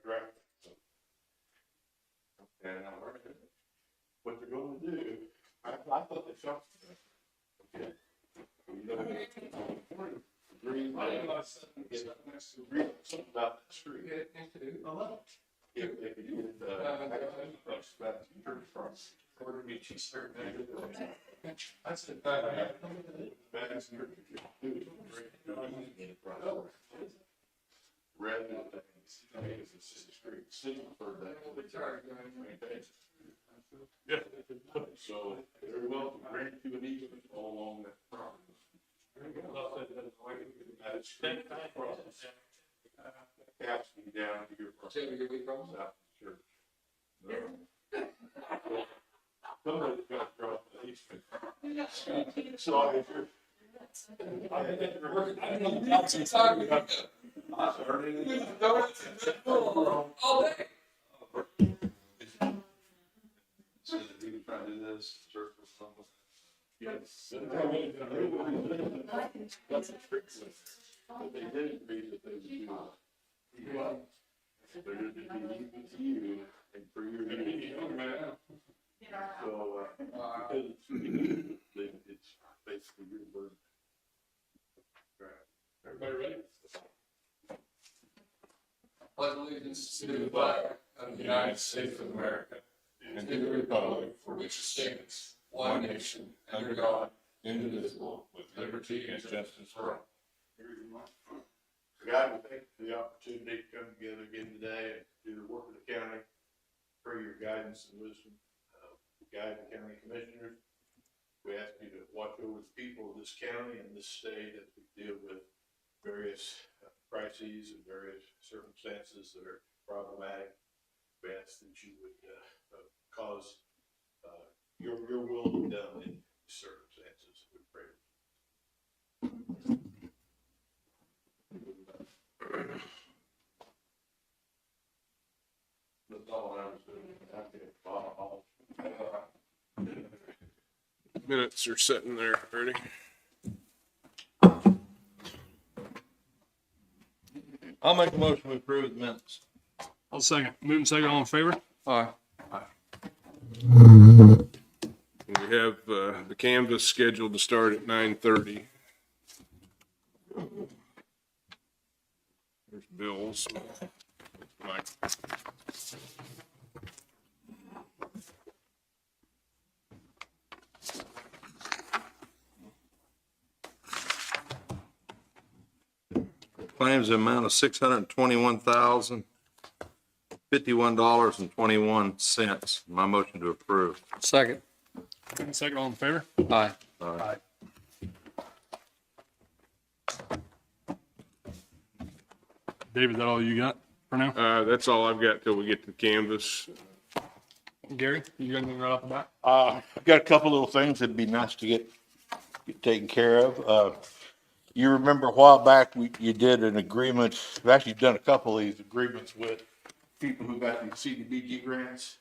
Right. And what they're going to do, I thought they shot. Okay. You know, green light, something about that street. If they could get, about church cross. Or to be cheaper. I said, rather than things, it's a street, signal for that. Yeah, so very well to grant you an easement all along that property. Caps me down to your property. South of the church. Somebody's got to drop the easement. So if you're. All day. So that we can try to do this, search for someone. Yes. That's a trick. But they did agree that they would do what? They're going to be equal to you and for your unity. So, because it's basically your word. Everybody ready? Pledge allegiance to the flag of the United States of America and to the republic for which it stands, one nation, under God, indivisible, with liberty and justice for all. God, we thank you for the opportunity to come together again today and do the work of the county. Pray your guidance and wisdom. Guide the county commissioners. We ask you to watch over the people of this county and this state as we deal with various crises and various circumstances that are problematic. We ask that you would cause your will to be done in these circumstances. We pray. That's all I was doing. Minutes are sitting there, ready? I'll make a motion to approve the minutes. I'll second. Moving second, all in favor? Aye. We have the canvas scheduled to start at 9:30. There's Bill's. Mike. Claims the amount of $621,051.21. My motion to approve. Second. Moving second, all in favor? Aye. Aye. David, is that all you got for now? That's all I've got till we get to canvas. Gary, you got anything right off the bat? I've got a couple little things that'd be nice to get taken care of. You remember a while back, you did an agreement, we've actually done a couple of these agreements with people who got these CDBG grants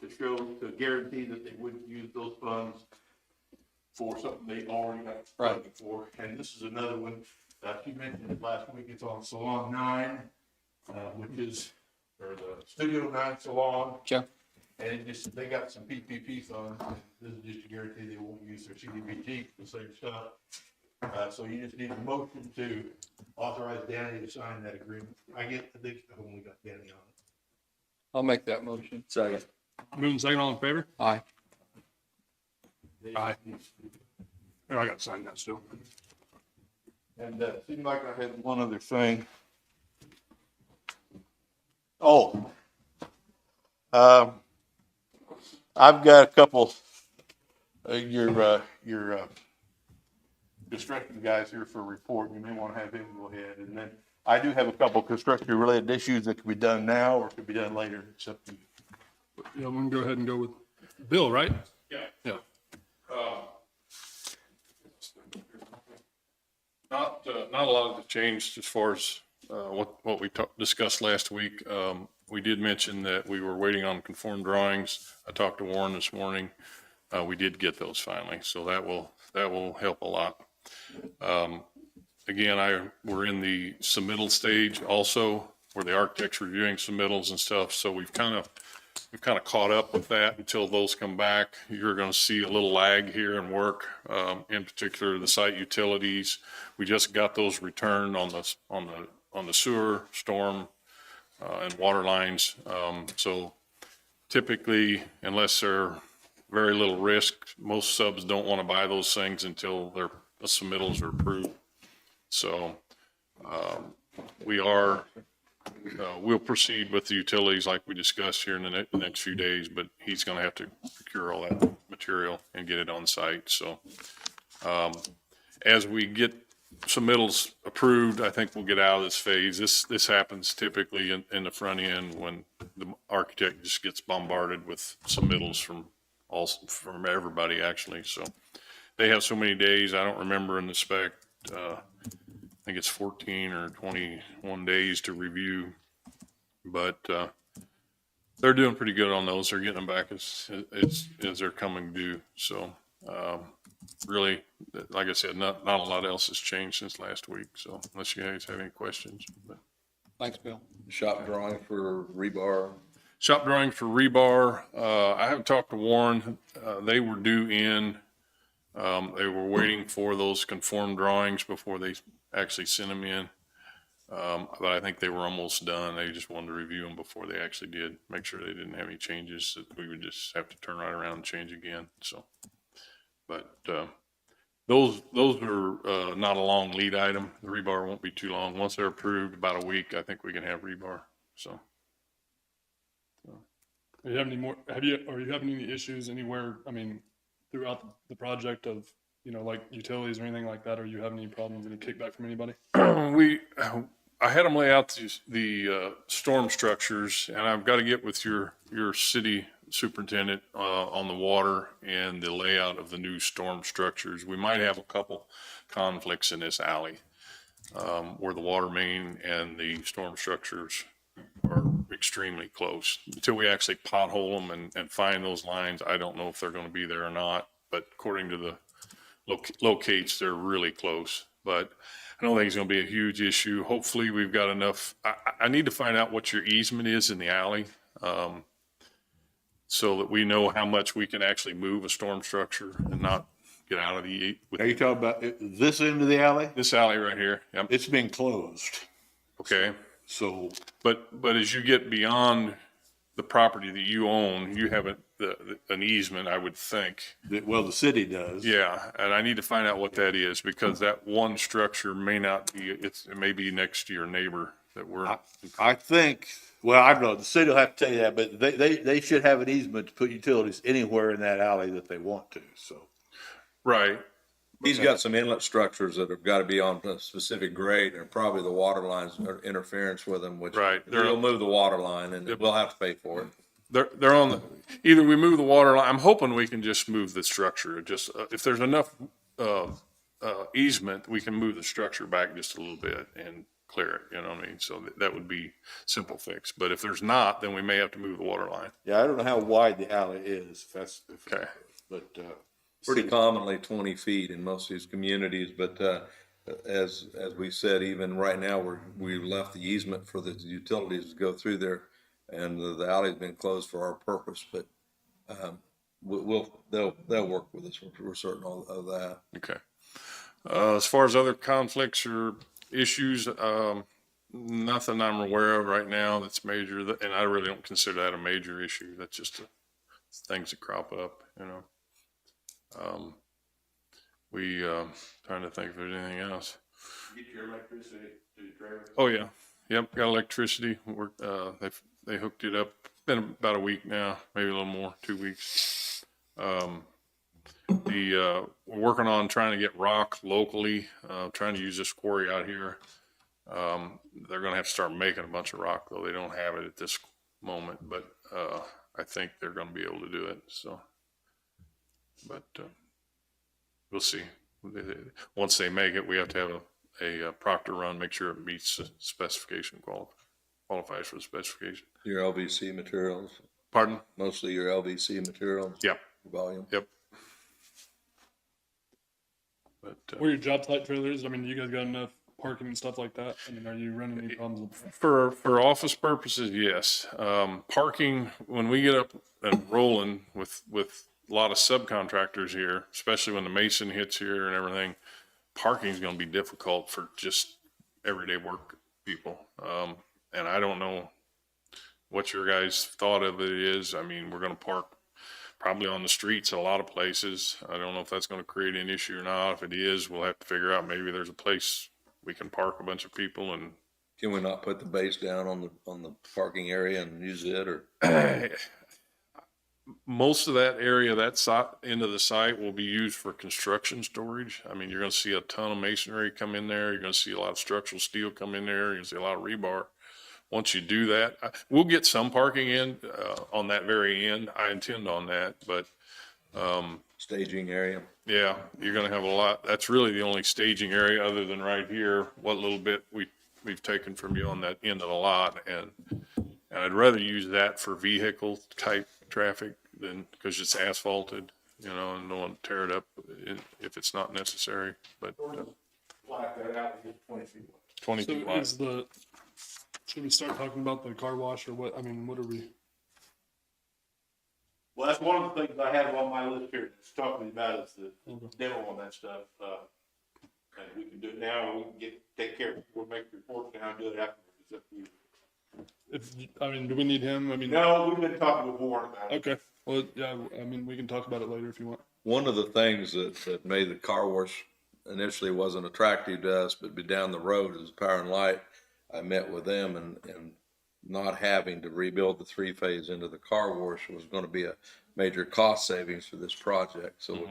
to show, to guarantee that they wouldn't use those funds for something they already got funding for. And this is another one, you mentioned it last week, it's on Salon 9, which is, or the Studio 9 Salon. Yeah. And it just, they got some PPP funds, and this is just a guarantee they won't use their CDBG for the same stuff. So you just need a motion to authorize Danny to sign that agreement. I think I've only got Danny on it. I'll make that motion. Second. Moving second, all in favor? Aye. Aye. Here, I got to sign that still. And it seemed like I had one other thing. I've got a couple, your construction guys here for a report. You may want to have him go ahead. And then I do have a couple construction related issues that can be done now or could be done later. It's up to you. Yeah, we can go ahead and go with Bill, right? Yeah. Yeah. Not a lot has changed as far as what we discussed last week. We did mention that we were waiting on conformed drawings. I talked to Warren this morning. We did get those finally, so that will help a lot. Again, we're in the submittal stage also where the architect's reviewing submittals and stuff. So we've kind of caught up with that until those come back. You're going to see a little lag here in work, in particular the site utilities. We just got those returned on the sewer, storm, and water lines. So typically, unless they're very little risk, most subs don't want to buy those things until the submittals are approved. So we'll proceed with the utilities like we discussed here in the next few days, but he's going to have to procure all that material and get it on site. So as we get submittals approved, I think we'll get out of this phase. This happens typically in the front end when the architect just gets bombarded with submittals from everybody actually. So they have so many days. I don't remember in the spec. I think it's 14 or 21 days to review, but they're doing pretty good on those. They're getting them back as they're coming due. So really, like I said, not a lot else has changed since last week. So unless you guys have any questions. But. Thanks, Bill. Shop drawing for rebar. Shop drawing for rebar. I haven't talked to Warren. They were due in. They were waiting for those conformed drawings before they actually sent them in. But I think they were almost done. They just wanted to review them before they actually did, make sure they didn't have any changes that we would just have to turn right around and change again. So, but those are not a long lead item. The rebar won't be too long. Once they're approved, about a week, I think we can have rebar. So. Do you have any more, are you having any issues anywhere, I mean, throughout the project of, like utilities or anything like that? Are you having any problems, any kickback from anybody? I had them lay out the storm structures, and I've got to get with your city superintendent on the water and the layout of the new storm structures. We might have a couple conflicts in this alley where the water main and the storm structures are extremely close. Until we actually pothole them and find those lines, I don't know if they're going to be there or not. But according to the locates, they're really close. But I don't think it's going to be a huge issue. Hopefully we've got enough. I need to find out what your easement is in the alley so that we know how much we can actually move a storm structure and not get out of the. Are you talking about this end of the alley? This alley right here. Yep. It's been closed. Okay. So, but as you get beyond the property that you own, you have an easement, I would think. the city does. Yeah, and I need to find out what that is because that one structure may not be. It may be next to your neighbor that we're. I think. Well, I don't know. The city will have to tell you that, but they should have an easement to put utilities anywhere in that alley that they want to. So. Right. He's got some inlet structures that have got to be on a specific grade, and probably the water lines are interference with them, which Right. they'll move the water line, and we'll have to pay for it. They're on the. Either we move the water line. I'm hoping we can just move the structure. Just if there's enough easement, we can move the structure back just a little bit and clear it. You know what I mean? So that would be simple fix. But if there's not, then we may have to move the water line. Yeah, I don't know how wide the alley is. Okay. But. Pretty commonly 20 feet in most of these communities, but as we said, even right now, we left the easement for the utilities to go through there, and the alley's been closed for our purpose, but they'll work with us. We're certain of that. Okay. As far as other conflicts or issues, nothing I'm aware of right now that's major, and I really don't consider that a major issue. That's just things that crop up, We trying to think if there's anything else. Get your electricity to the trailer. Oh yeah, yep, got electricity. We're they hooked it up. Been about a week now, maybe a little more, 2 weeks. We're working on trying to get rock locally. Trying to use this quarry out here. They're going to have to start making a bunch of rock though. They don't have it at this moment, but I think they're going to be able to do it. So. But we'll see. Once they make it, we have to have a proctor run, make sure it meets the specification, qualifies for the specification. Your LVC materials. Pardon? Mostly your LVC materials. Yep. Volume. Yep. But Where your job site trailers, I mean, you guys got enough parking and stuff like that? I mean, are you running any problems with that? For office purposes, yes. Parking, when we get up and rolling with a lot of subcontractors here, especially when the mason hits here and everything, parking is going to be difficult for just everyday work people. And I don't know what your guys' thought of it is. I mean, we're going to park probably on the streets at a lot of places. I don't know if that's going to create an issue or not. If it is, we'll have to figure out maybe there's a place we can park a bunch of people and Can we not put the base down on the parking area and use it, or? most of that area, that side, end of the site will be used for construction storage. I mean, you're going to see a ton of masonry come in there. You're going to see a lot of structural steel come in there. You're going to see a lot of rebar. Once you do that, we'll get some parking in on that very end. I intend on that, but Staging area? yeah, you're going to have a lot. That's really the only staging area other than right here. What little bit we've taken from you on that end of the lot, and I'd rather use that for vehicle type traffic than because it's asphalted, you know, and don't want to tear it up if it's not necessary. But Black that out, and get 20 feet. 20 So feet wide. should we start talking about the car wash or what? I mean, what are we? Well, that's one of the things I have on my list here, that's talking about is the Okay. demo on that stuff. And we can do it now, or we can take care of it, we'll make the report now and do it afterwards. It's up to you. I mean, do we need him? I mean, No, we've been talking with Warren about it. okay. Well, yeah, I mean, we can talk about it later if you want. One of the things that made the car wash initially wasn't attractive to us, but be down the road is Power and Light. I met with them, and not having to rebuild the three-phase into the car wash was going to be a major cost savings for this project. So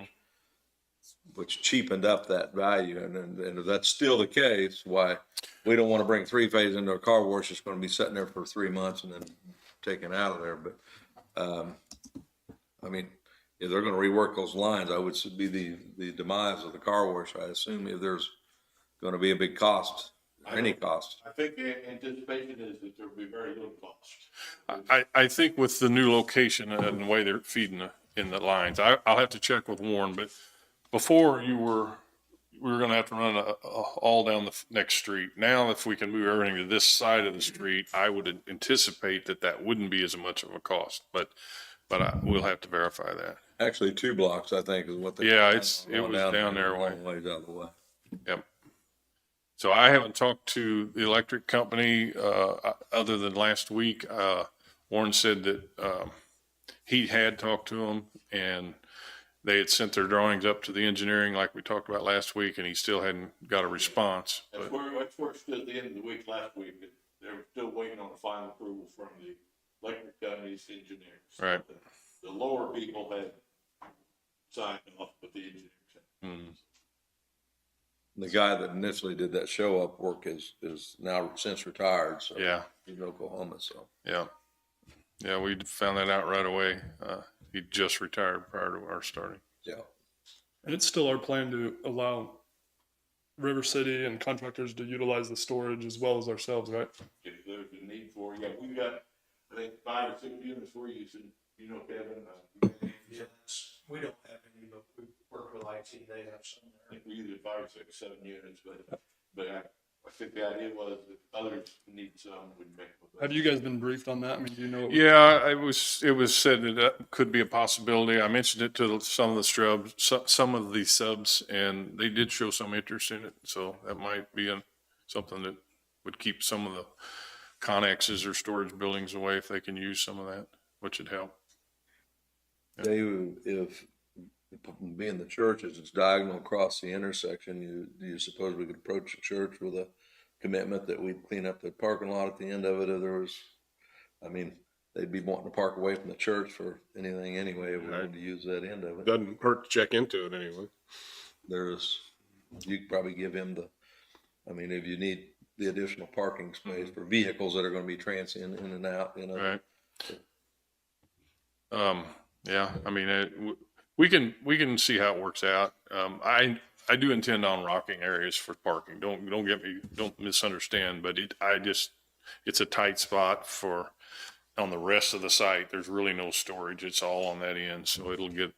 which cheapened up that value. And if that's still the case, why we don't want to bring three-phase into a car wash. It's going to be sitting there for 3 months and then taken out of there. But I mean, if they're going to rework those lines, I would be the demise of the car wash. I assume if there's going to be a big cost, any cost. I think the anticipation is that there'll be very little cost. I think with the new location and the way they're feeding in the lines, I'll have to check with Warren, but before we were going to have to run all down the next street. Now, if we can move everything to this side of the street, I would anticipate that wouldn't be as much of a cost, but we'll have to verify that. Actually, 2 blocks, I think, is what they. Yeah, it was down there a long ways out of the way. Yep. So I haven't talked to the electric company, other than last week. Warren said that, he had talked to them and they had sent their drawings up to the engineering like we talked about last week, and he still hadn't got a response. That's But where it stood at the end of the week last week. They were still waiting on the final approval from the electric company's engineers. Right. The lower people had signed off, but the engineers had. The guy that initially did that show up work is now since retired. So yeah, he's in Oklahoma. So yeah, we found that out right away. He just retired prior to our starting. yeah. And it's still our plan to allow River City and contractors to utilize the storage as well as ourselves, right? If there's a need for, yeah, we've got, I think, 5 or 6 units we're using, you know, Kevin. Yes, we don't have any, but we work with IT, they have some I there. think we used 5 or 6, 7 units, but I think the idea was that others need some, we'd make with them. Have you guys been briefed on that? I mean, do you know? Yeah, it was said that could be a possibility. I mentioned it to some of the subs, and they did show some interest in it. So that might be something that would keep some of the connexes or storage buildings away if they can use some of that, which would help. Dave, if being the churches, it's diagonal across the intersection, do you suppose we could approach the church with a commitment that we'd clean up the parking lot at the end of it? If there was, I mean, they'd be wanting to park away from the church for anything anyway, if we wanted to use that end of it. Doesn't hurt to check into it anyway. You could probably give him I mean, if you need the additional parking space for vehicles that are going to be transient in and out, you know. Right. Yeah, I mean, we can see how it works out. I do intend on rocking areas for parking. Don't misunderstand, but it's a tight spot on the rest of the site. There's really no storage. It's all on that end, so it'll get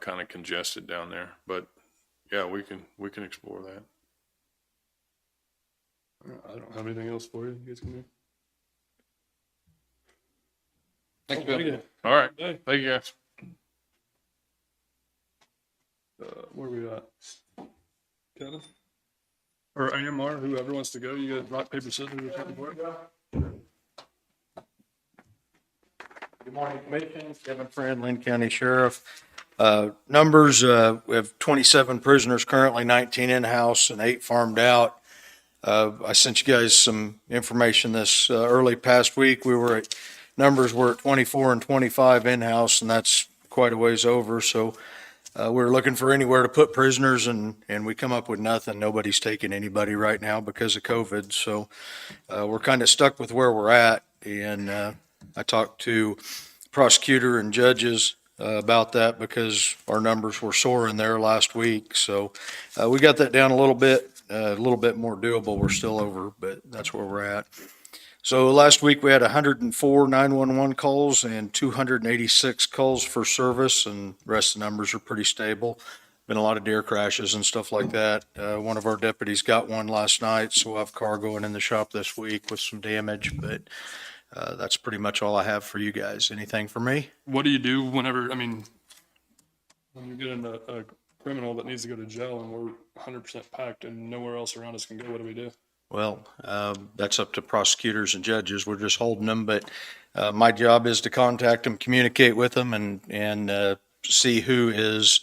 kind of congested down there. But yeah, we can explore that. I don't have anything else for you. You guys can do. Thanks, Thank Bill. you. All right, Hey, thank you guys. where we at? Kevin? Or AMR, whoever wants to go. You guys rock, paper, scissors or something for it? Good morning, Commission. Kevin Friend, Linn County Sheriff. Numbers, we have 27 prisoners currently, 19 in-house and 8 farmed out. I sent you guys some information this early past week. Numbers were at 24 and 25 in-house, and that's quite a ways over. So we're looking for anywhere to put prisoners, and we come up with nothing. Nobody's taking anybody right now because of COVID. So we're kind of stuck with where we're at. And I talked to prosecutor and judges about that because our numbers were soaring there last week. So we got that down a little bit more doable. We're still over, but that's where we're at. So last week we had 104 911 calls and 286 calls for service, and the rest of the numbers are pretty stable. Been a lot of deer crashes and stuff like that. One of our deputies got one last night, so we'll have a car going in the shop this week with some damage, but that's pretty much all I have for you guys. Anything for me? What do you do whenever, I mean, when you get in a criminal that needs to go to jail and we're 100% packed and nowhere else around us can go, what do we do? Well, that's up to prosecutors and judges. We're just holding them, but my job is to contact them, communicate with them, and see who is,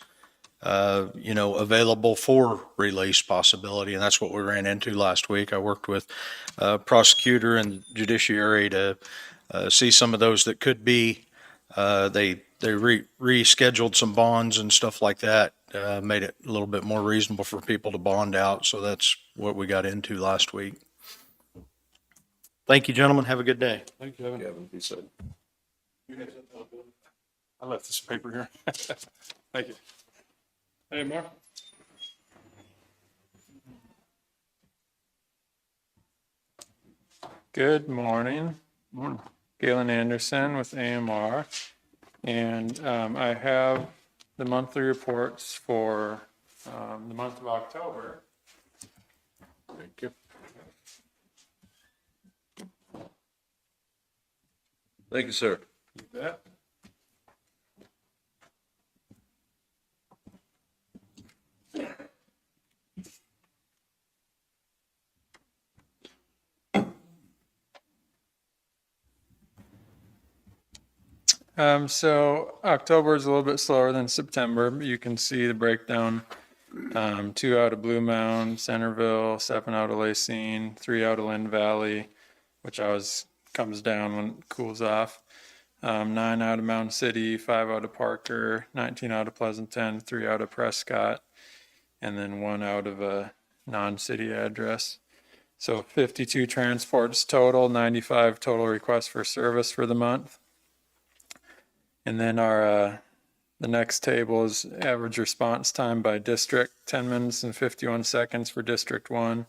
available for release possibility. And that's what we ran into last week. I worked with prosecutor and judiciary to see some of those that could be. They rescheduled some bonds and stuff like that, made it a little bit more reasonable for people to bond out. So that's what we got into last week. Thank you, gentlemen. Have a good day. Thank you, Kevin. Kevin, he said. I left this paper here. Thank you. AMR? Good morning. Morning. Galen Anderson with AMR. And I have the monthly reports for the month of October. Thank you. Thank you, sir. You bet. So October is a little bit slower than September. You can see the breakdown. 2 out of Blue Mound, Centerville, 7 out of Lacine, 3 out of Linn Valley, which always comes down when it cools off. 9 out of Mound City, 5 out of Parker, 19 out of Pleasanton, 3 out of Prescott, and then 1 out of a non-city address. So 52 transports total, 95 total requests for service for the month. And then our the next table is average response time by district, 10 minutes and 51 seconds for District 1,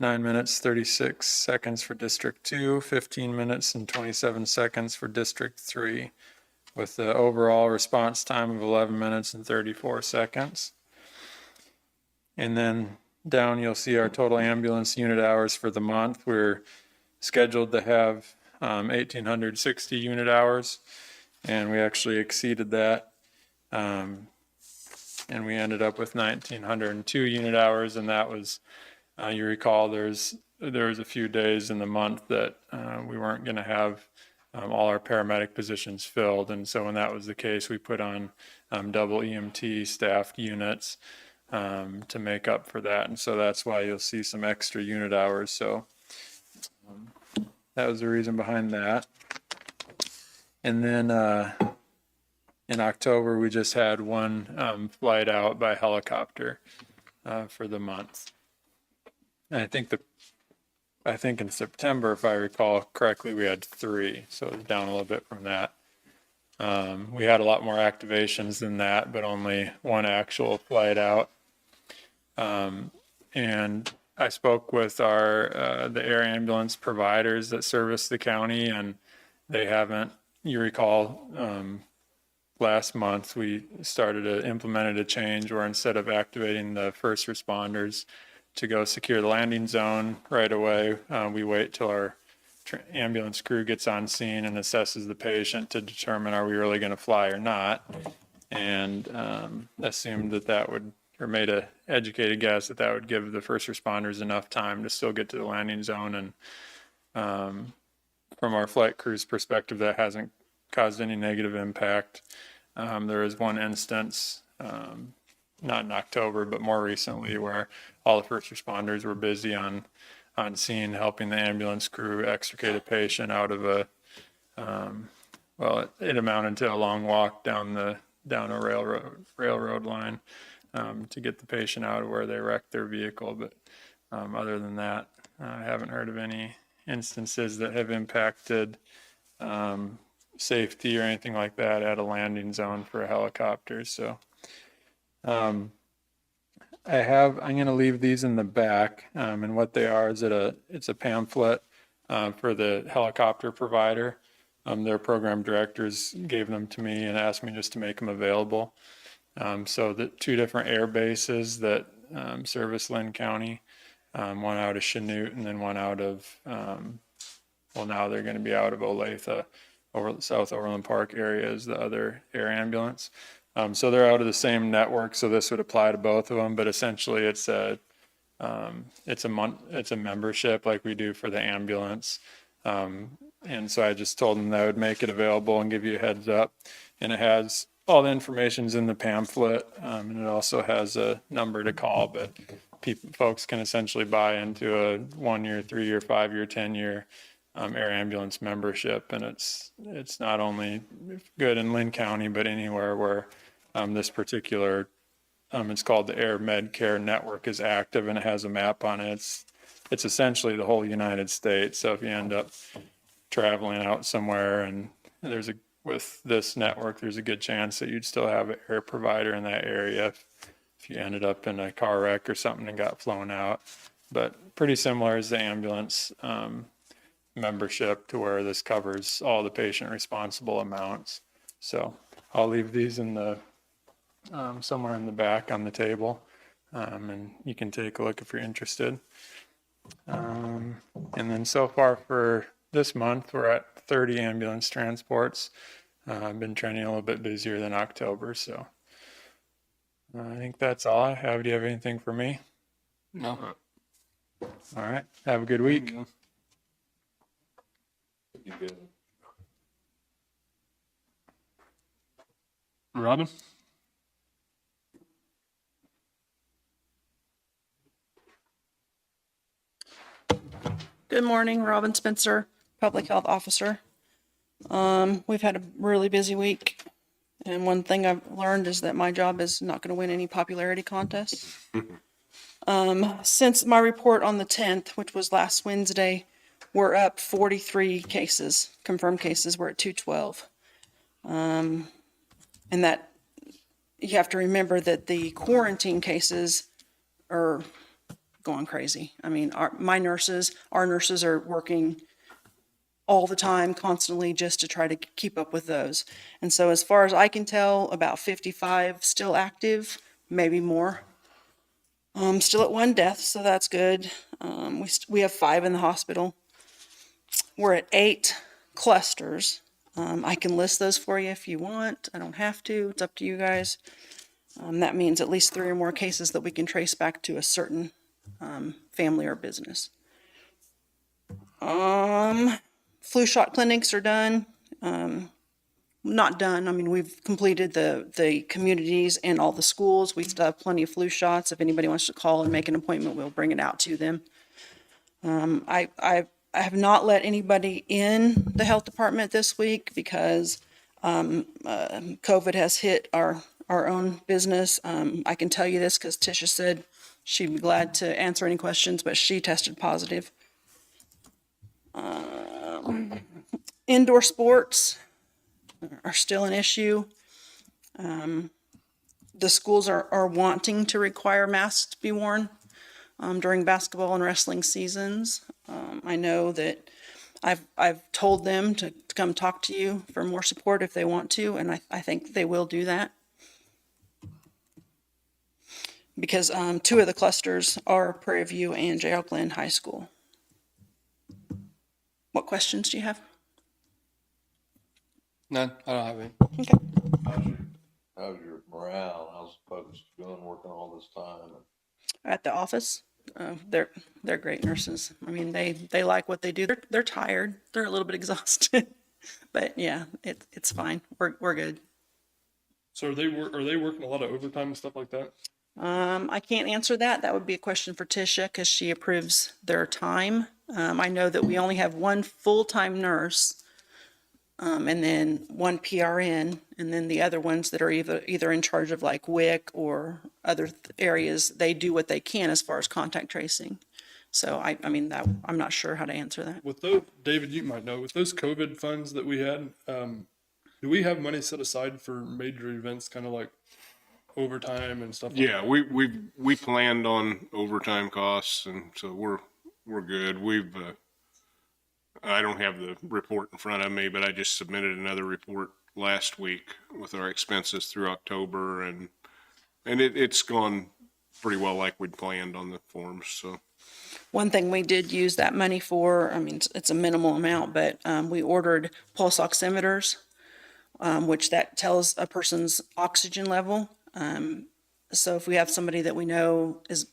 9 minutes 36 seconds for District 2, 15 minutes and 27 seconds for District 3, with the overall response time of 11 minutes and 34 seconds. And then down you'll see our total ambulance unit hours for the month. We're scheduled to have 1,860 unit hours, and we actually exceeded that. And we ended up with 1,902 unit hours, and that was, you recall, there was a few days in the month that we weren't going to have all our paramedic positions filled, and so when that was the case, we put on double EMT staffed units to make up for that, and so that's why you'll see some extra unit hours. So that was the reason behind that. And then in October, we just had 1 flight out by helicopter for the month. And I think in September, if I recall correctly, we had 3, so it was down a little bit from that. We had a lot more activations than that, but only 1 actual flight out. And I spoke with the air ambulance providers that service the county, and they haven't, you recall, last month we implemented a change where instead of activating the first responders to go secure the landing zone right away. We wait till our ambulance crew gets on scene and assesses the patient to determine are we really going to fly or not. And assumed that would, or made a educated guess that would give the first responders enough time to still get to the landing zone. And from our flight crew's perspective, that hasn't caused any negative impact. There is one instance, not in October, but more recently, where all the first responders were busy on scene helping the ambulance crew extricate a patient out of a, well, it amounted to a long walk down a railroad line to get the patient out of where they wrecked their vehicle. But other than that, I haven't heard of any instances that have impacted safety or anything like that at a landing zone for a helicopter. So I'm going to leave these in the back, and what they are is it's a pamphlet for the helicopter provider. Their program directors gave them to me and asked me just to make them available. So the two different air bases that service Linn County, one out of Chanute and then one out of, well, now they're going to be out of Olathe, over South Overland Park area is the other air ambulance. So they're out of the same network, so this would apply to both of them, but essentially it's a membership like we do for the ambulance. And so I just told them that I would make it available and give you a heads up. And it has all the information's in the pamphlet, and it also has a number to call, but folks can essentially buy into a 1 year, 3 year, 5 year, 10-year air ambulance membership. And it's not only good in Linn County, but anywhere where this particular, it's called the Air Med Care Network, is active, and it has a map on it. It's essentially the whole United States. So if you end up traveling out somewhere and with this network, there's a good chance that you'd still have an air provider in that area if you ended up in a car wreck or something and got flown out. But pretty similar as the ambulance membership, to where this covers all the patient responsible amounts. So I'll leave these in the somewhere in the back on the table, and you can take a look if you're interested. And then so far for this month, we're at 30 ambulance transports. I've been trending a little bit busier than October, so I think that's all I have. Do you have anything for me? No. All right. Have a good week. Robin? Good morning, Robin Spencer, Public Health Officer. We've had a really busy week, and one thing I've learned is that my job is not going to win any popularity contests. Since my report on the 10th, which was last Wednesday, we're up 43 cases, confirmed cases. We're at 212. And that, you have to remember that the quarantine cases are going crazy. I mean, our nurses are working all the time, constantly, just to try to keep up with those. And so as far as I can tell, about 55 still active, maybe more. Still at 1 death, so that's good. We have 5 in the hospital. We're at 8 clusters. I can list those for you if you want. I don't have to. It's up to you guys. That means at least 3 or more cases that we can trace back to a certain family or business. Flu shot clinics are done. Not done. I mean, we've completed the communities and all the schools. We still have plenty of flu shots. If anybody wants to call and make an appointment, we'll bring it out to them. I have not let anybody in the health department this week because COVID has hit our own business. I can tell you this because Tisha said she'd be glad to answer any questions, but she tested positive. Indoor sports are still an issue. The schools are wanting to require masks to be worn during basketball and wrestling seasons. I know that I've told them to come talk to you for more support if they want to, and I think they will do that. because two of the clusters are Prairie View and J. L. Glenn High School. What questions do you have? None, I don't have any. How's your morale? How's the folks doing, working all this time? At the office, they're great nurses. I mean, they like what they do. They're tired. They're a little bit exhausted, but yeah, it's fine. We're good. So are they working a lot of overtime and stuff like that? I can't answer that. That would be a question for Tisha because she approves their time. I know that we only have one full-time nurse, and then one PRN, and then the other ones that are either in charge of like WIC or other areas, they do what they can as far as contact tracing. So I mean that I'm not sure how to answer that. With those, David, you might know, with those COVID funds that we had, do we have money set aside for major events, kind of like overtime and stuff? Yeah, we planned on overtime costs, and so we're good. I don't have the report in front of me, but I just submitted another report last week with our expenses through October, and it's gone pretty well like we'd planned on the forms, so. One thing we did use that money for, I mean, it's a minimal amount, but we ordered pulse oximeters, which that tells a person's oxygen level. So if we have somebody that we know is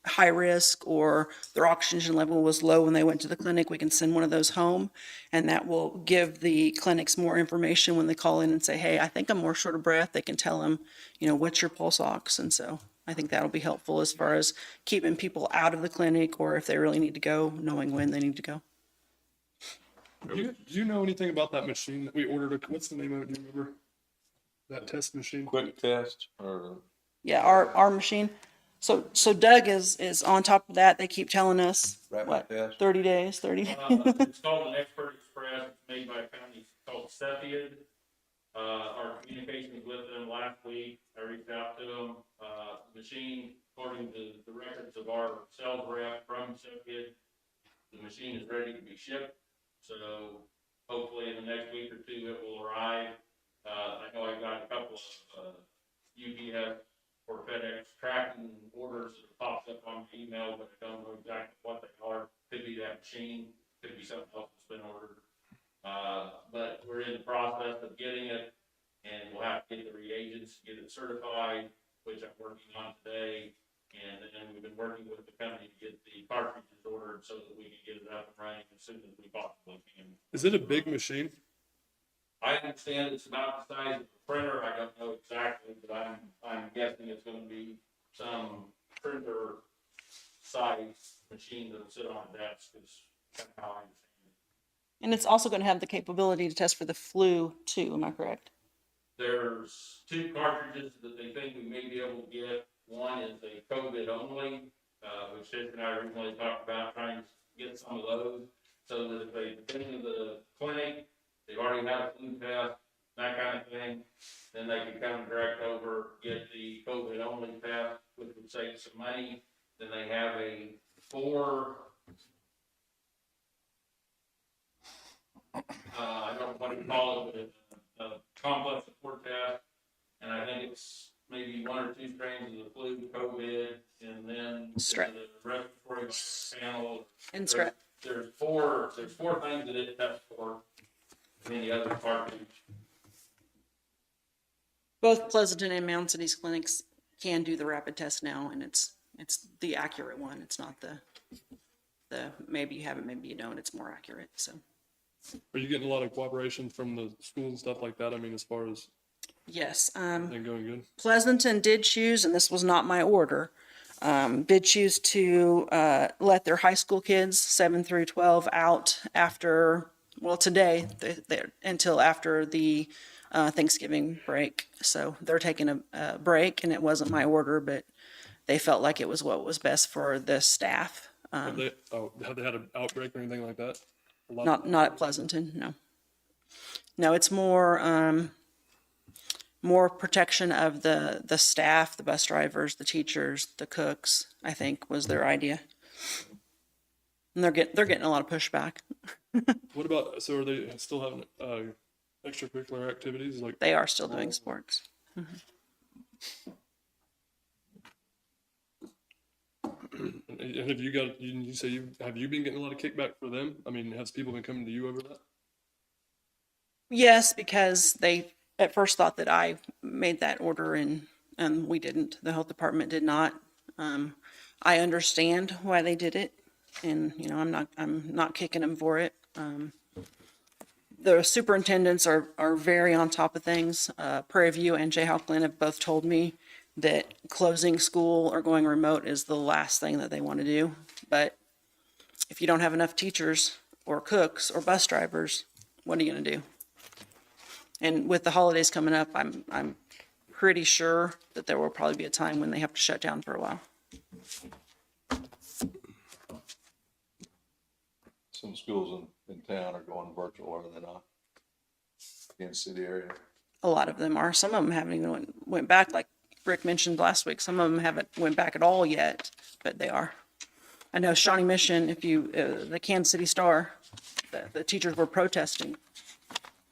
high risk or their oxygen level was low when they went to the clinic, we can send one of those home, and that will give the clinics more information when they call in and say, hey, I think I'm more short of breath. They can tell them, what's your pulse ox? And so I think that'll be helpful as far as keeping people out of the clinic, or if they really need to go, knowing when they need to go. Do you know anything about that machine that we ordered? What's the name of it? Do you remember? That test machine? Quick test or? Yeah, our machine. So Doug is on top of that. They keep telling us, Rapid test? 30 days, 30. It's called an Expert Express. It's made by a company called Cepheid. Our communications with them last week, I reached out to them. The machine, according to the records of our sales rep from Cepheid, the machine is ready to be shipped. So hopefully in the next week or two, it will arrive. I know I got a couple of UPS or FedEx tracking orders that pops up on my email, but I don't know exactly what they are. Could be that machine, could be something else that's been ordered. But we're in the process of getting it, and we'll have to get the reagents, get it certified, which I'm working on today. And then we've been working with the company to get the cartridges ordered so that we can get it up and running as soon as we possibly can. Is it a big machine? I understand it's about the size of a printer. I don't know exactly, but I'm guessing it's gonna be some printer size machine that'll sit on a desk is kind of how I understand it. And it's also going to have the capability to test for the flu too. Am I correct? There's two cartridges that they think we may be able to get. One is a COVID only, which Tish and I originally talked about trying to get some of those so that if they get into the clinic, they've already had a flu test, that kind of thing, then they can come direct over, get the COVID only test, which would save some money. Then they have a I don't know what to call it, but a complex support test. And I think it's maybe one or two strains of the flu, COVID, and then Strep. the respiratory panel. And strep. There's four things that it tests for. And then the other cartridge. Both Pleasanton and Mound City's clinics can do the rapid test now, and it's the accurate one. It's not the maybe you have it, maybe you don't. It's more accurate. So. Are you getting a lot of cooperation from the schools and stuff like that? I mean, as far as Yes. everything going good? Pleasanton did choose, and this was not my order, did choose to let their high school kids, 7 through 12, out after, well, today, until after the Thanksgiving break. So they're taking a break, and it wasn't my order, but they felt like it was what was best for the staff. Have they had an outbreak or anything like that? Not at Pleasanton, no. No, it's more protection of the staff, the bus drivers, the teachers, the cooks, I think was their idea. And they're getting a lot of pushback. What about, so are they still having extracurricular activities? Like They are still doing sports. And have you got, you say have you been getting a lot of kickback for them? I mean, has people been coming to you over that? Yes, because they at first thought that I made that order and we didn't. The health department did not. I understand why they did it, and I'm not kicking them for it. The superintendents are very on top of things. Prairie View and Jayhawk Glen have both told me that closing school or going remote is the last thing that they want to do. But if you don't have enough teachers or cooks or bus drivers, what are you going to do? And with the holidays coming up, I'm pretty sure that there will probably be a time when they have to shut down for a while. Some schools in town are going virtual, are they not? Kansas City area. A lot of them are. Some of them haven't even went back, like Rick mentioned last week. Some of them haven't went back at all yet, but they are. I know Shawnee Mission, the Kansas City Star, the teachers were protesting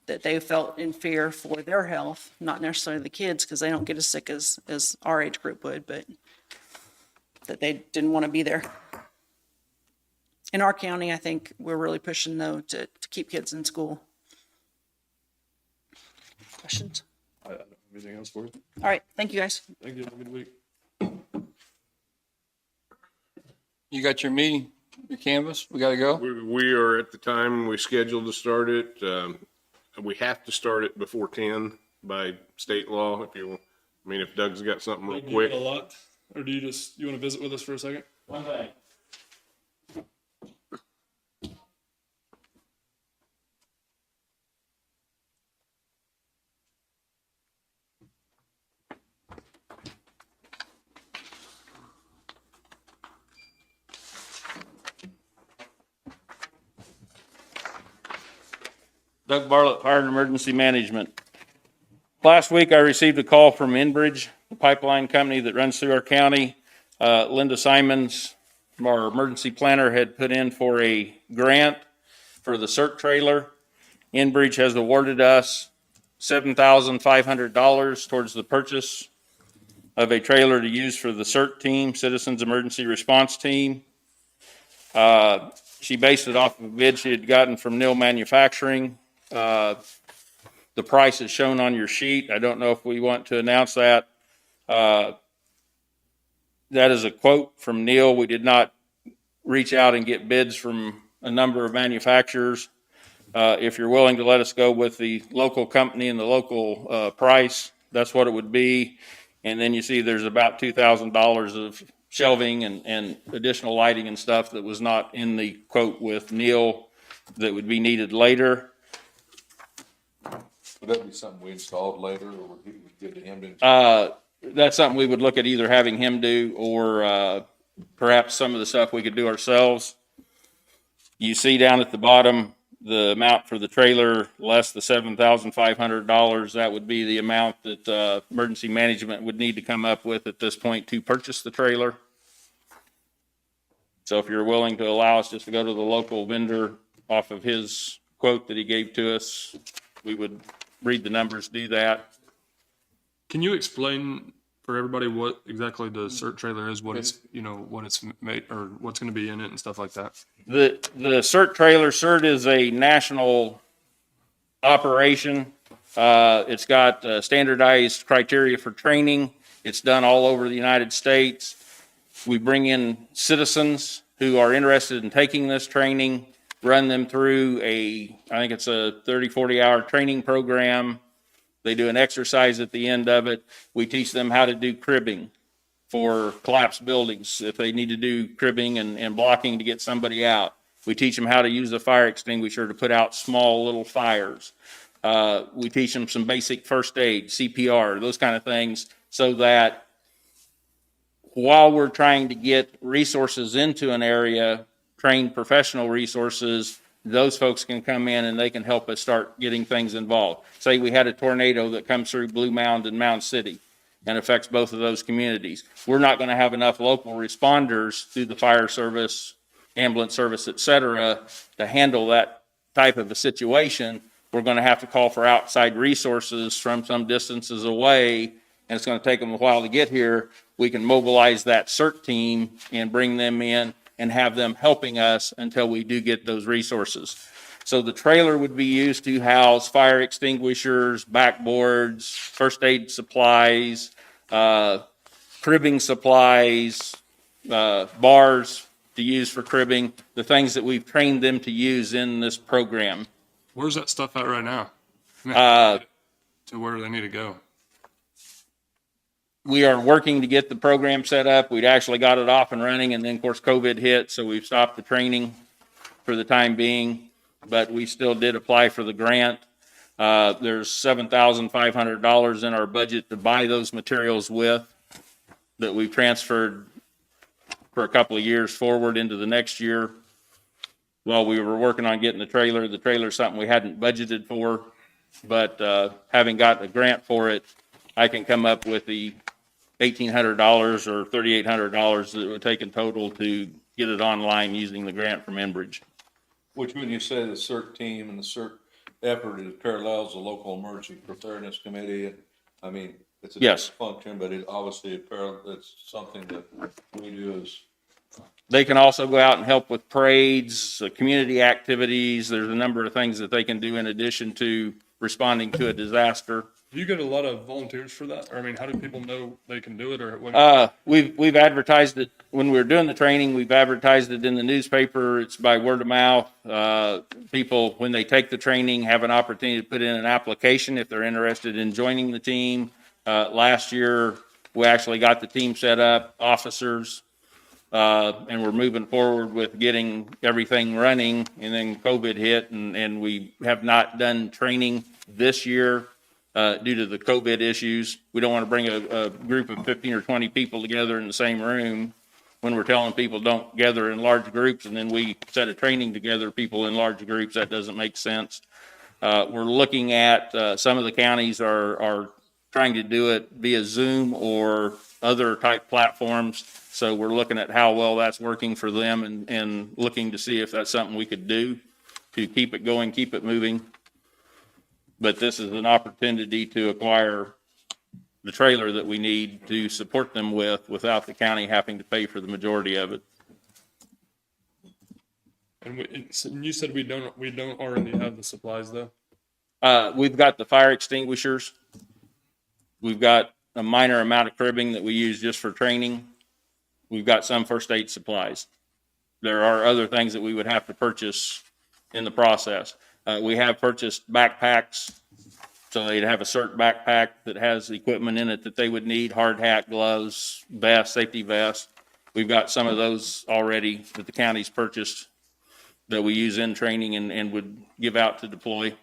that they felt in fear for their health, not necessarily the kids, because they don't get as sick as our age group would, but that they didn't want to be there. In our county, I think we're really pushing, though, to keep kids in school. Questions? I don't have anything else for you. All right, thank you, guys. Thank you. Have a good week. You got your meeting, your canvas? We gotta go? We are at the time we scheduled to start it. We have to start it before 10 by state law. If Doug's got something real Do you quick. get a lot, or do you want to visit with us for a second? One thing. Doug Bartlett, Fire and Emergency Management. Last week, I received a call from Enbridge, the pipeline company that runs through our county. Linda Simons, our emergency planner, had put in for a grant for the CERT trailer. Enbridge has awarded us $7,500 towards the purchase of a trailer to use for the CERT team, Citizens Emergency Response Team. She based it off of a bid she had gotten from Neil Manufacturing. The price is shown on your sheet. I don't know if we want to announce that. That is a quote from Neil. We did not reach out and get bids from a number of manufacturers. If you're willing to let us go with the local company and the local price, that's what it would be. And then you see there's about $2,000 of shelving and additional lighting and stuff that was not in the quote with Neil that would be needed later. Would that be something we installed later, or would we give to him to? That's something we would look at either having him do or perhaps some of the stuff we could do ourselves. You see down at the bottom, the amount for the trailer, less the $7,500. That would be the amount that emergency management would need to come up with at this point to purchase the trailer. So if you're willing to allow us just to go to the local vendor off of his quote that he gave to us, we would read the numbers, do that. Can you explain for everybody what exactly the CERT trailer is, what it's made, or what's going to be in it and stuff like that? The CERT trailer, CERT is a national operation. It's got standardized criteria for training. It's done all over the United States. We bring in citizens who are interested in taking this training, run them through I think it's a 30, 40-hour training program. They do an exercise at the end of it. We teach them how to do cribbing for collapsed buildings, if they need to do cribbing and blocking to get somebody out. We teach them how to use a fire extinguisher to put out small little fires. We teach them some basic first aid, CPR, those kind of things, so that while we're trying to get resources into an area, trained professional resources, those folks can come in and they can help us start getting things involved. Say we had a tornado that comes through Blue Mound and Mound City and affects both of those communities. We're not going to have enough local responders through the fire service, ambulance service, et cetera, to handle that type of a situation. We're going to have to call for outside resources from some distances away, and it's going to take them a while to get here. We can mobilize that CERT team and bring them in and have them helping us until we do get those resources. So the trailer would be used to house fire extinguishers, backboards, first aid supplies, cribbing supplies, bars to use for cribbing, the things that we've trained them to use in this program. Where's that stuff at right now? Uh, To where they need to go? We are working to get the program set up. We'd actually got it off and running, and then, of course, COVID hit, so we've stopped the training for the time being, but we still did apply for the grant. There's $7,500 in our budget to buy those materials with that we've transferred for a couple of years forward into the next year. While we were working on getting the trailer's something we hadn't budgeted for, but having got a grant for it, I can come up with the $1,800 or $3,800 that it would take in total to get it online using the grant from Enbridge. Which when you say the CERT team and the CERT effort, it parallels the local emergency preparedness committee. I mean, it's a Yes. different function, but it obviously it's something that we do as. They can also go out and help with parades, community activities. There's a number of things that they can do in addition to responding to a disaster. Do you get a lot of volunteers for that? Or I mean, how do people know they can do it, or what? We've advertised it when we were doing the training. We've advertised it in the newspaper. It's by word of mouth. People, when they take the training, have an opportunity to put in an application if they're interested in joining the team. Last year, we actually got the team set up, officers, and we're moving forward with getting everything running. And then COVID hit, and we have not done training this year. Due to the COVID issues. We don't want to bring a group of 15 or 20 people together in the same room when we're telling people don't gather in large groups, and then we set a training together, people in large groups. That doesn't make sense. We're looking at, some of the counties are trying to do it via Zoom or other type platforms. So we're looking at how well that's working for them and looking to see if that's something we could do to keep it going, keep it moving. But this is an opportunity to acquire the trailer that we need to support them with without the county having to pay for the majority of it. And you said we don't already have the supplies though? We've got the fire extinguishers. We've got a minor amount of cribbing that we use just for training. We've got some first aid supplies. There are other things that we would have to purchase in the process. We have purchased backpacks, so they'd have a CERT backpack that has equipment in it that they would need, hard hat, gloves, vest, safety vest. We've got some of those already that the county's purchased that we use in training and would give out to deploy.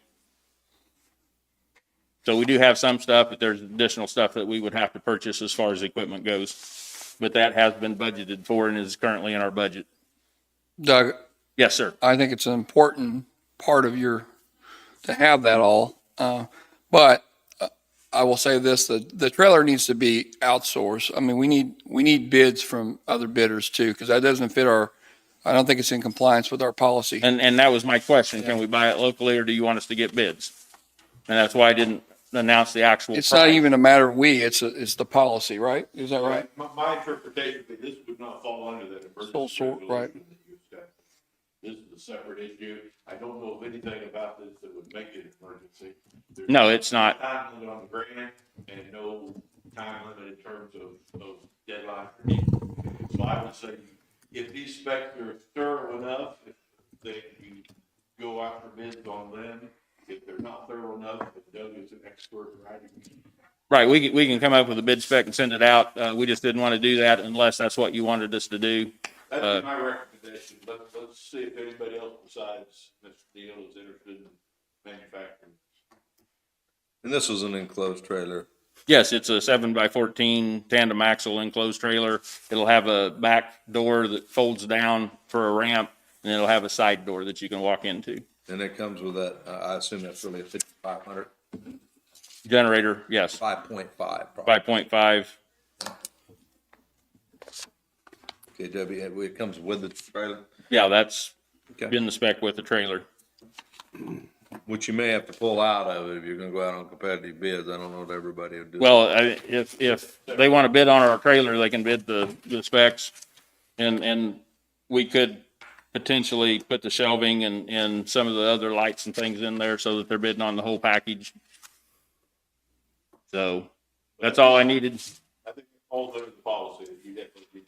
So we do have some stuff, but there's additional stuff that we would have to purchase as far as equipment goes. But that has been budgeted for and is currently in our budget. Doug, Yes, sir. I think it's an important part of to have that all. But I will say this, the trailer needs to be outsourced. I mean, we need bids from other bidders too, because that doesn't fit I don't think it's in compliance with our policy. And that was my question. Can we buy it locally or do you want us to get bids? And that's why I didn't announce the actual It's price. not even a matter of it's the policy, right? Is that right? My interpretation is this would not fall under that emergency. Sole source, right. resolution that you established. This is a separate issue. I don't know of anything about this that would make it an emergency. There's No, it's not. time limit on the grant and no time limit in terms of deadline for need. So I would say if these specs are thorough enough, if you go out for bids on them. If they're not thorough enough, if Doug is an expert writing. Right, we can come up with a bid spec and send it out. We just didn't want to do that unless that's what you wanted us to do. That'd be my recommendation. Let's see if anybody else besides Mr. Deal is interested in manufacturing. And this is an enclosed trailer. Yes, it's a 7x14 tandem axle enclosed trailer. It'll have a back door that folds down for a ramp, and it'll have a side door that you can walk into. And it comes with that, I assume that's really a 5500, Generator, yes, 5.5. 5.5. Okay, Debbie, it comes with the trailer, Yeah, that's okay, in the spec with the trailer. which you may have to pull out of it if you're gonna go out on competitive bids. I don't know if everybody would do. Well, if they want to bid on our trailer, they can bid the specs. And we could potentially put the shelving and some of the other lights and things in there so that they're bidding on the whole package. So that's all I needed. I think all the policy, you definitely.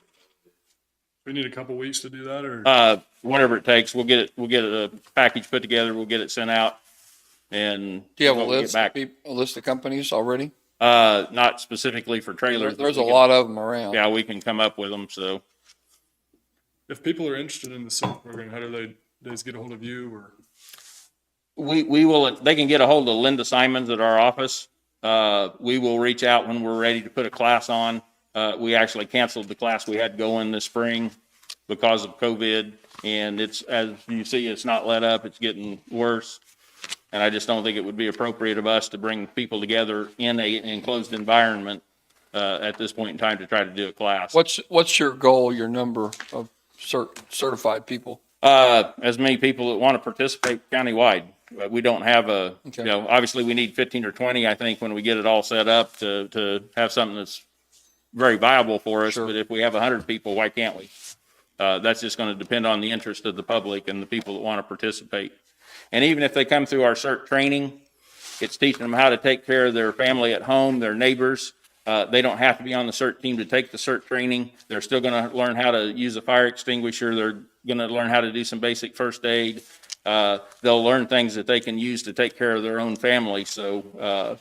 We need a couple weeks to do that, or? Whatever it takes, we'll get a package put together, we'll get it sent out, and. Do you have a we'll get list, back. a list of companies already? Not specifically for trailers. There's a We can- lot of them around. Yeah, we can come up with them, so. If people are interested in the CERT program, how do they just get a hold of you, or? We will, they can get a hold of Linda Simons at our office. We will reach out when we're ready to put a class on. We actually canceled the class we had going this spring because of COVID. And it's, as you see, it's not let up, it's getting worse. And I just don't think it would be appropriate of us to bring people together in a enclosed environment, at this point in time to try to do a class. What's your goal, your number of certified people? As many people that want to participate countywide. We don't have Okay. obviously we need 15 or 20, I think, when we get it all set up to have something that's very viable for us. Sure. But if we have 100 people, why can't we? That's just going to depend on the interest of the public and the people that want to participate. And even if they come through our CERT training, it's teaching them how to take care of their family at home, their neighbors. They don't have to be on the CERT team to take the CERT training. They're still going to learn how to use a fire extinguisher. They're going to learn how to do some basic first aid. They'll learn things that they can use to take care of their own family. So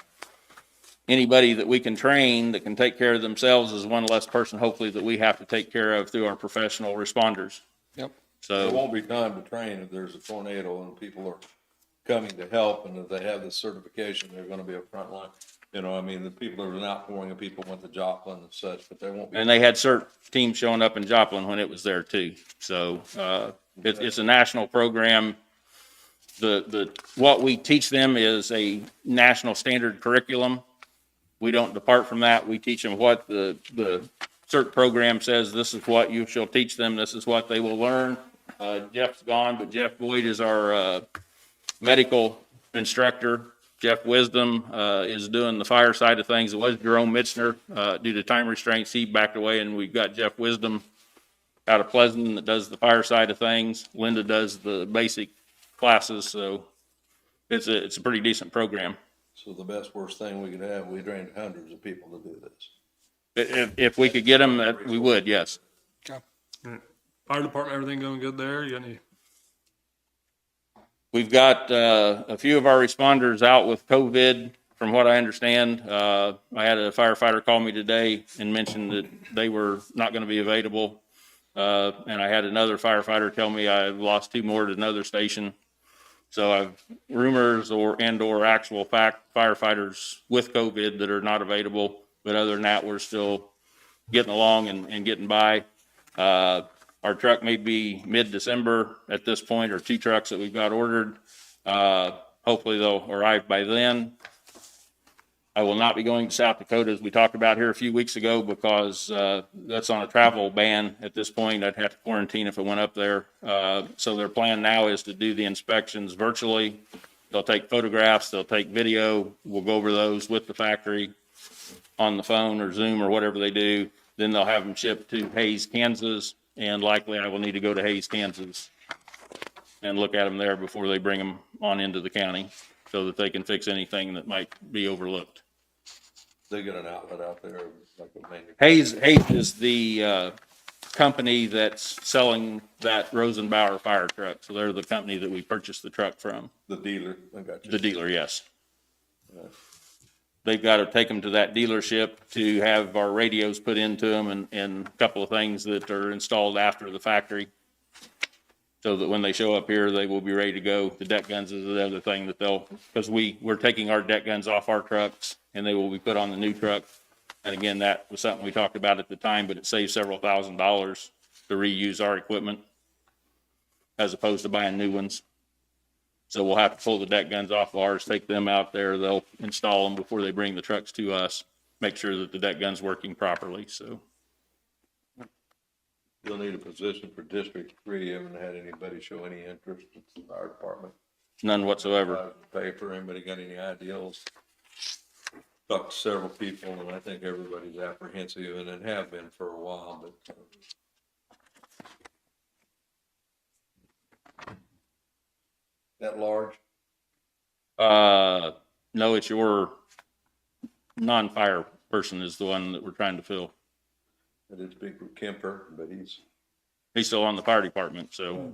anybody that we can train that can take care of themselves is one less person, hopefully, that we have to take care of through our professional responders. Yep. There So, won't be time to train if there's a tornado and people are coming to help, and if they have this certification, they're gonna be a front line. You know, I mean, the people, there's an outpouring of people went to Joplin and such, but there won't be. and they had CERT teams showing up in Joplin when it was there too. So it's a national program. What we teach them is a national standard curriculum. We don't depart from that. We teach them what the CERT program says. This is what you shall teach them. This is what they will learn. Jeff's gone, but Jeff Boyd is our medical instructor. Jeff Wisdom is doing the fire side of things. It was Jerome Mitzner. Due to time restraints, he backed away, and we've got Jeff Wisdom out of Pleasant that does the fire side of things. Linda does the basic classes, so it's a pretty decent program. So the best, worst thing we could have, we trained hundreds of people to do this. If we could get them, we would, yes. Fire department, everything going good there? You got any? We've got a few of our responders out with COVID, from what I understand. I had a firefighter call me today and mention that they were not going to be available. And I had another firefighter tell me I lost 2 more to another station. So I've rumors or actual fact firefighters with COVID that are not available. But other than that, we're still getting along and getting by. Our truck may be mid-December at this point, or 2 trucks that we've got ordered. Hopefully they'll arrive by then. I will not be going to South Dakota, as we talked about here a few weeks ago, because that's on a travel ban at this point. I'd have to quarantine if I went up there. So their plan now is to do the inspections virtually. They'll take photographs, they'll take video. We'll go over those with the factory on the phone or Zoom or whatever they do. Then they'll have them shipped to Hays, Kansas, and likely I will need to go to Hays, Kansas and look at them there before they bring them on into the county so that they can fix anything that might be overlooked. They got an outlet out there, like a manufacturer. Hays is the company that's selling that Rosenbauer fire truck. So they're the company that we purchased the truck from. The dealer, I got you. The dealer, yes. They've got to take them to that dealership to have our radios put into them and a couple of things that are installed after the factory. So that when they show up here, they will be ready to go. The deck guns is the other thing that because we're taking our deck guns off our trucks and they will be put on the new truck. And again, that was something we talked about at the time, but it saves several $1,000s to reuse our equipment as opposed to buying new ones. So we'll have to pull the deck guns off of ours, take them out there. They'll install them before they bring the trucks to us, make sure that the deck gun's working properly, so. You'll need a position for District 3. Haven't had anybody show any interest in the fire department. None whatsoever. Pay for anybody got any ideals? Talked to several people, and I think everybody's apprehensive, and it have been for a while, but at large? No, it's your non-fire person is the one that we're trying to fill. I did speak with Kemper, but he's, He's still on the fire department, so.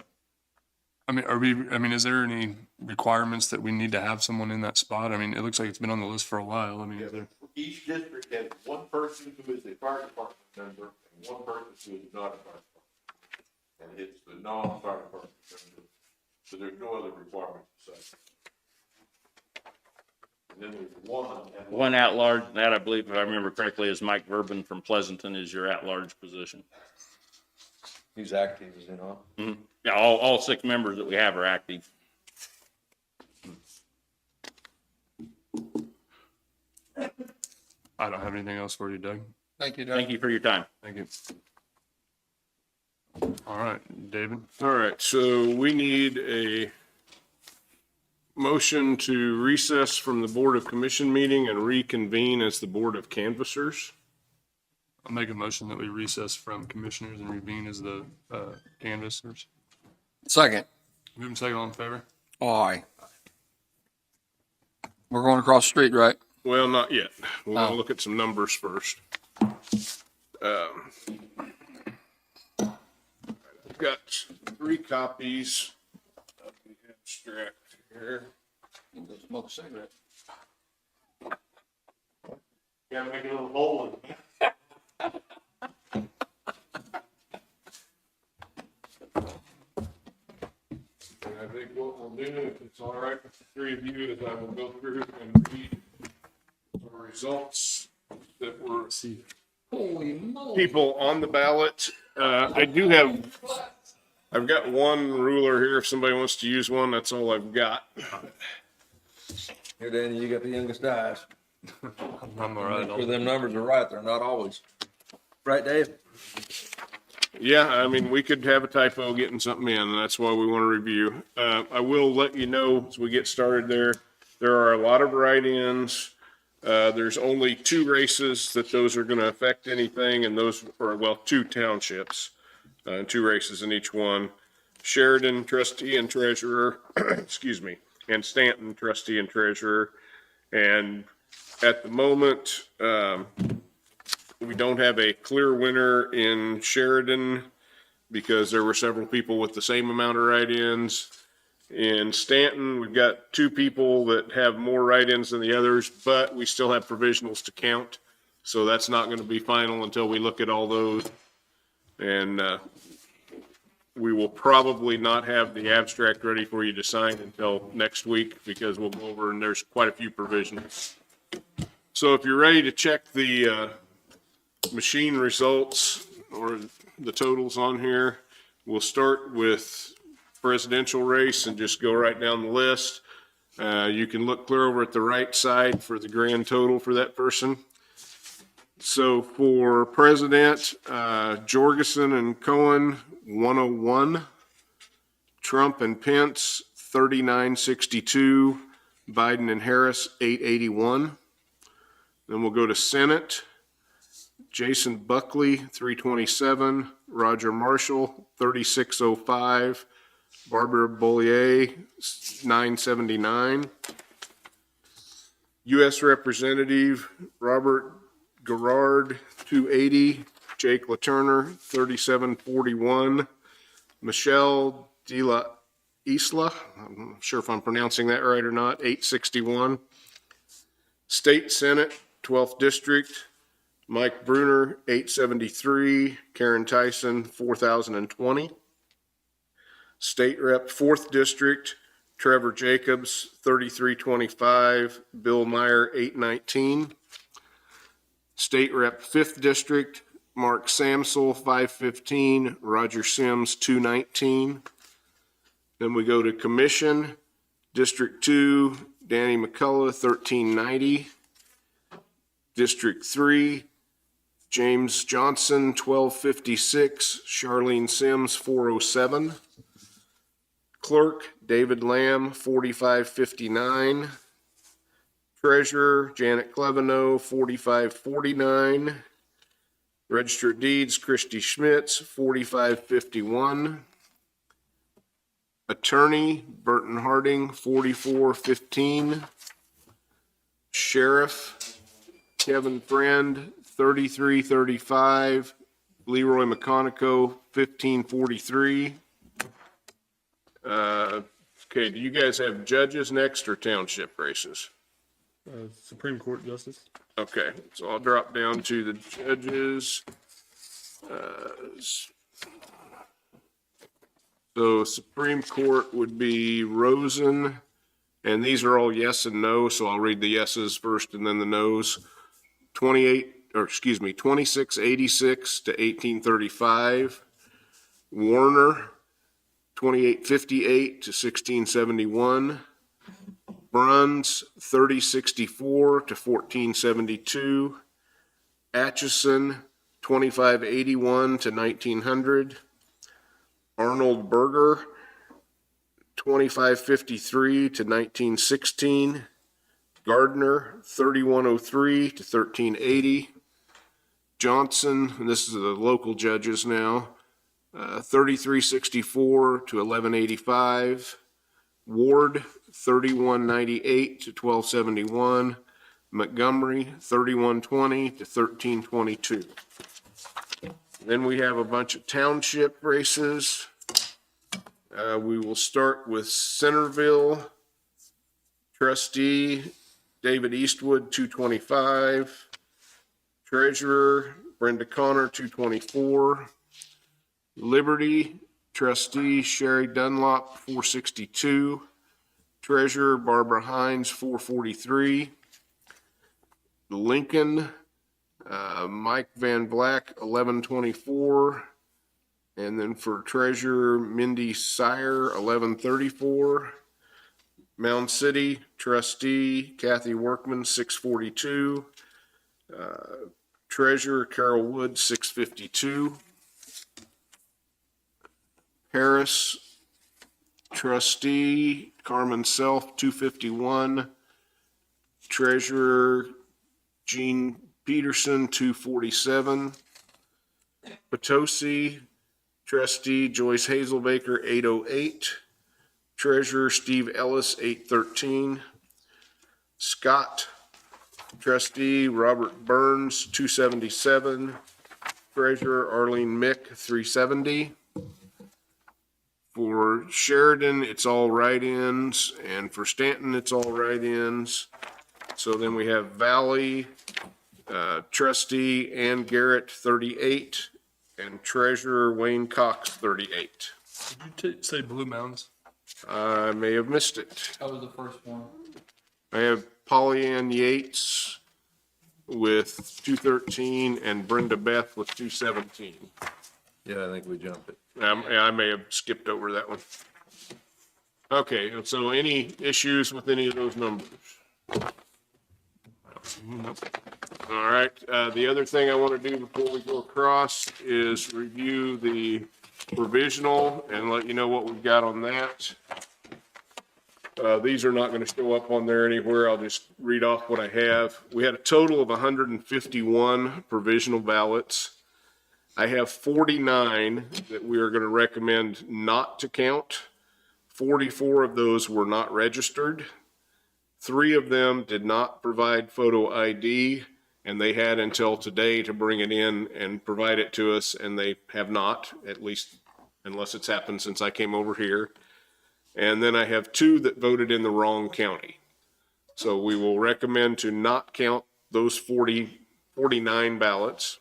I mean, is there any requirements that we need to have someone in that spot? I mean, it looks like it's been on the list for a while. I mean, is there? Each district has one person who is a fire department member and one person who is not a fire department. And it's the non-fire department member, so there's no other requirement to say. And then there's One at-large, that I believe, if I remember correctly, is Mike Verben from Pleasanton is your at-large position. he's active, is he not? Mhm. Yeah, all 6 members that we have are active. I don't have anything else for you, Doug. Thank you, Doug. Thank you for your time. Thank you. All right, David. All right, so we need a motion to recess from the Board of Commission meeting and reconvene as the Board of Canvassers. I'll make a motion that we recess from commissioners and reconvene as the canvassers. Second. Move and second, all in favor? Aye. We're going across the street, right? Well, not yet. We're gonna Oh. look at some numbers first. I've got 3 copies of the abstract here. Smoke a cigarette. Gotta make a little hole in it. And I think what we'll do, if it's all right with the 3 of you, is I will go through and read the results that were Holy moly. people on the ballot. I've got one ruler here. If somebody wants to use one, that's all I've got. Here, Danny, you got the youngest eyes. I'm all right. Sure them numbers are right, they're not always. Right, Dave? Yeah, I mean, we could have a typo getting something in, and that's why we want to review. I will let you know as we get started there, there are a lot of write-ins. There's only 2 races that those are going to affect anything, and those are, well, 2 townships, 2 races in each one. Sheridan, trustee and treasurer, excuse me, and Stanton, trustee and treasurer. And at the moment, we don't have a clear winner in Sheridan because there were several people with the same amount of write-ins. In Stanton, we've got 2 people that have more write-ins than the others, but we still have provisionals to count. So that's not going to be final until we look at all those. And we will probably not have the abstract ready for you to sign until next week because we'll go over and there's quite a few provisionals. So if you're ready to check the machine results or the totals on here, we'll start with presidential race and just go right down the list. You can look clear over at the right side for the grand total for that person. So for president, Jorgensen and Cohen, 101. Trump and Pence, 3962. Biden and Harris, 881. Then we'll go to Senate. Jason Buckley, 327. Roger Marshall, 3605. Barbara Bollier, 979. U.S. Representative Robert Garrard, 280. Jake LaTurner, 3741. Michelle De La Isla, I'm not sure if I'm pronouncing that right or not, 861. State Senate, 12th District, Mike Bruner, 873. Karen Tyson, 4020. State Rep, 4th District, Trevor Jacobs, 3325. Bill Meyer, 819. State Rep, 5th District, Mark Samsel, 515. Roger Sims, 219. Then we go to Commission, District 2, Danny McCullough, 1390. District 3, James Johnson, 1256. Charlene Sims, 407. Clerk, David Lamb, 4559. Treasurer, Janet Clevenow, 4549. Register of Deeds, Christy Schmitz, 4551. Attorney, Burton Harding, 4415. Sheriff, Kevin Friend, 3335. Leroy McConico, 1543. Okay, do you guys have judges next or township races? Supreme Court Justice. Okay, so I'll drop down to the judges. So Supreme Court would be Rosen, and these are all yes and no, so I'll read the yeses first and then the nos. 2686 to 1835. Warner, 2858 to 1671. Bruns, 3064 to 1472. Atchison, 2581 to 1900. Arnold Berger, 2553 to 1916. Gardner, 3103 to 1380. Johnson, and this is the local judges now, 3364 to 1185. Ward, 3198 to 1271. Montgomery, 3120 to 1322. Then we have a bunch of township races. We will start with Centerville. Trustee, David Eastwood, 225. Treasurer, Brenda Connor, 224. Liberty, Trustee, Sherry Dunlop, 462. Treasurer, Barbara Hines, 443. Lincoln, Mike Van Black, 1124. And then for Treasurer, Mindy Sire, 1134. Mound City, Trustee, Kathy Workman, 642. Treasurer, Carol Wood, 652. Harris, Trustee, Carmen Self, 251. Treasurer, Jean Peterson, 247. Potosi, Trustee, Joyce Hazelbaker, 808. Treasurer, Steve Ellis, 813. Scott, Trustee, Robert Burns, 277. Treasurer, Arlene Mick, 370. For Sheridan, it's all write-ins, and for Stanton, it's all write-ins. So then we have Valley, Trustee Ann Garrett, 38, and Treasurer Wayne Cox, 38. Did you say Blue Mounds? I may have missed it. That was the first one. I have Pollyann Yates with 213 and Brenda Beth with 217. Yeah, I think we jumped it. I may have skipped over that one. Okay, so any issues with any of those numbers? All right, the other thing I want to do before we go across is review the provisional and let you know what we've got on that. These are not going to show up on there anywhere. I'll just read off what I have. We had a total of 151 provisional ballots. I have 49 that we are going to recommend not to count. 44 of those were not registered. 3 of them did not provide photo ID, and they had until today to bring it in and provide it to us, and they have not, at least unless it's happened since I came over here. And then I have 2 that voted in the wrong county. So we will recommend to not count those 49 ballots.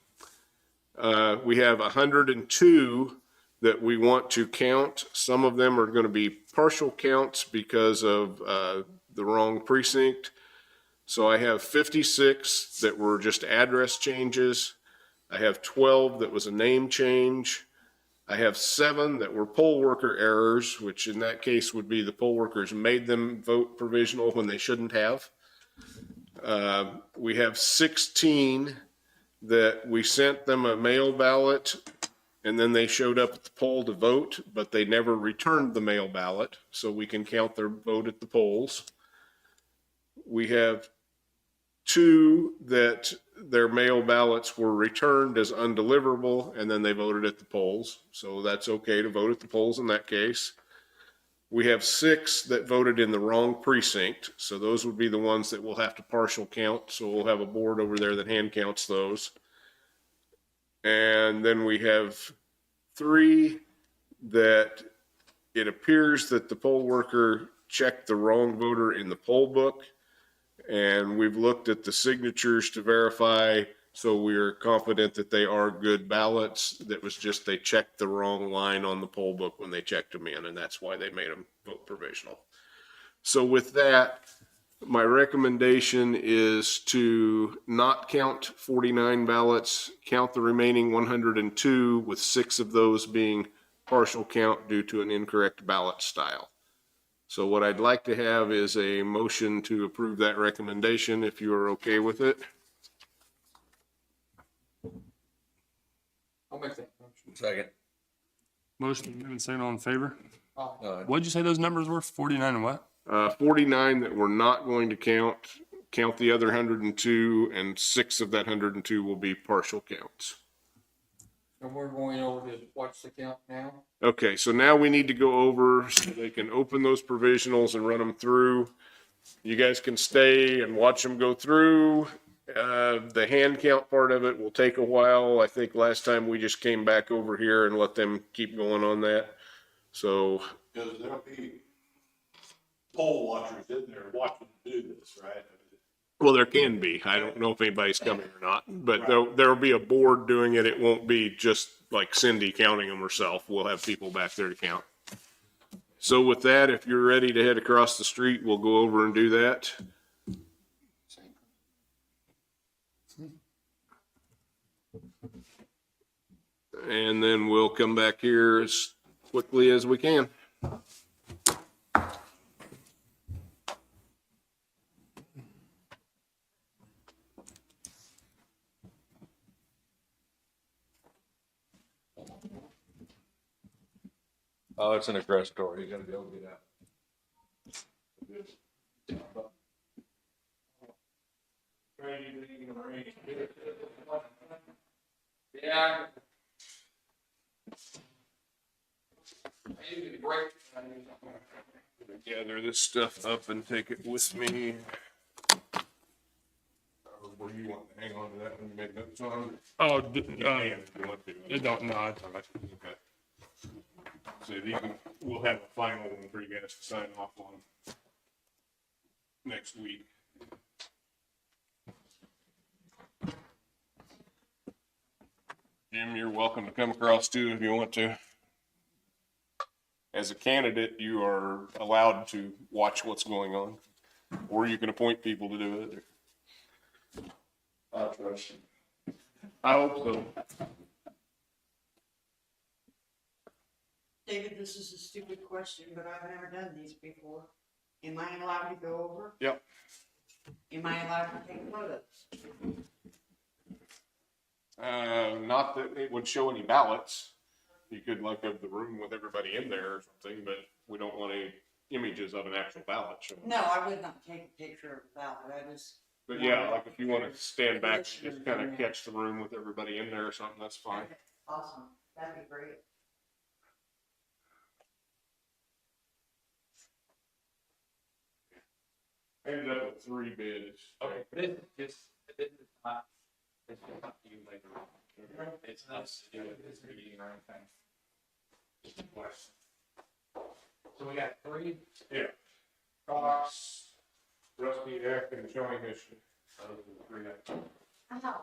We have 102 that we want to count. Some of them are going to be partial counts because of the wrong precinct. So I have 56 that were just address changes. I have 12 that was a name change. I have 7 that were poll worker errors, which in that case would be the poll workers made them vote provisional when they shouldn't have. We have 16 that we sent them a mail ballot and then they showed up at the poll to vote, but they never returned the mail ballot, so we can count their vote at the polls. We have 2 that their mail ballots were returned as undeliverable and then they voted at the polls, so that's okay to vote at the polls in that case. We have 6 that voted in the wrong precinct, so those would be the ones that we'll have to partial count. So we'll have a board over there that hand counts those. And then we have 3 that it appears that the poll worker checked the wrong voter in the poll book. And we've looked at the signatures to verify, so we're confident that they are good ballots. That was just, they checked the wrong line on the poll book when they checked them in, and that's why they made them vote provisional. So with that, my recommendation is to not count 49 ballots, count the remaining 102, with 6 of those being partial count due to an incorrect ballot style. So what I'd like to have is a motion to approve that recommendation, if you are okay with it. I'll make that motion. Second. Motion made and seconded, all in favor? Uh, What'd you say those numbers were? 49 and what? 49 that we're not going to count the other 102, and 6 of that 102 will be partial counts. And we're going over to watch the count now. Okay, so now we need to go over so they can open those provisionals and run them through. You guys can stay and watch them go through. The hand count part of it will take a while. I think last time we just came back over here and let them keep going on that. So, Because there'll be poll watchers in there watching them do this, right? well, there can be. I don't know if anybody's coming or not, but there'll be a board doing it. It won't be just like Cindy counting them herself. We'll have people back there to count. So with that, if you're ready to head across the street, we'll go over and do that. And then we'll come back here as quickly as we can. Oh, it's an address door. You gotta go get out. Yeah. Gather this stuff up and take it with me. Or were you wanting to hang on to that when you made notes on? Oh, If you want to. it don't, no, it's all right. Okay. So these, we'll have a final one for you guys to sign off on next week. Jim, you're welcome to come across too if you want to. As a candidate, you are allowed to watch what's going on, or you can appoint people to do it. I trust you. I hope so. David, this is a stupid question, but I've never done these before. Am I allowed to go over? Yep. Am I allowed to take photos? Not that it would show any ballots. You could like have the room with everybody in there or something, but we don't want any images of an actual ballot showing. No, I would not take a picture of the ballot. I just. But yeah, like if you want to stand back, and just kind of catch the room with everybody in there or something, that's fine. Awesome. That'd be great. I ended up with 3 bids. Okay, this is not, it's not you later. It's us doing this meeting or anything. Just a question. So we got 3? Yeah. Cox, Rusty Eck, and Showing History. Those are the 3 I took. Ow.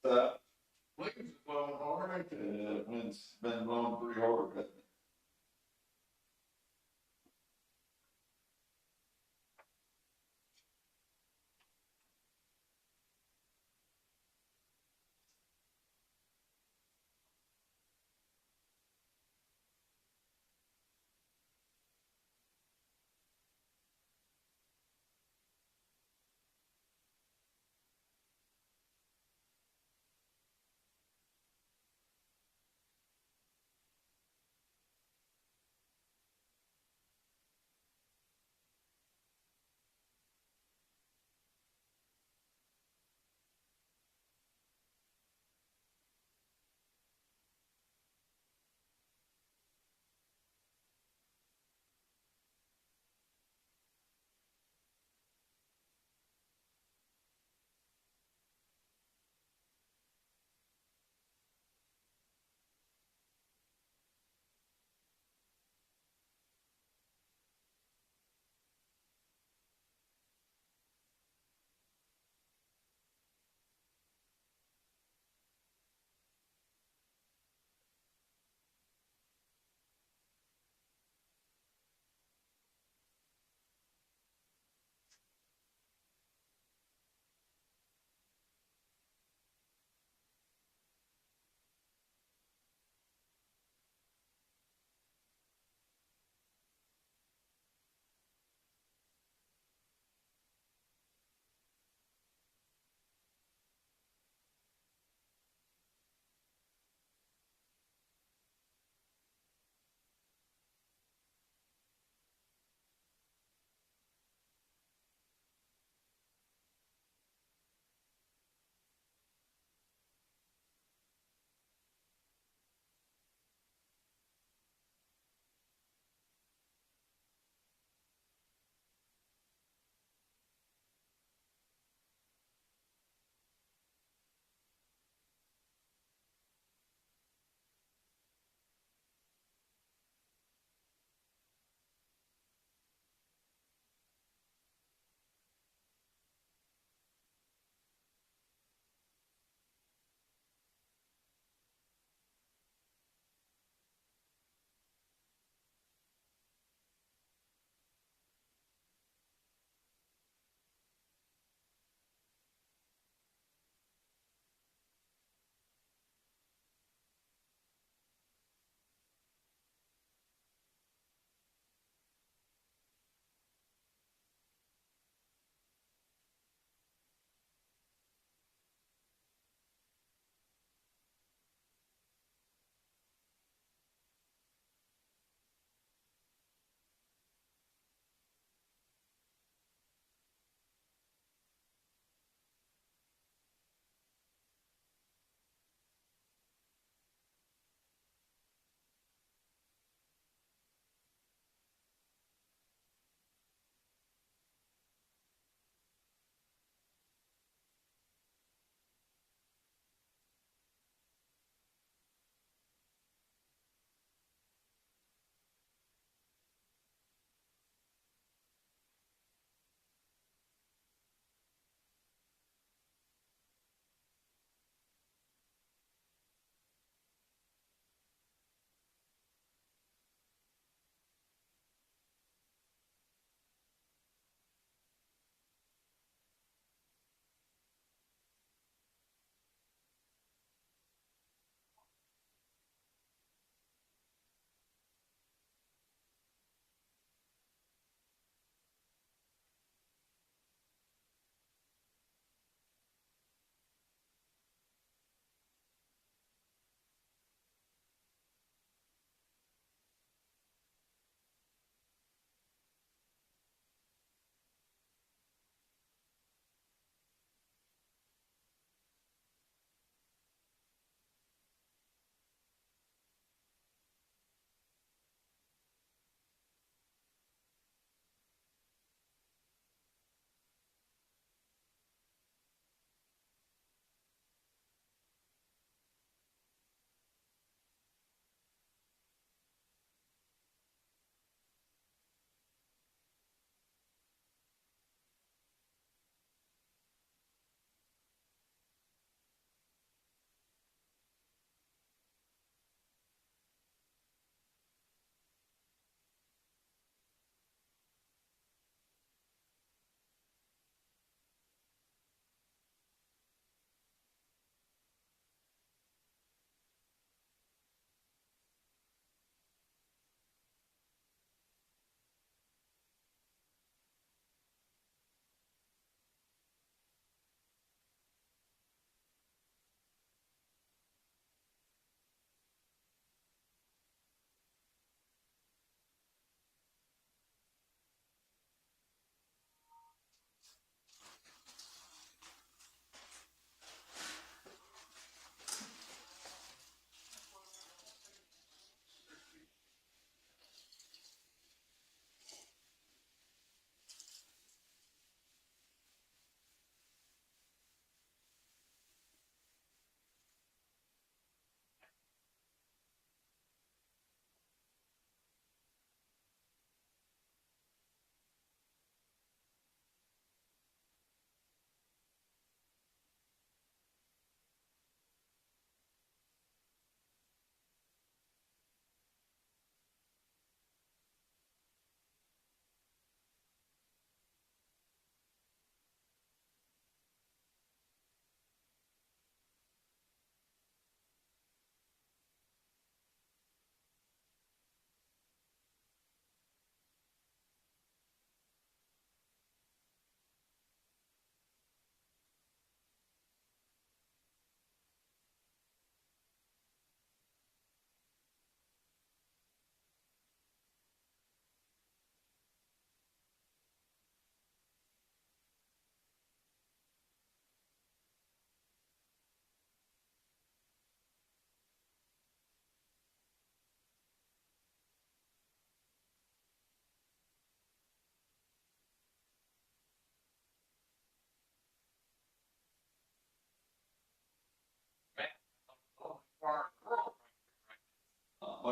Lincoln's blowing hard, wind's been blowing pretty hard.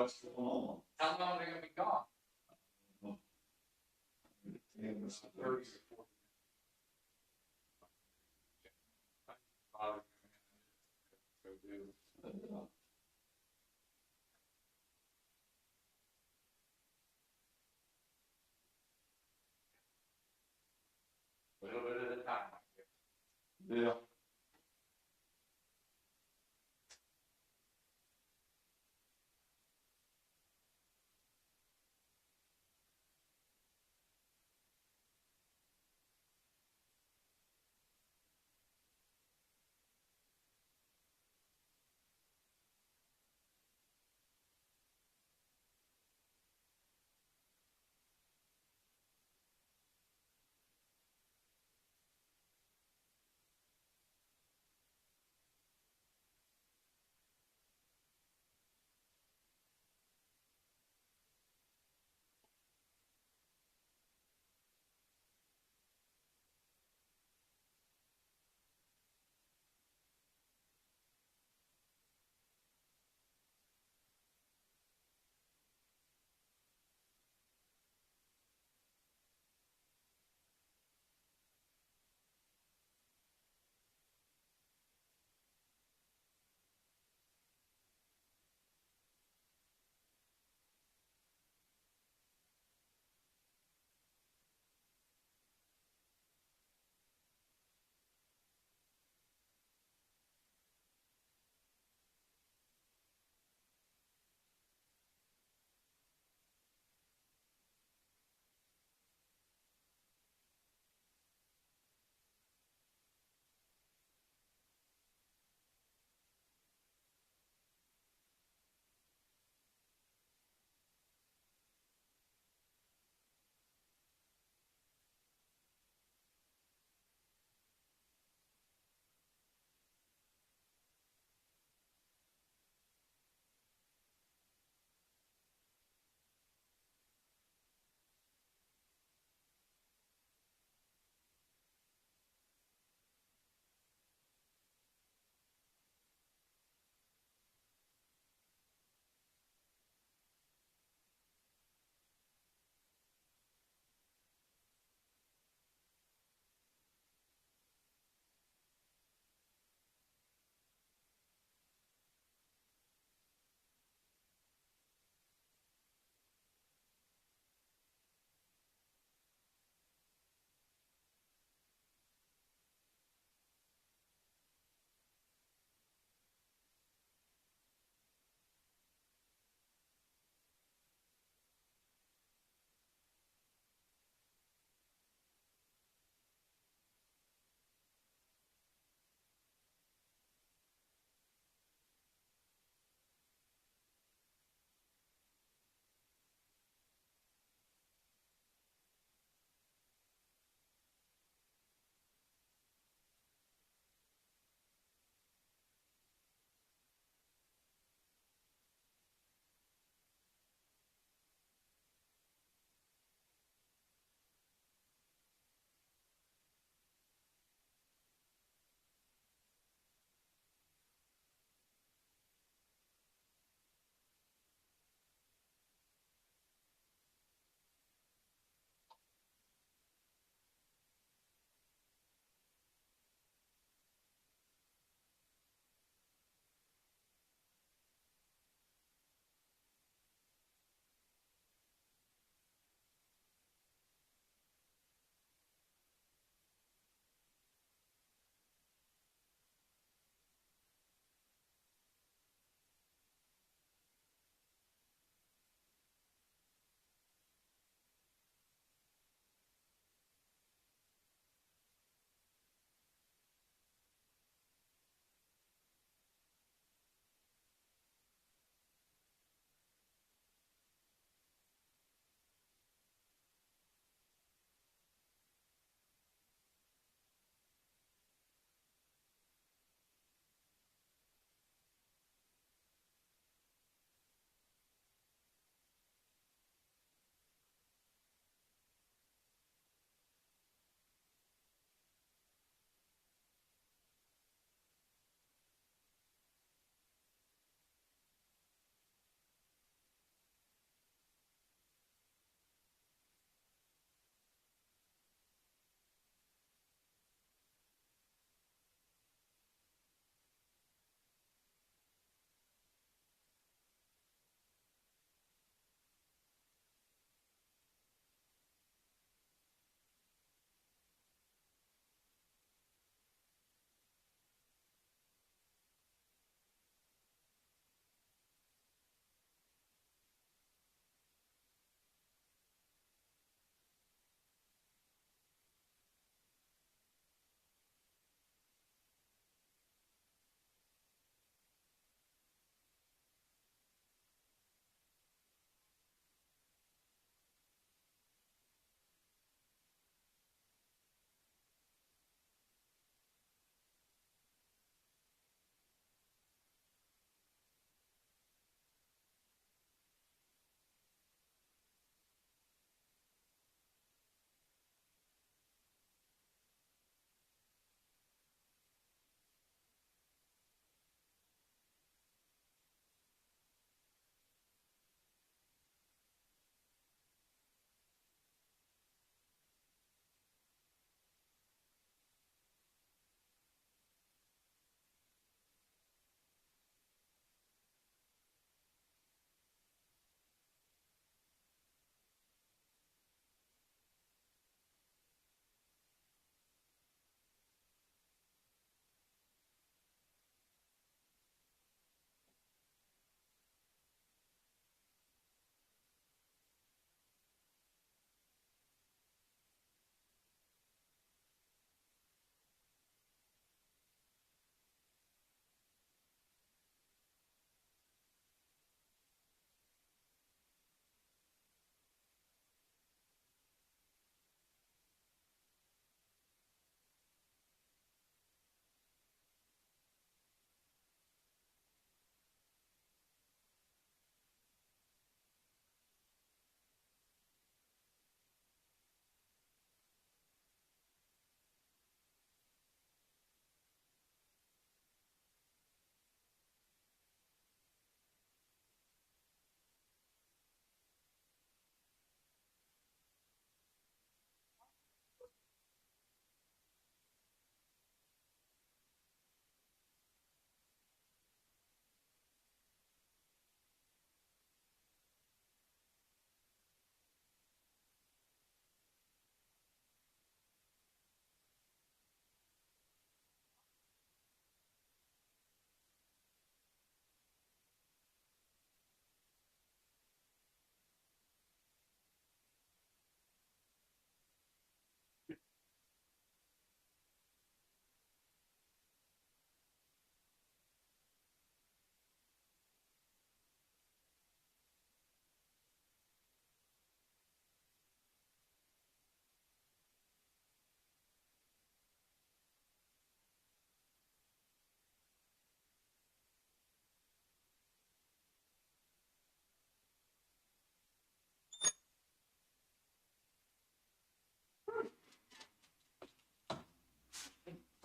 what's going on. How long are they gonna be gone? And it's 30 or 40. A little bit at a time. Yeah.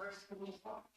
first couple of spots.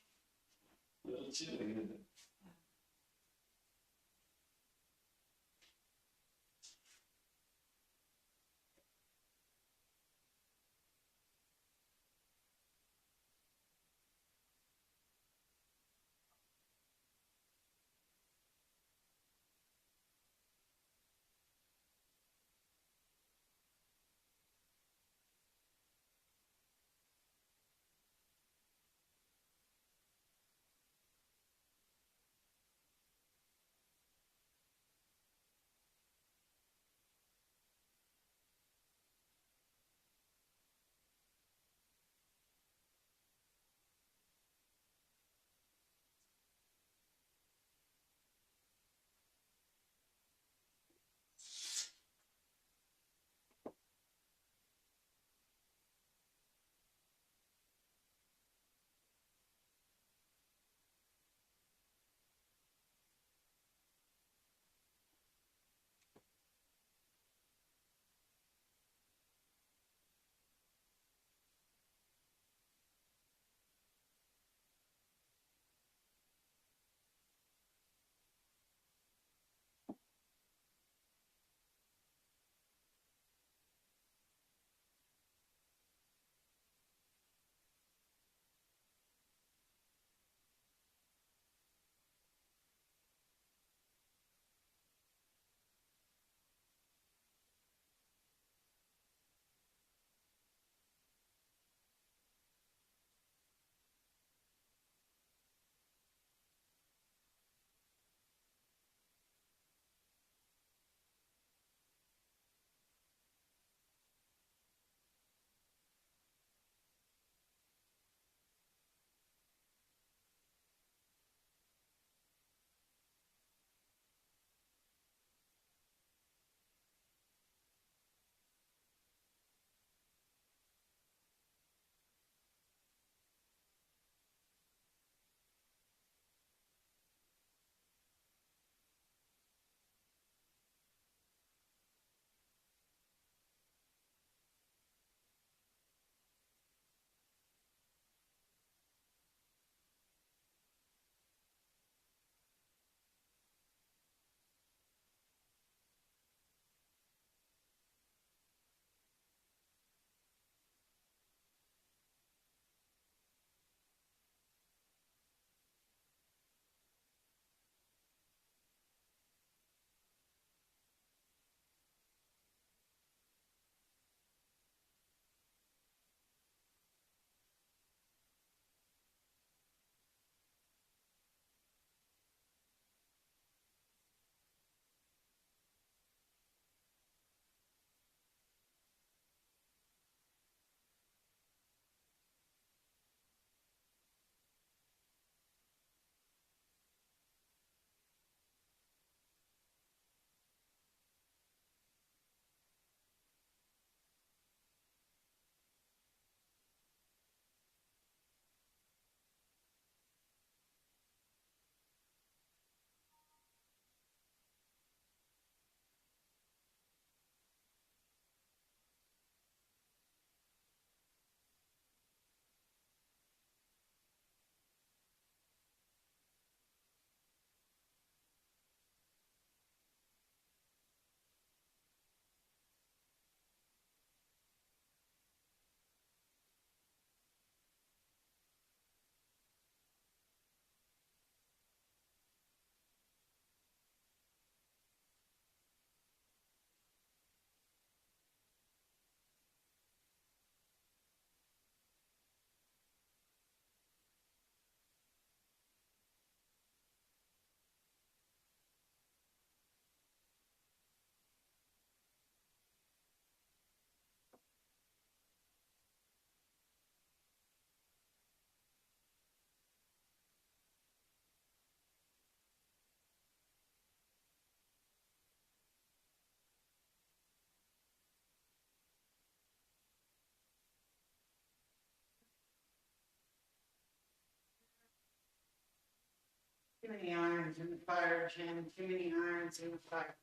Too many irons in the fire, Jim, too many irons in the fire.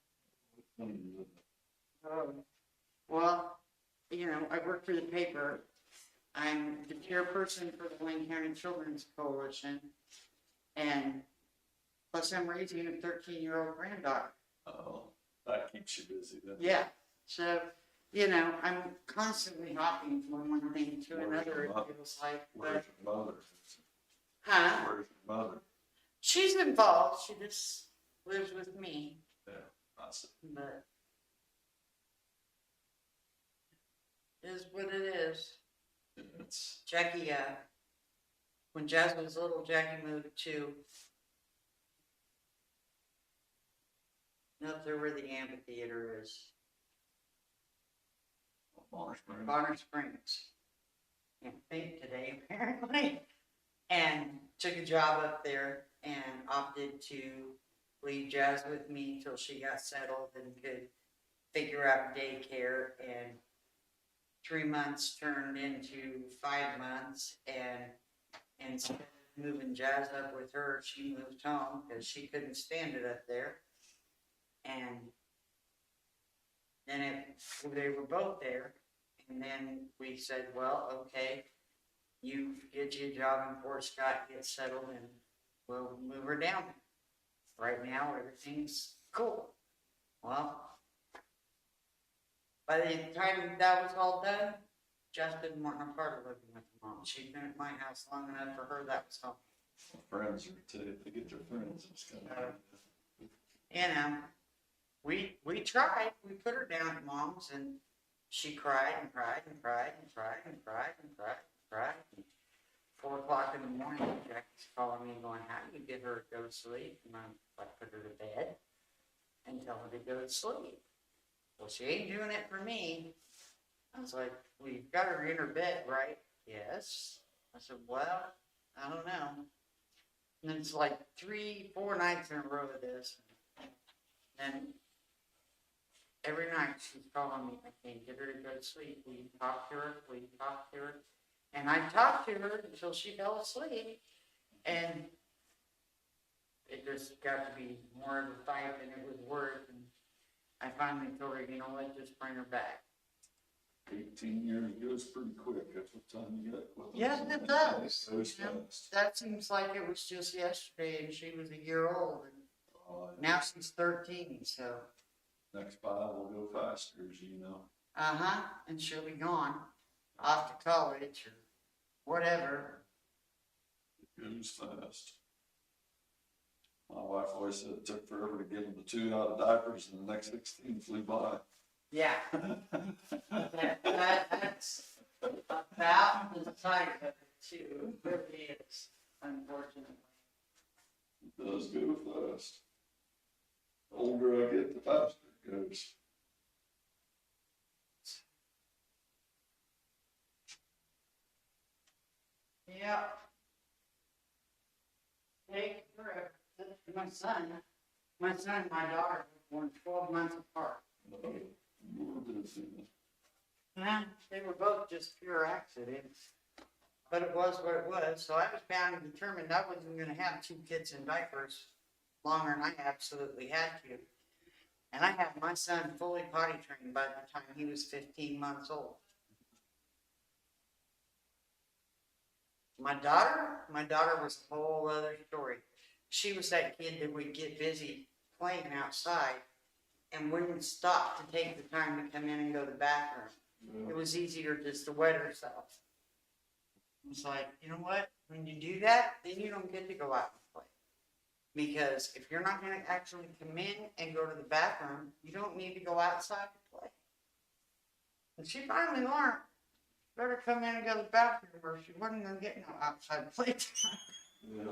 Oh, well, you know, I work for the paper, I'm the chairperson for the Linn County Children's Coalition, and plus I'm raising a 13-year-old granddaughter. Oh, that keeps you busy then. Yeah, so, you know, I'm constantly hopping from one thing to Where's another, your it mother? feels like, Where's but, your mother? huh? Where's your mother? She's involved, she just lives with me, Yeah, I see. but is what it is. It's, Jackie, when Jazz was little, Jackie moved to up there where the amphitheater is, Bonner Springs. Bonner Springs. Can't think today apparently, and took a job up there and opted to leave Jazz with me till she got settled and could figure out daycare, and 3 months turned into 5 months, and instead of moving Jazz up with her, she moved home because she couldn't stand it up there. And then they were both there, and then we said, well, okay, you get you a job in Fort Scott, get settled, and we'll move her down. Right now, everything's cool. Well, by the time that was all done, Jess didn't want no part of living with her mom. She'd been at my house long enough for her, that was home. Friends are too, they get their friends, it's kind of. You know, we tried, we put her down at mom's, and she cried and cried and cried and cried and cried and cried and cried. And 4 o'clock in the morning, Jackie's calling me going, how do you get her to go to sleep? And I'm like, put her to bed and tell her to go to sleep. Well, she ain't doing it for me. I was like, well, you've got her in her bed, right? Yes. I said, well, I don't know. And then it's like 3, 4 nights in a row of this. And every night she's calling me, I can't get her to go to sleep. Will you talk to her? Will you talk to her? And I talked to her until she fell asleep. And it just got to be more of a fight than it was worth. And I finally told her, you know what, just bring her back. 18 years goes pretty quick, that's what time you got. Yes, it does. Goes You know, fast. that seems like it was just yesterday and she was a year old. And now she's 13, so. Next 5 will go faster, as you know. Uh-huh, and she'll be gone, off to college or whatever. It goes fast. My wife always said it took forever to get them the 2 out of diapers, and the next 16 flew by. Yeah. That's about the side of it too, it really is, unfortunately. It does go fast. The older I get, the faster it goes. Yeah. Take forever. My son and my daughter were born 12 months apart. Yeah, they were both just pure accidents, but it was what it was. So I was bound and determined I wasn't going to have 2 kids in diapers longer than I absolutely had to. And I had my son fully potty trained by the time he was 15 months old. My daughter was a whole other story. She was that kid that would get busy playing outside and wouldn't stop to take the time to come in and go to the bathroom. It was easier just to wet herself. It's like, you know what? When you do that, then you don't get to go out and play. Because if you're not going to actually come in and go to the bathroom, you don't need to go outside to play. And she finally learned, better come in and go to the bathroom or she wasn't going to get no outside playtime. Yeah.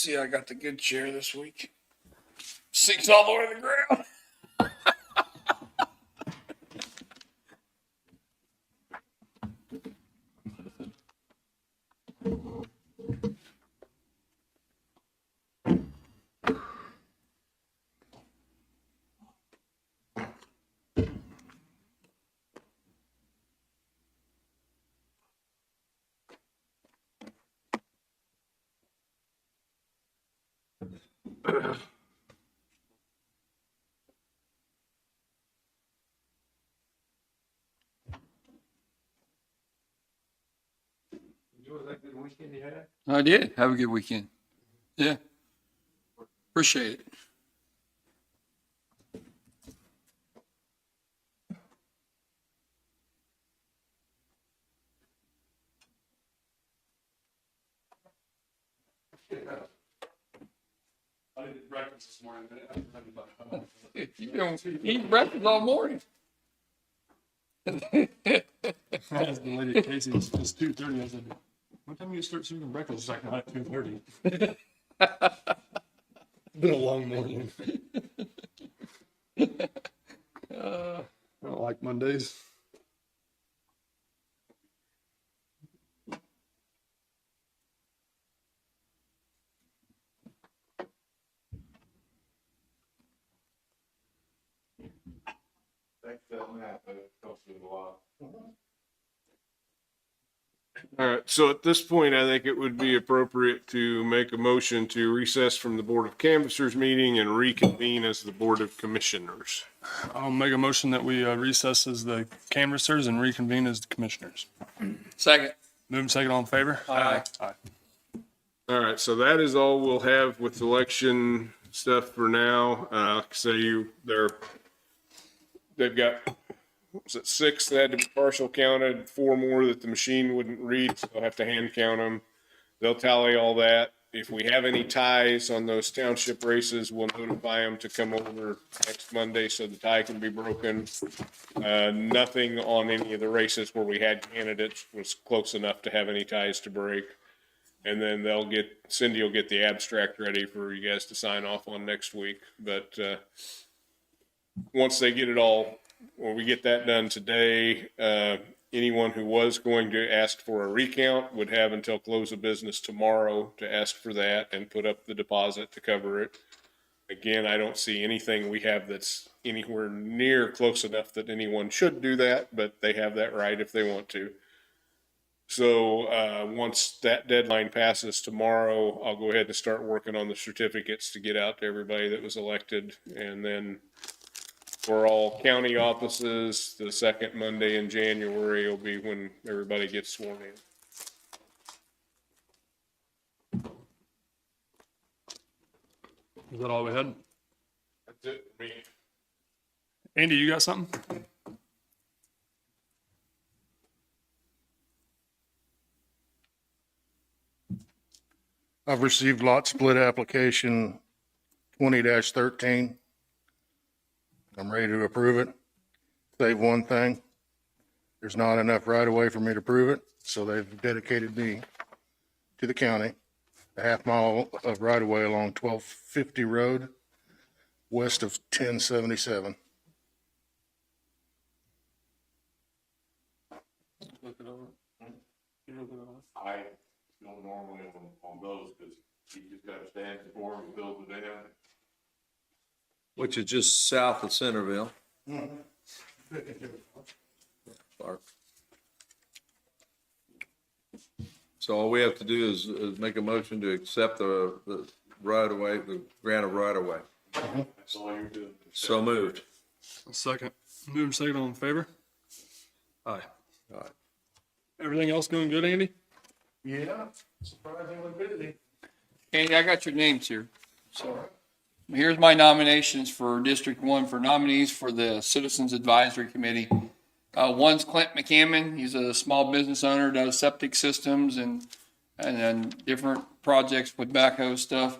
See, I got the good chair this week. Sinks all the way to the ground. I did. Have a good weekend. Yeah. Appreciate it. I did breakfast this morning. You've been eating breakfast all morning. As the lady at Casey's, it's 2:30. I said, "What time do you start serving breakfast?" She's like, "Not at 2:30." It's been a long morning. I don't like Mondays. Thanks for that map, that helps me a lot. All right, so at this point, I think it would be appropriate to make a motion to recess from the Board of Canvassers meeting and reconvene as the Board of Commissioners. I'll make a motion that we recess as the canvassers and reconvene as the commissioners. Second. Move and second, all in favor? Aye. Aye. All right, so that is all we'll have with election stuff for now. They've got, what was it, 6 that had to be partial counted, 4 more that the machine wouldn't read, so they'll have to hand count them. They'll tally all that. If we have any ties on those township races, we'll notify them to come over next Monday so the tie can be broken. Nothing on any of the races where we had candidates was close enough to have any ties to break. And then Cindy will get the abstract ready for you guys to sign off on next week. But once they get it all, when we get that done today, anyone who was going to ask for a recount would have until close of business tomorrow to ask for that and put up the deposit to cover it. Again, I don't see anything we have that's anywhere near close enough that anyone should do that, but they have that right if they want to. So once that deadline passes tomorrow, I'll go ahead and start working on the certificates to get out to everybody that was elected. And then for all county offices, the second Monday in January will be when everybody gets sworn in. Is that all we had? That's it for me. Andy, you got something? I've received lot split application 20-13. I'm ready to approve it. Save one thing. There's not enough right of way for me to prove it, so they've dedicated me to the county, a half mile of right of way along 1250 road, west of 1077. I don't normally on those, because you just gotta stand before him and build it in. Which is just south of Centerville. Clark. So all we have to do is make a motion to accept the right of way, the grant of right of way. That's all you're doing. So moved. Second. Move and second, all in favor? Aye. Everything else going good, Andy? Yeah, surprisingly busy. Andy, I got your names here. So here's my nominations for District 1 for nominees for the Citizens Advisory Committee. One's Clint McCammon. He's a small business owner, does septic systems and then different projects with backhoe stuff.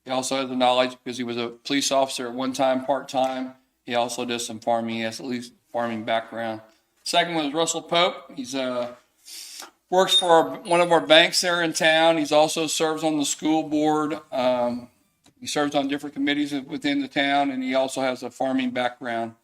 He also has the knowledge because he was a police officer at one time, part-time. He also does some farming. He has at least farming background. Second one is Russell Pope. He's works for one of our banks there in town. He's also serves on the school board. He serves on different committees within the town, and he also has a farming background.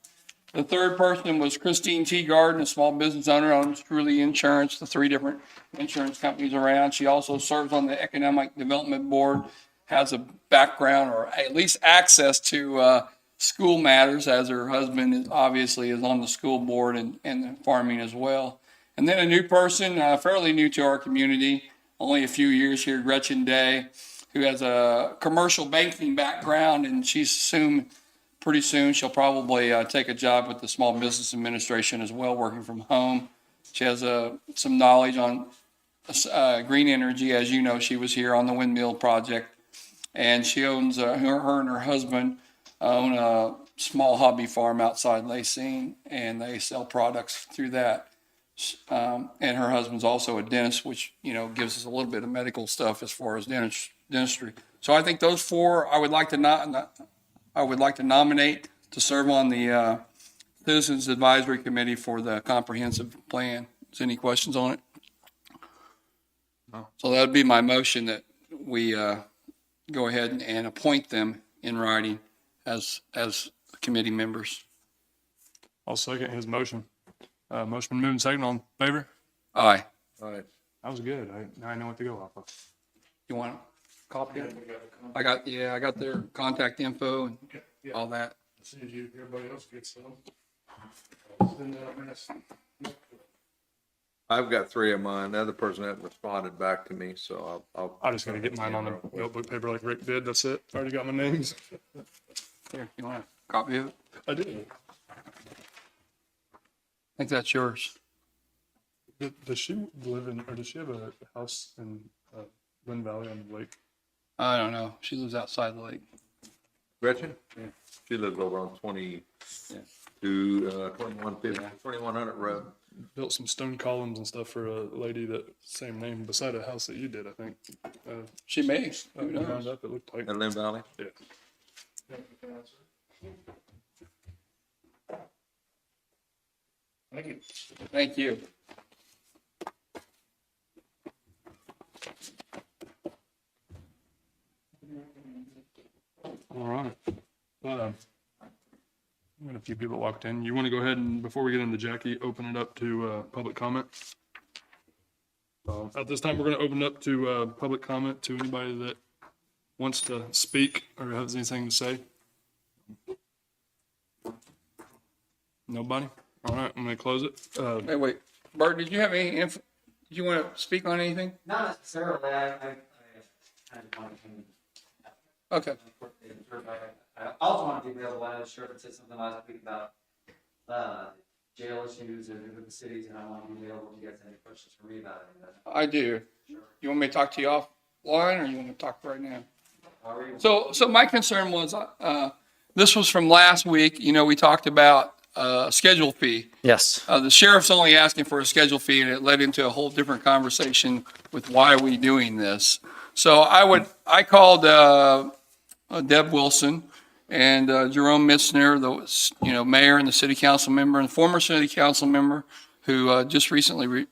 The third person was Christine T. Garden, a small business owner, owns Truly Insurance, the 3 different insurance companies around. She also serves on the Economic Development Board, has a background or at least access to school matters, as her husband is obviously is on the school board and farming as well. And then a new person, fairly new to our community, only a few years here, Gretchen Day, who has a commercial banking background, and pretty soon she'll probably take a job with the Small Business Administration as well, working from home. She has some knowledge on green energy. As you know, she was here on the windmill project, and she owns her and her husband own a small hobby farm outside Lacine, and they sell products through that. And her husband's also a dentist, which, gives us a little bit of medical stuff as far as dentistry. So I think those 4 I would like to nominate to serve on the Citizens Advisory Committee for the comprehensive plan. Is any questions on it? No. So that would be my motion, that we go ahead and appoint them in writing as committee members. I'll second his motion. Motion been moved and second. All in favor? Aye. All right. That was good. Now I know what to go off of. You want a copy? I got their contact info and all that. As soon as everybody else gets some. Send out a mess. I've got 3 of mine. The other person hasn't responded back to me, so I'll. I just gotta get mine on the notebook paper like Rick did. That's it. Already got my names. Here, you want a copy of it? I did. I think that's yours. Does she live in, or does she have a house in Linn Valley on the lake? I don't know. She lives outside the lake. Gretchen? Yeah. She lives over on 2100 Road. Built some stone columns and stuff for a lady that same name beside a house that you did, I think. She may. Who knows? Round up, it looked like. In Linn Valley? Yeah. Thank you. Thank you. All right. We got a few people walked in. You want to go ahead and, before we get into Jackie, open it up to public comment? At this time, we're going to open it up to public comment to anybody that wants to speak or has anything to say. Nobody? All right, I'm going to close it. Hey, wait. Bart, did you have any info? Did you want to speak on anything? Not necessarily. I kind of want to. Okay. I also want to be available. I was sure if it said something last week about jail issues with the cities, and I want to be available if you guys have any questions for me about it. I do. You want me to talk to you offline, or you want to talk right now? However you So my concern was, this was from last week. We talked about schedule fee. Yes. The sheriff's only asking for a schedule fee, and it led into a whole different conversation with why are we doing this. So I called Deb Wilson and Jerome Mitzner, the mayor and the city council member, and the former city council member who just recently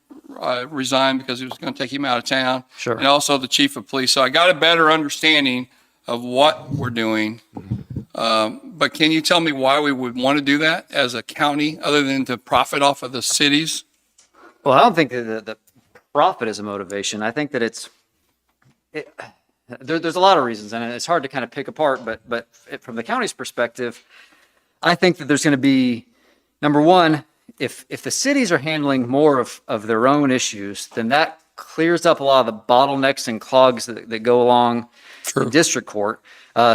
resigned because it was going to take him out of town. Sure. And also the chief of police. So I got a better understanding of what we're doing. But can you tell me why we would want to do that as a county, other than to profit off of the cities? Well, I don't think that the profit is a motivation. I think that there's a lot of reasons, and it's hard to kind of pick apart. But from the county's perspective, I think that there's going to be, number one, if the cities are handling more of their own issues, then that clears up a lot of the bottlenecks and clogs that go along the district court.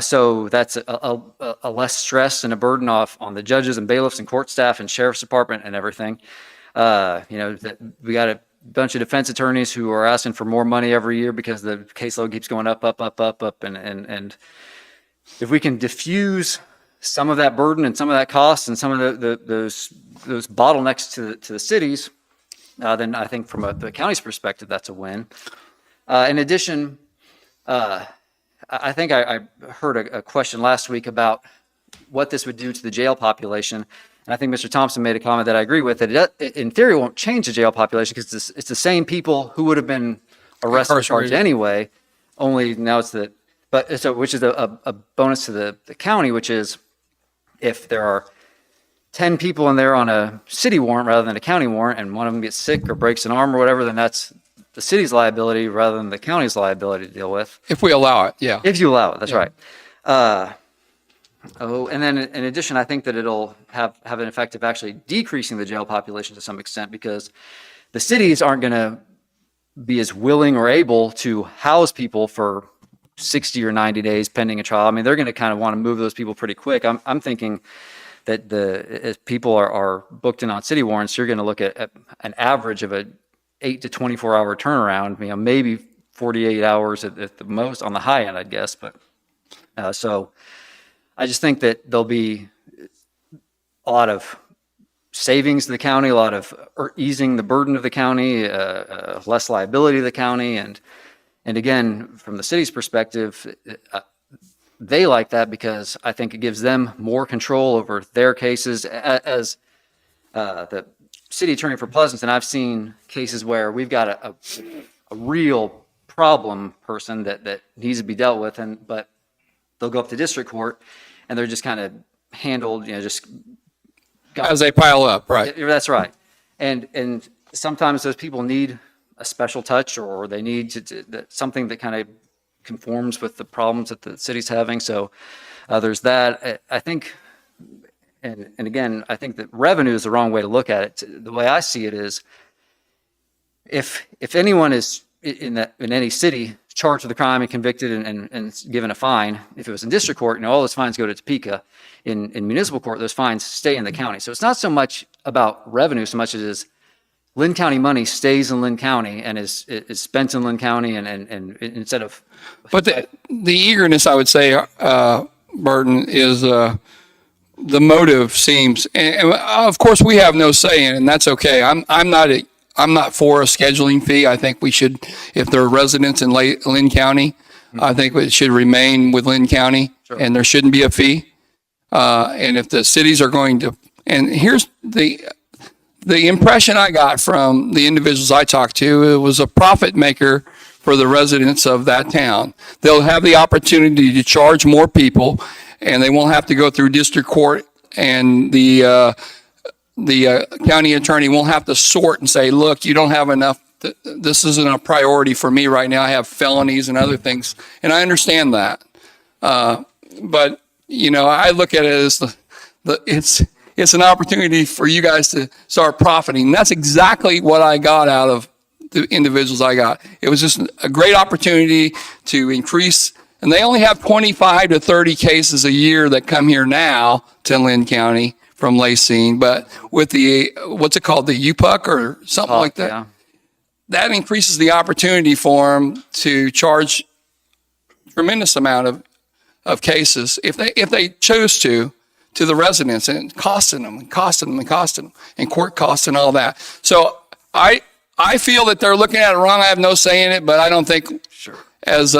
So that's a less stress and a burden off on the judges and bailiffs and court staff and sheriff's department and everything. That we got a bunch of defense attorneys who are asking for more money every year because the caseload keeps going up, and if we can diffuse some of that burden and some of that cost and some of those bottlenecks to the cities, then I think from the county's perspective, that's a win. In addition, I think I heard a question last week about what this would do to the jail population. And I think Mr. Thompson made a comment that I agree with, that it, in theory, won't change the jail population because it's the same people who would have been arrested and charged Incarcerated. anyway, only now it's the, but so, which is a bonus to the county, which is if there are 10 people in there on a city warrant rather than a county warrant, and one of them gets sick or breaks an arm or whatever, then that's the city's liability rather than the county's liability to deal with. If we allow it, yeah. If you allow it, that's Yeah. right. And then in addition, I think that it'll have an effect of actually decreasing the jail population to some extent because the cities aren't going to be as willing or able to house people for 60 or 90 days pending a trial. I mean, they're going to kind of want to move those people pretty quick. I'm thinking that if people are booked in on city warrants, you're going to look at an average of a 8 to 24 hour turnaround, maybe 48 hours at the most on the high end, I guess. But so I just think that there'll be a lot of savings to the county, a lot of easing the burden of the county, less liability of the county. And again, from the city's perspective, they like that because I think it gives them more control over their cases. As the city attorney for Pleasanton, I've seen cases where we've got a real problem person that needs to be dealt with, but they'll go up to district court and they're just kind of handled, just As they pile up, right. That's right. And sometimes those people need a special touch or they need something that kind of conforms with the problems that the city's having. So there's that. I think, and again, I think that revenue is the wrong way to look at it. The way I see it is if anyone is in any city charged with a crime and convicted and given a fine, if it was in district court, all those fines go to Topeka. In municipal court, those fines stay in the county. So it's not so much about revenue so much as it is Linn County money stays in Linn County and is spent in Linn County and instead of. But the eagerness, I would say, Burton, is the motive seems, and of course we have no say in it, and that's okay. I'm not for a scheduling fee. I think we should, if there are residents in Linn County, I think it should remain with Linn County, and there shouldn't be a fee. And if the cities are going to, and here's the impression I got from the individuals I talked to, it was a profit maker for the residents of that town. They'll have the opportunity to charge more people, and they won't have to go through district court, and the county attorney won't have to sort and say, look, you don't have enough. This isn't a priority for me right now. I have felonies and other things, and I understand that. But I look at it as it's an opportunity for you guys to start profiting. That's exactly what I got out of the individuals I got. It was just a great opportunity to increase, and they only have 25 to 30 cases a year that come here now to Linn County from Lacine, but with the, what's it called, the UPUC or something like that? Yeah. That increases the opportunity for them to charge tremendous amount of cases if they chose to the residents, and costing them, and court costs and all that. So I feel that they're looking at it wrong. I have no say in it, but I don't think as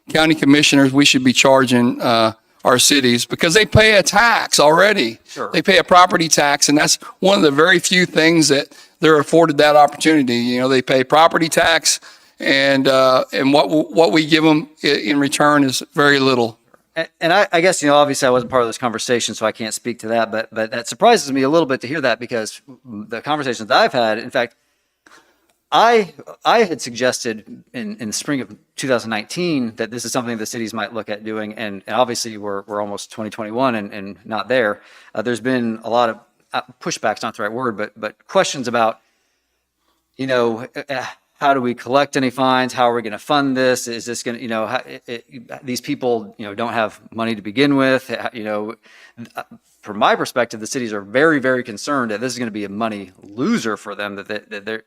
county commissioners we should be charging our cities because they pay a tax already. Sure. They pay a property tax, and that's one of the very few things that they're afforded that opportunity. They pay property tax, and what we give them in return is very little. And I guess, obviously I wasn't part of this conversation, so I can't speak to that, but that surprises me a little bit to hear that because the conversations that I've had, in fact, I had suggested in the spring of 2019 that this is something the cities might look at doing, and obviously we're almost 2021 and not there. There's been a lot of pushback's not the right word, but questions about, how do we collect any fines? How are we going to fund this? Is this going to, these people, don't have money to begin with. From my perspective, the cities are very, very concerned that this is going to be a money loser for them, that they're,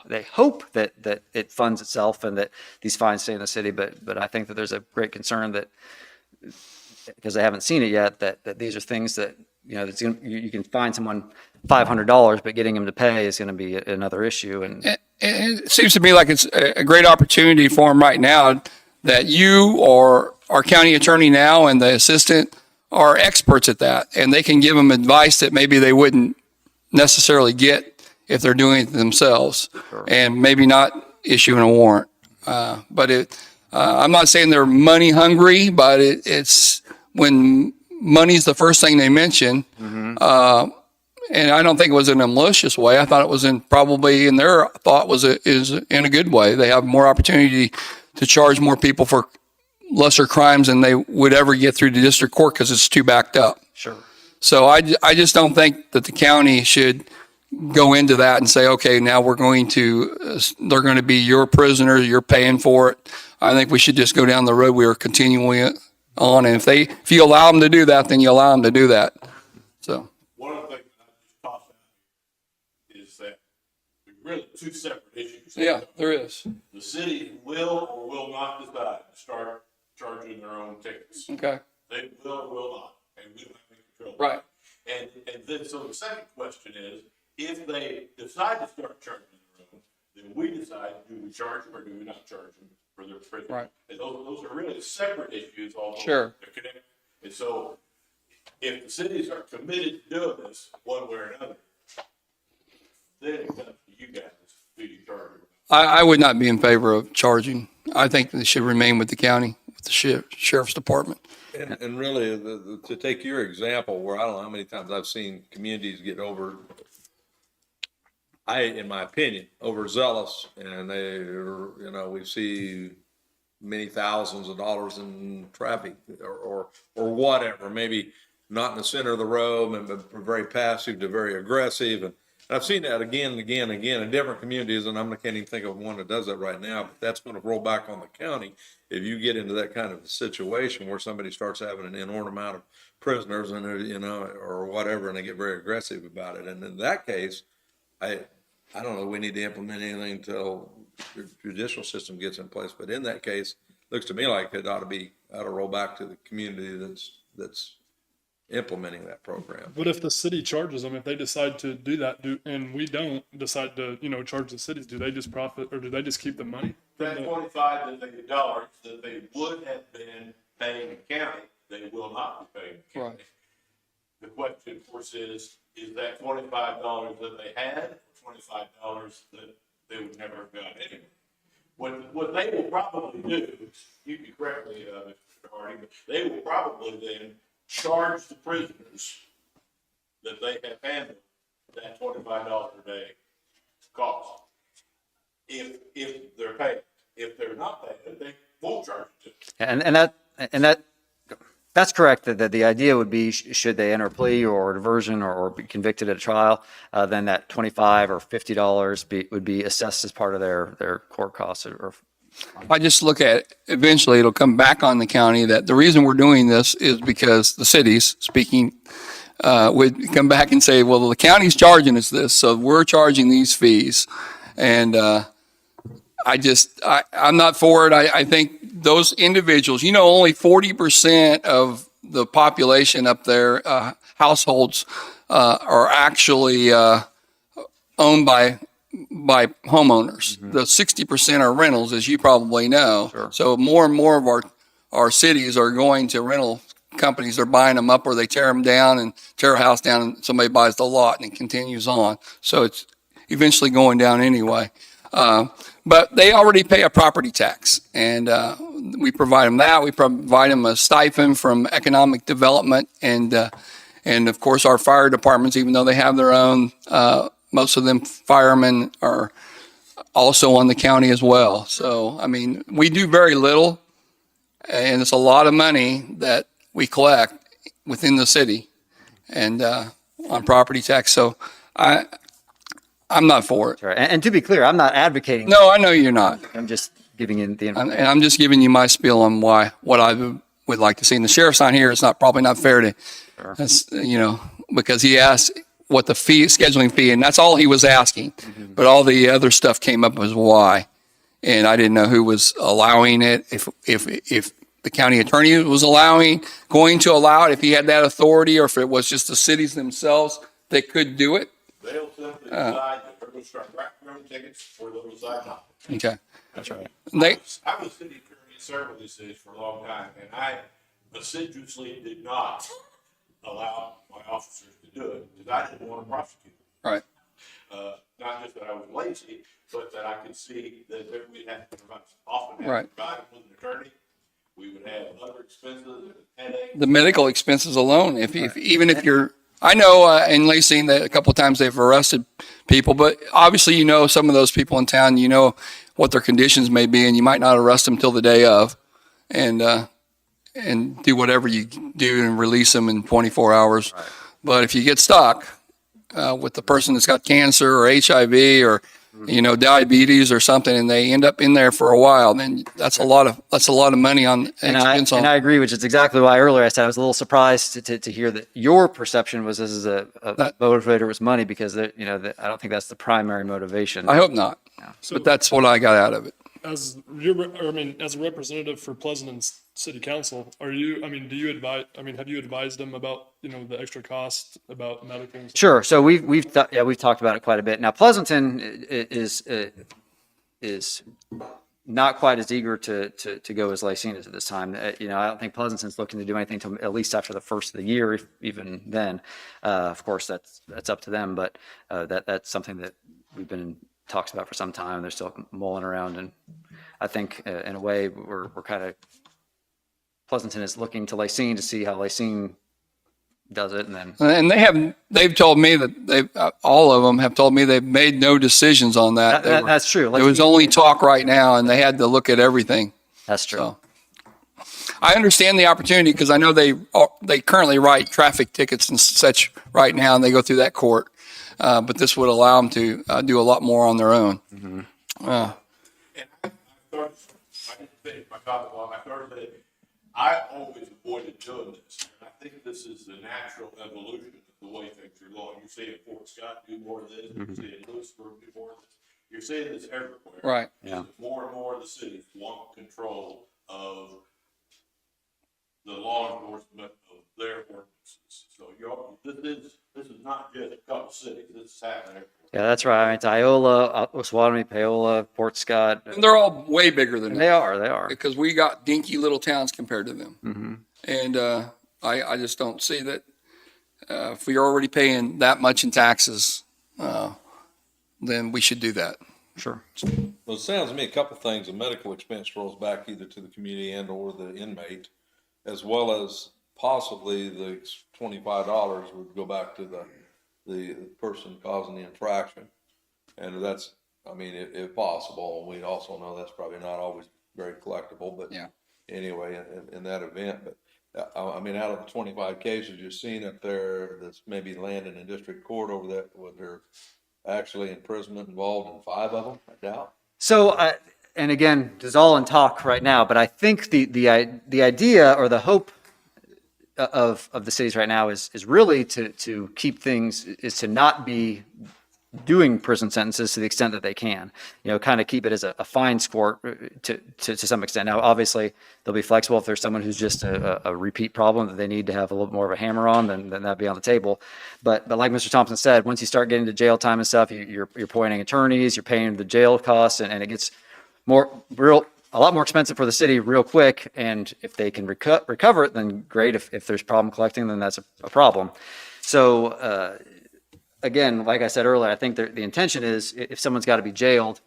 they hope that it funds itself and that these fines stay in the city. But I think that there's a great concern that, because they haven't seen it yet, that these are things that, that's you can find someone $500, but getting them to pay is going to be another issue. And it seems to me like it's a great opportunity for them right now that you or our county attorney now and the assistant are experts at that, and they can give them advice that maybe they wouldn't necessarily get if they're doing it themselves, and maybe not issuing a warrant. I'm not saying they're money hungry, but it's when money's the first thing they mention. And I don't think it was in a malicious way. I thought it was probably in their thought is in a good way. They have more opportunity to charge more people for lesser crimes than they would ever get through the district court because it's too backed up. Sure. So I just don't think that the county should go into that and say, okay, now they're going to be your prisoner, you're paying for it. I think we should just go down the road we are continuing on. And if you allow them to do that, then you allow them to do that. So. One of the things that I just tossed out is that there's really two separate issues. Yeah, there is. The city will or will not decide to start charging their own tickets. Okay. They will or will not, and we don't have any control. Right. And then, so the second question is, if they decide to start charging their own, then we decide, do we charge them or do we not charge them for their prison? Right. And those are really separate issues, although Sure. they're connected. And so, if the cities are committed to doing this one way or another, then it comes to you guys, do you charge them? I would not be in favor of charging. I think they should remain with the county, with the sheriff's department. And really, to take your example, where I don't know how many times I've seen communities get in my opinion, overzealous, and we see many thousands of dollars in traffic or whatever, maybe not in the center of the road, but very passive to very aggressive. And I've seen that again and again and again in different communities, and I can't even think of one that does that right now, but that's going to roll back on the county if you get into that kind of a situation where somebody starts having an inordinate amount of prisoners and or whatever, and they get very aggressive about it. And in that case, I don't know, we need to implement anything until the judicial system gets in place. But in that case, looks to me like it ought to roll back to the community that's implementing that program. But if the city charges them, if they decide to do that, and we don't decide to, charge the cities, do they just profit or do they just keep the money? That $25 that they would have been paying the county, they will not be paying the county. Right. The question, of course, is that $25 that they had, or $25 that they would never have got anyway? What they will probably do, you can correct me, Mr. Hardy, but they will probably then charge the prisoners that they have handled that $25 a day cost. If they're paid. If they're not paid, they won't charge it. And that's correct. That the idea would be, should they enter a plea or diversion or be convicted at a trial, then that $25 or $50 would be assessed as part of their court costs. I just look at it, eventually it'll come back on the county that the reason we're doing this is because the cities, speaking, would come back and say, well, the county's charging us this, so we're charging these fees. And I'm not for it. I think those individuals, only 40% of the population up there, households, are actually owned by homeowners. Mm-hmm. The 60% are rentals, as you probably know. Sure. So more and more of our cities are going to rental companies. They're buying them up, or they tear them down and tear a house down, and somebody buys the lot and it continues on. So it's eventually going down anyway. But they already pay a property tax, and we provide them that. We provide them a stipend from economic development, and of course our fire departments, even though they have their own, most of them firemen are also on the county as well. So, I mean, we do very little, and it's a lot of money that we collect within the city and on property tax. So I'm not for it. Right. And to be clear, I'm not advocating. No, I know you're not. I'm just giving you the And information. I'm just giving you my spiel on what I would like to see. And the sheriff's on here. It's probably not fair to, because he asked what the scheduling fee, and that's all he was asking. Mm-hmm. But all the other stuff came up as why. And I didn't know who was allowing it. If the county attorney was going to allow it, if he had that authority, or if it was just the cities themselves that could do it. They'll simply decide that they're going to start wrapping their own tickets, or they'll decide not. Okay. That's right. I was city attorney in several of these cities for a long time, and assiduously did not allow my officers to do it, because I didn't want to prosecute. Right. Not just that I was lazy, but that I could see that there we'd have to often have Right. to provide them with an attorney. We would have other expenses and headaches. The medical expenses alone, if even if you're, I know in Lacey that a couple of times they've arrested people, but obviously you know some of those people in town, you know what their conditions may be, and you might not arrest them till the day of, and do whatever you do and release them in 24 hours. Right. But if you get stuck with the person that's got cancer or HIV or diabetes or something, and they end up in there for a while, then that's a lot of money on expense. And I agree, which is exactly why earlier I said I was a little surprised to hear that your perception was this is a motivator was money, because I don't think that's the primary motivation. I hope not, but that's what I got out of it. As a representative for Pleasant City Council, do you advise, have you advised them about, the extra cost about medical? And stuff? Sure. So we've talked about it quite a bit. Now, Pleasanton is not quite as eager to go as Lacey is at this time. I don't think Pleasanton's looking to do anything till at least after the first of the year, if even then. Of course, that's up to them, but that's something that we've been in talks about for some time. They're still mulling around, and I think in a way we're kind of, Pleasanton is looking to Lacey to see how Lacey does it, and they've told me that all of them have told me they've made no decisions on that. That's true. There was only talk right now, and they had to look at everything. That's true. So, I understand the opportunity, because I know they currently write traffic tickets and such right now, and they go through that court. But this would allow them to do a lot more on their own. And I started my comment while I started that I always avoided doing this. And I think this is the natural evolution of the way things are going. You're seeing Fort Scott do more of this. You're seeing Lewisburg do more of this. You're seeing this everywhere. Right. Yeah. More and more of the cities want control of the law enforcement of their ordinances. So this is not just a couple cities. This is happening everywhere. Yeah, that's right. It's Iola, Osawatomie, Paola, Fort Scott. And they're all way bigger than They are. because we got dinky little towns compared to them. Mm-hmm. And I just don't see that if we're already paying that much in taxes, then we should do that. Sure. Well, it sounds to me a couple of things. The medical expense rolls back either to the community and or the inmate, as well as possibly the $25 would go back to the person causing the infraction. And that's, if possible, we also know that's probably not always very collectible, but Yeah. anyway, in that event, but out of the 25 cases you've seen up there that's maybe landing in district court over that, was there actually imprisonment involved in 5 of them? I doubt. So, and again, this is all in talk right now, but I think the idea or the hope of the cities right now is really to keep things, is to not be doing prison sentences to the extent that they can, kind of keep it as a fine sport to some extent. Now, obviously they'll be flexible if there's someone who's just a repeat problem that they need to have a little more of a hammer on, then that'd be on the table. But like Mr. Thompson said, once you start getting to jail time and stuff, you're appointing attorneys, you're paying the jail costs, and it gets a lot more expensive for the city real quick. And if they can recover it, then great. If there's problem collecting, then that's a problem. So, again, like I said earlier, I think the intention is if someone's got to be jailed,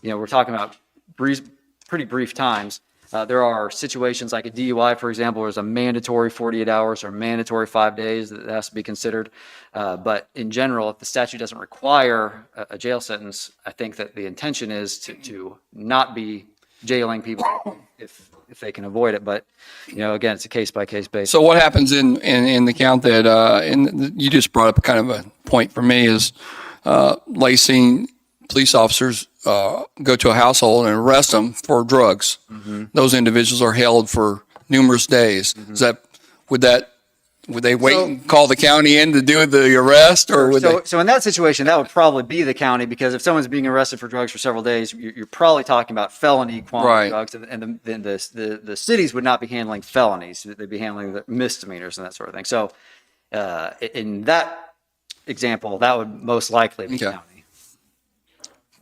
we're talking about pretty brief times. There are situations like a DUI, for example, where there's a mandatory 48 hours or mandatory 5 days that has to be considered. But in general, if the statute doesn't require a jail sentence, I think that the intention is to not be jailing people if they can avoid it. But, again, it's a case-by-case basis. So what happens in the count that, you just brought up kind of a point for me is, Lacey police officers, go to a household and arrest them for drugs. Mm-hmm. Those individuals are held for numerous days. Mm-hmm. Would they wait and call the county in to do the arrest, or would they? So in that situation, that would probably be the county, because if someone's being arrested for drugs for several days, you're probably talking about felony quantity drugs, and then the cities would not be handling felonies; they'd be handling the misdemeanors and that sort of thing. So in that example, that would most likely be county.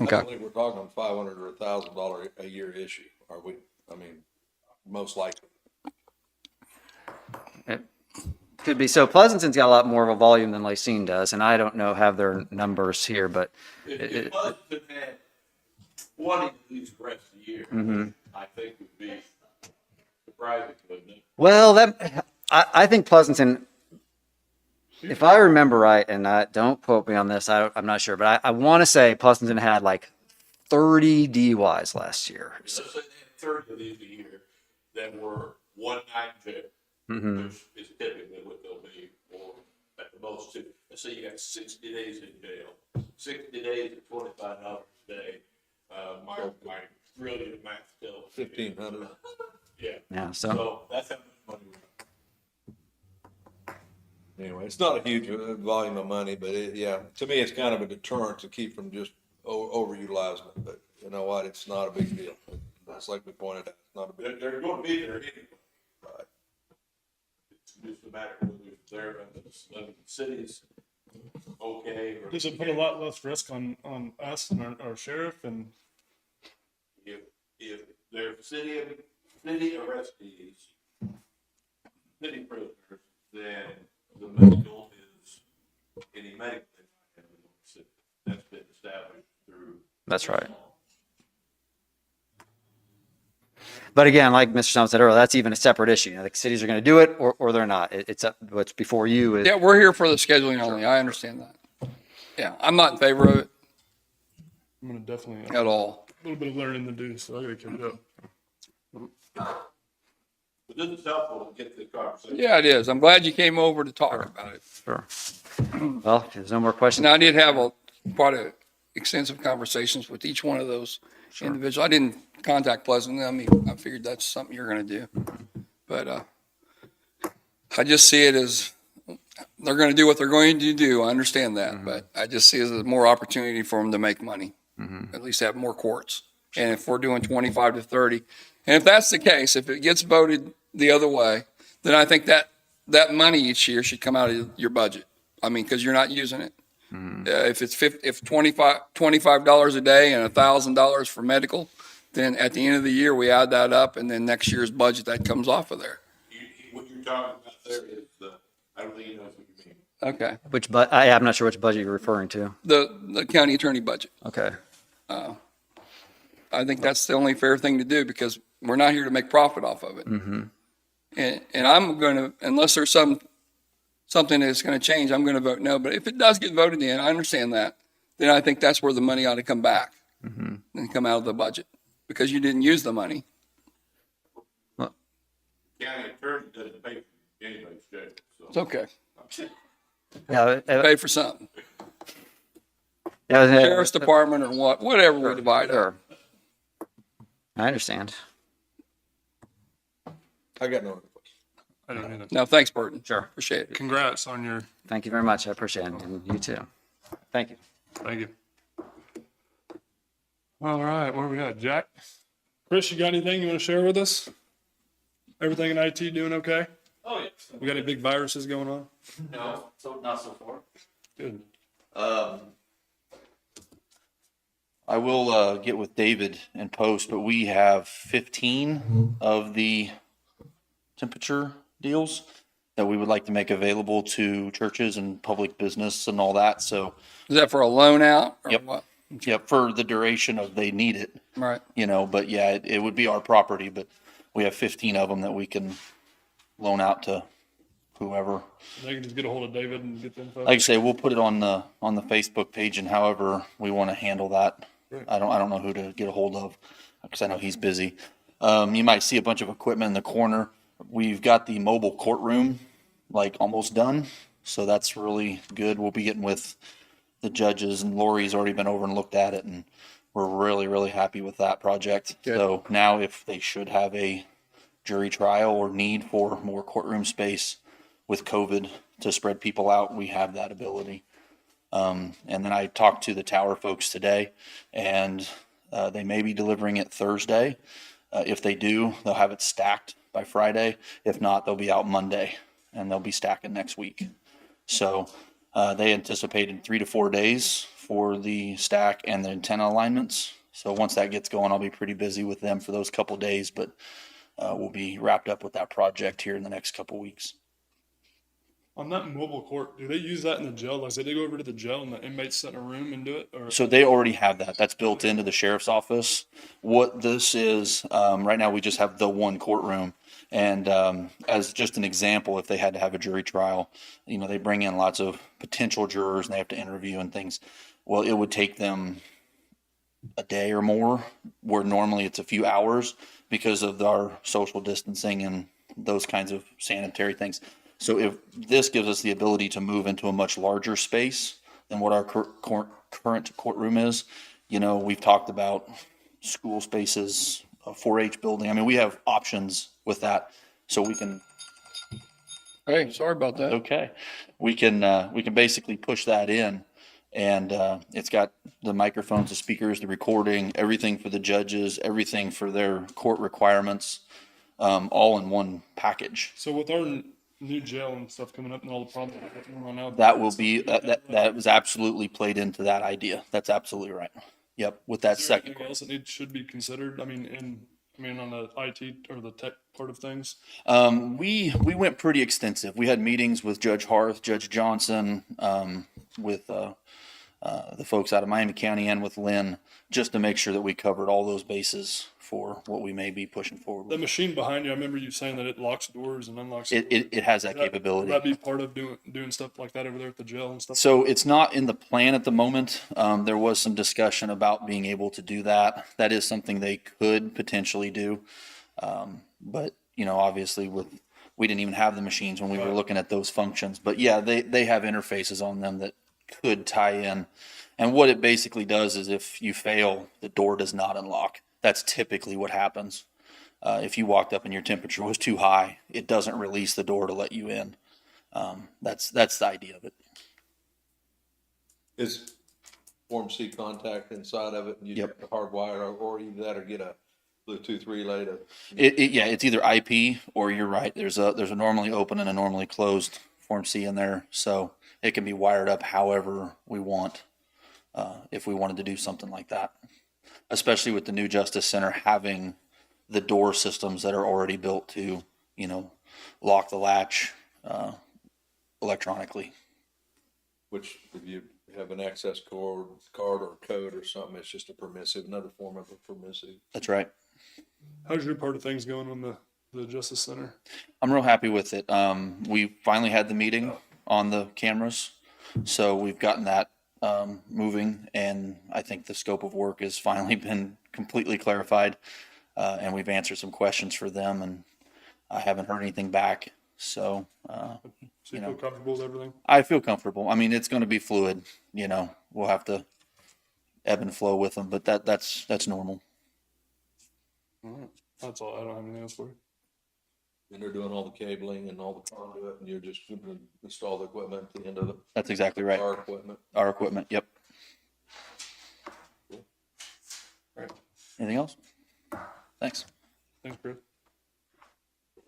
I don't think we're talking $500 or $1,000 a year issue, are we? Most likely. It could be. So Pleasanton's got a lot more of a volume than Lacine does, and I don't know, have their numbers here, but If Pleasanton had 20 of these the rest of the year, I think would be surprising, wouldn't it? well, I think Pleasanton, if I remember right, and don't quote me on this, I'm not sure, but I want to say Pleasanton had like 30 DUIs last year. Let's say they had 30 of these a year that were one night in jail, Mm-hmm. which is typically what they'll be, or at the most two. Let's say you got 60 days in jail, 60 days at $25 a day. My really math tells me. 1,500. Yeah. Yeah, So that's how much money we Anyway, it's not a huge volume of money, but yeah, to me, it's kind of a deterrent to keep from just overutilizing it. But you know what? It's not a big deal. It's like we pointed out, it's not a big. They're going to be there anyway. Right. It's just a matter of whether they're in the cities okay. Or Does it put a lot less risk on us and our sheriff and? if they're city arrestees, city prisoners, then the medical is any medical they might have in the city. That's been established through. that's right. But again, like Mr. Thomas said earlier, that's even a separate issue. You know, the cities are going to do it or they're not. It's up, what's before you. Yeah, we're here for the scheduling only. I understand that. Yeah, I'm not in favor of it I'm gonna definitely at all. a little bit of learning to do, so I gotta catch up. But this is helpful to get the conversation. Yeah, it is. I'm glad you came over to talk about it. Sure. Well, if there's no more questions. And I did have quite a extensive conversations with each one of those individuals. I didn't contact Pleasant. I mean, I figured that's something you're going to do. But I just see it as they're going to do what they're going to do. I understand that. But I just see it as more opportunity for them to make money, at least have more courts. And if we're doing 25 to 30, and if that's the case, if it gets voted the other way, then I think that money each year should come out of your budget. I mean, because you're not using it. If it's $25 a day and $1,000 for medical, then at the end of the year, we add that up, and then next year's budget, that comes off of there. What you're talking about there is I don't think he knows what you mean. Okay. I'm not sure which budget you're referring to. The county attorney budget. Okay. I think that's the only fair thing to do because we're not here to make profit off of it. Mm-hmm. And I'm going to, unless there's something that's going to change, I'm going to vote no. But if it does get voted in, I understand that. Then I think that's where the money ought to come back and come out of the budget because you didn't use the money. County attorney doesn't pay for anybody's jail. So. It's okay. Yeah. Pay for something. Yeah. Sheriff's Department or whatever we divide up. Sure. I understand. I got no other questions. I don't either. No, thanks, Burton. Sure. Appreciate it. Congrats on your, Thank you very much. I appreciate it. And you too. Thank you. thank you. All right, where we at, Jack? Chris, you got anything you wanna share with us? Everything in IT doing okay? Oh, yeah. We got any big viruses going on? No, not so far. Good. I will get with David and post, but we have 15 of the temperature deals that we would like to make available to churches and public business and all that. So, Is that for a loan out or Yep. what? yep, for the duration of they need it, Right. but yeah, it would be our property, but we have 15 of them that we can loan out to whoever. They can just get a hold of David and get the info. Like I say, we'll put it on the Facebook page and however we want to handle that. Great. I don't know who to get a hold of because I know he's busy. You might see a bunch of equipment in the corner. We've got the mobile courtroom like almost done. So that's really good. We'll be getting with the judges and Lori's already been over and looked at it and we're really, really happy with that project. Good. So now if they should have a jury trial or need for more courtroom space with COVID to spread people out, we have that ability. And then I talked to the tower folks today and they may be delivering it Thursday. If they do, they'll have it stacked by Friday. If not, they'll be out Monday and they'll be stacking next week. So they anticipated 3 to 4 days for the stack and the antenna alignments. So once that gets going, I'll be pretty busy with them for those couple days, but we'll be wrapped up with that project here in the next couple weeks. On that mobile court, do they use that in the jail? Like, say they go over to the jail and the inmates sit in a room and do it, or? So they already have that. That's built into the sheriff's office. What this is, right now, we just have the one courtroom. And as just an example, if they had to have a jury trial, you know, they bring in lots of potential jurors and they have to interview and things. Well, it would take them a day or more, where normally it's a few hours because of our social distancing and those kinds of sanitary things. So if this gives us the ability to move into a much larger space than what our current courtroom is, you know, we've talked about school spaces, a 4-H building. I mean, we have options with that, so we can. Hey, sorry about that. Okay, we can basically push that in, and it's got the microphones, the speakers, the recording, everything for the judges, everything for their court requirements, all in one package. So with our new jail and stuff coming up and all the problems going on now. That will be that was absolutely played into that idea. That's absolutely right. Yep, with that Is there second. anything else that should be considered? I mean, on the IT or the tech part of things? We went pretty extensive. We had meetings with Judge Harth, Judge Johnson, with the folks out of Miami County and with Linn, just to make sure that we covered all those bases for what we may be pushing forward The with. machine behind you, I remember you saying that it locks doors and unlocks. It has that capability. Would that be part of doing stuff like that over there at the jail and stuff? So it's not in the plan at the moment. There was some discussion about being able to do that. That is something they could potentially do. But, you know, obviously we didn't even have the machines when we were looking at those functions. But yeah, they have interfaces on them that could tie in. And what it basically does is if you fail, the door does not unlock. That's typically what happens. If you walked up and your temperature was too high, it doesn't release the door to let you in. That's the idea of it. Is Form C contact inside of it, and you Yep. have to hardwire, or either that or get a Bluetooth relay to. Yeah, it's either IP or you're right. There's a normally open and a normally closed Form C in there, so it can be wired up however we want, if we wanted to do something like that. Especially with the new Justice Center having the door systems that are already built to, you know, lock the latch electronically. Which, if you have an access card or code or something, it's just another form of a permissive. That's right. How's your part of things going on the Justice Center? I'm real happy with it. We finally had the meeting on the cameras, so we've gotten that moving, and I think the scope of work has finally been completely clarified, and we've answered some questions for them, and I haven't heard anything back. So, So you feel comfortable with everything? I feel comfortable. I mean, it's going to be fluid. You know, we'll have to ebb and flow with them, but that's normal. All right. That's all. I don't have anything else for you. And they're doing all the cabling and all the conduit, and you're just going to install the equipment at the end of it. That's exactly right. Our equipment. Our equipment. Yep. Right. Anything else? Thanks. Thanks, Chris.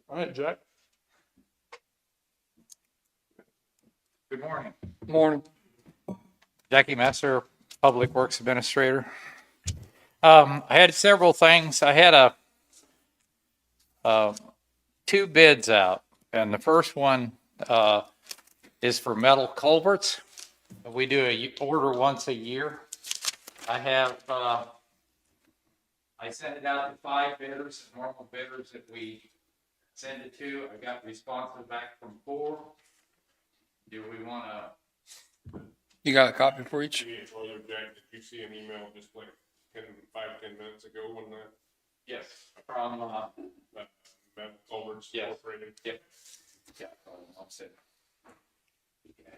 All right, Jack. Good morning. Morning. Jackie Messer, Public Works Administrator. I had several things. I had two bids out, and the first one is for metal culverts. We do a order once a year. I have I sent it out to 5 bidders, normal bidders that we send it to. I got responses back from 4. Do we want to? You got a copy for each? Yeah, well, Jack, did you see an email just like 10 minutes ago when the Yes, from Metal Culverts Yes. Incorporated? yeah. I'll sit.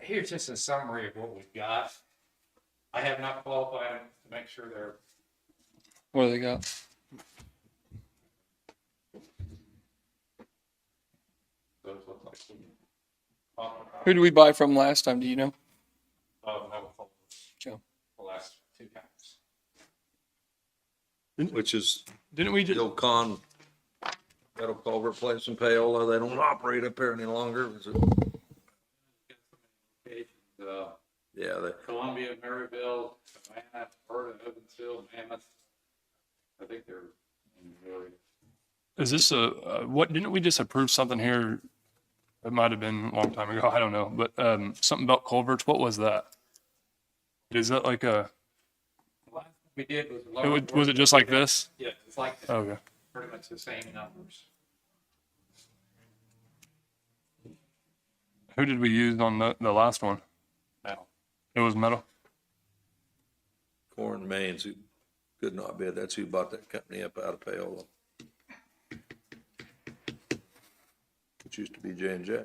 Here's just a summary of what we've got. I have not qualified them to make sure they're. What do they got? Those look like. Who did we buy from last time? Do you know? Metal Culverts. Joe. The last 2 times. Which is Didn't we the just? old metal culvert place in Paola. They don't operate up there any longer. Is it? Yeah, they. Columbia, Maryville, Savannah, Alberta, Evansville, Mammoth. I think they're in Missouri. Is this what? Didn't we just approve something here It might have been a long time ago. I don't know. But something about culverts. What was that? Is that like a? We did was. Was it just like this? Yeah, it's like Okay. pretty much the same numbers. Who did we use on the last one? Metal. It was metal. Corn Mains, who could not bid. That's who bought that company up out of Paola. Which used to be J&J.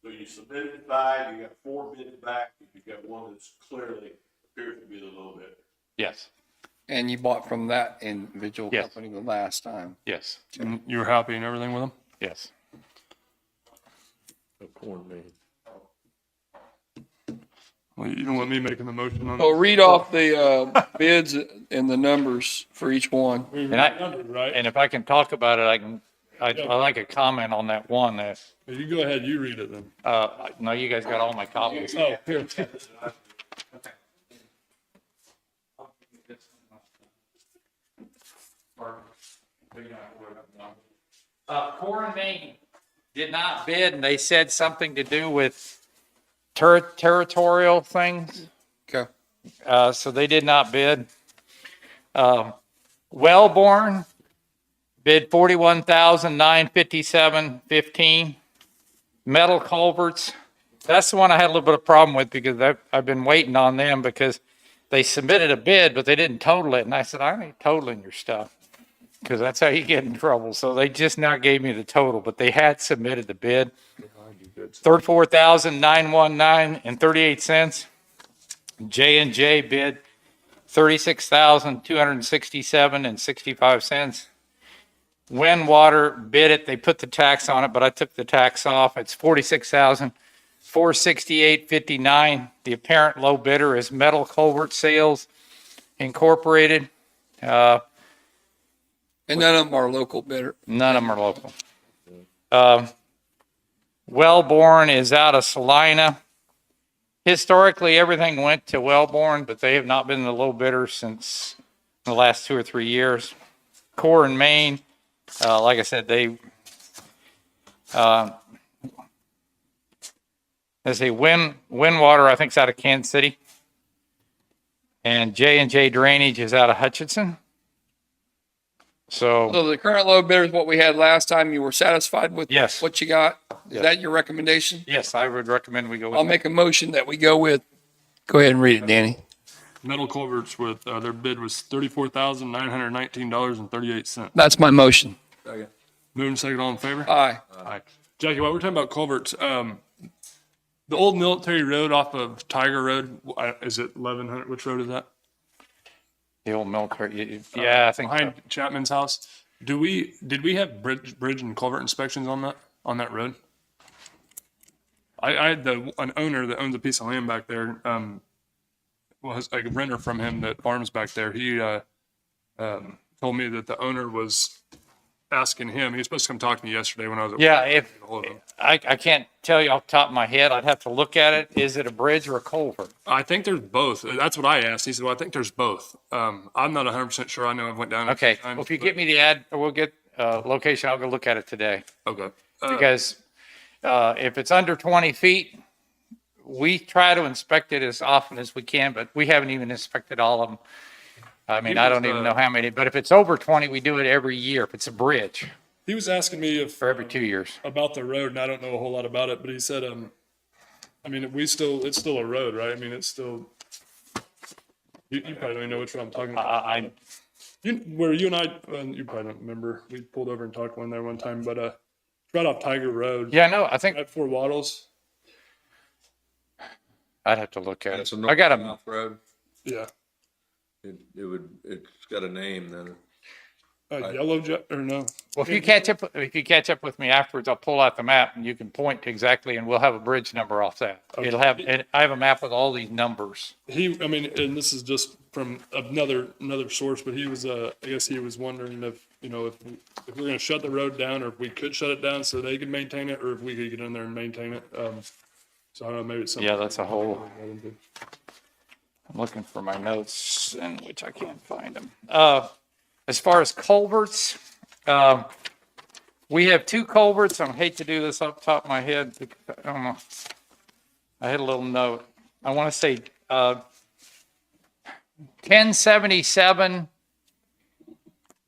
So you submitted 5, you got 4 bids back, you got one that's clearly appears to be the low bid. Yes, And you bought from that individual Yes. company the last time. yes, And you were happy and everything with them? yes. Of Corn Mains. Well, you don't want me making the motion on So read off the bids and the numbers for each one. And I, right? and if I can talk about it, I like a comment on that one that, You go ahead. You read it then. no, you guys got all my copies. Oh, here. Core and Main did not bid, and they said something to do with territorial things. Okay. So they did not bid. Wellborn bid 41,957.15. Metal culverts. That's the one I had a little bit of problem with because I've been waiting on them because they submitted a bid, but they didn't total it. And I said, I ain't totaling your stuff because that's how you get in trouble. So they just now gave me the total, but they had submitted the bid. 34,919.38. J&J bid 36,267.65. Water bid it. They put the tax on it, but I took the tax off. It's 46,468.59. The apparent low bidder is Metal Culvert Sales Incorporated. And none of them are local bidder. None of them are local. Wellborn is out of Salina. Historically, everything went to Wellborn, but they have not been the low bidder since the last 2 or 3 years. Core and Main, like I said, they say Water, I think, is out of Kansas City, and J&J Drainage is out of Hutchinson. So the current low bidder is what we had last time. You were satisfied with Yes. what you got? Is Yes. that your recommendation? yes, I would recommend we go with I'll that. make a motion that we go with. Go ahead and read it, Danny. Metal culverts with their bid was $34,919.38. That's my motion. Moving second, all in favor? Aye. Aye. Jackie, while we're talking about culverts, the old military road off of Tiger Road, is it 1100? Which road is that? The old military, yeah, I think so. Behind Chapman's house. Did we have bridge and culvert inspections on that road? I had an owner that owns a piece of land back there. Was a renter from him that farms back there. He told me that the owner was asking him. He was supposed to come talk to me yesterday when I was at Yeah, work. if, I can't tell you off the top of my head. I'd have to look at it. Is it a bridge or a culvert? I think there's both. That's what I asked. He said, "Well, I think there's both." I'm not 100% sure. I know I went down. Okay, well, if you get me the ad, we'll get location. I'll go look at it today. Okay. Because if it's under 20 feet, we try to inspect it as often as we can, but we haven't even inspected all of them. I mean, I don't even know how many, but if it's over 20, we do it every year. If it's a bridge, He was asking me for every 2 years. about the road, and I don't know a whole lot about it, but he said, I mean, it's still a road, right? I mean, it's still. You probably don't even know which one I'm talking about. Where you and I, you probably don't remember. We pulled over and talked one there one time, but it's right off Tiger Road. Yeah, no, I think At Fort Waddles. I'd have to look at It's it. a I got a, north-south road. Yeah. It's got a name then. Yellow jet or no? well, if you catch up with me afterwards, I'll pull out the map and you can point to exactly, and we'll have a bridge number off that. Okay. It'll have, and I have a map with all these numbers. I mean, and this is just from another source, but he was, I guess he was wondering if we're going to shut the road down, or if we could shut it down so they could maintain it, or if we could get in there and maintain it. So I don't know, maybe it's something. Yeah, that's a whole. I'm looking for my notes, in which I can't find them. As far as culverts, We have two culverts. I hate to do this off the top of my head. I don't know. I had a little note. I want to say 1077,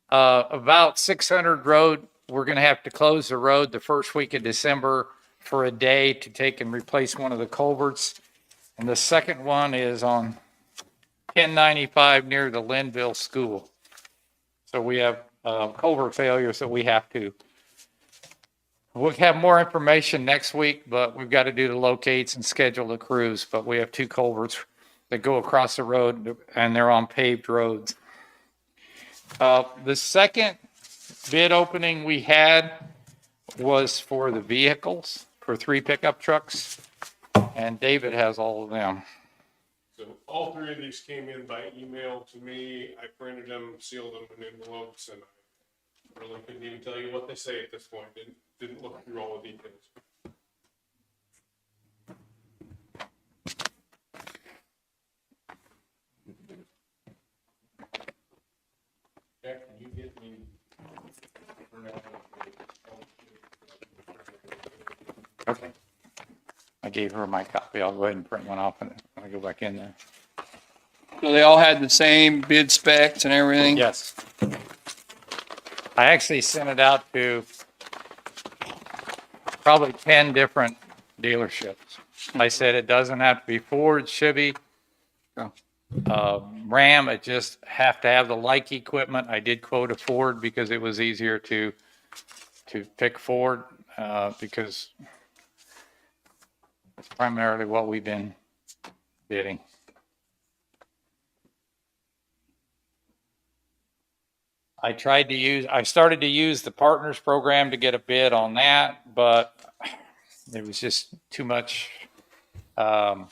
about 600 road. We're going to have to close the road the first week of December for a day to take and replace one of the culverts. And the second one is on 1095 near the Linnville School. So we have culvert failures that we have to. We'll have more information next week, but we've got to do the locates and schedule the crews. But we have two culverts that go across the road, and they're on paved roads. The second bid opening we had was for the vehicles, for 3 pickup trucks, and David has all of them. So all 3 of these came in by email to me. I printed them, sealed them in envelopes, and I really couldn't even tell you what they say at this point. Didn't look through all the details. Jack, can you get me? Okay. I gave her my copy. I'll go ahead and print one off and I'll go back in there. So they all had the same bid specs and everything? Yes. I actually sent it out to probably 10 different dealerships. I said it doesn't have to be Ford, Chevy, Ram. It just have to have the like equipment. I did quote a Ford because it was easier to pick Ford because it's primarily what we've been bidding. I started to use the partners program to get a bid on that, but it was just too much. I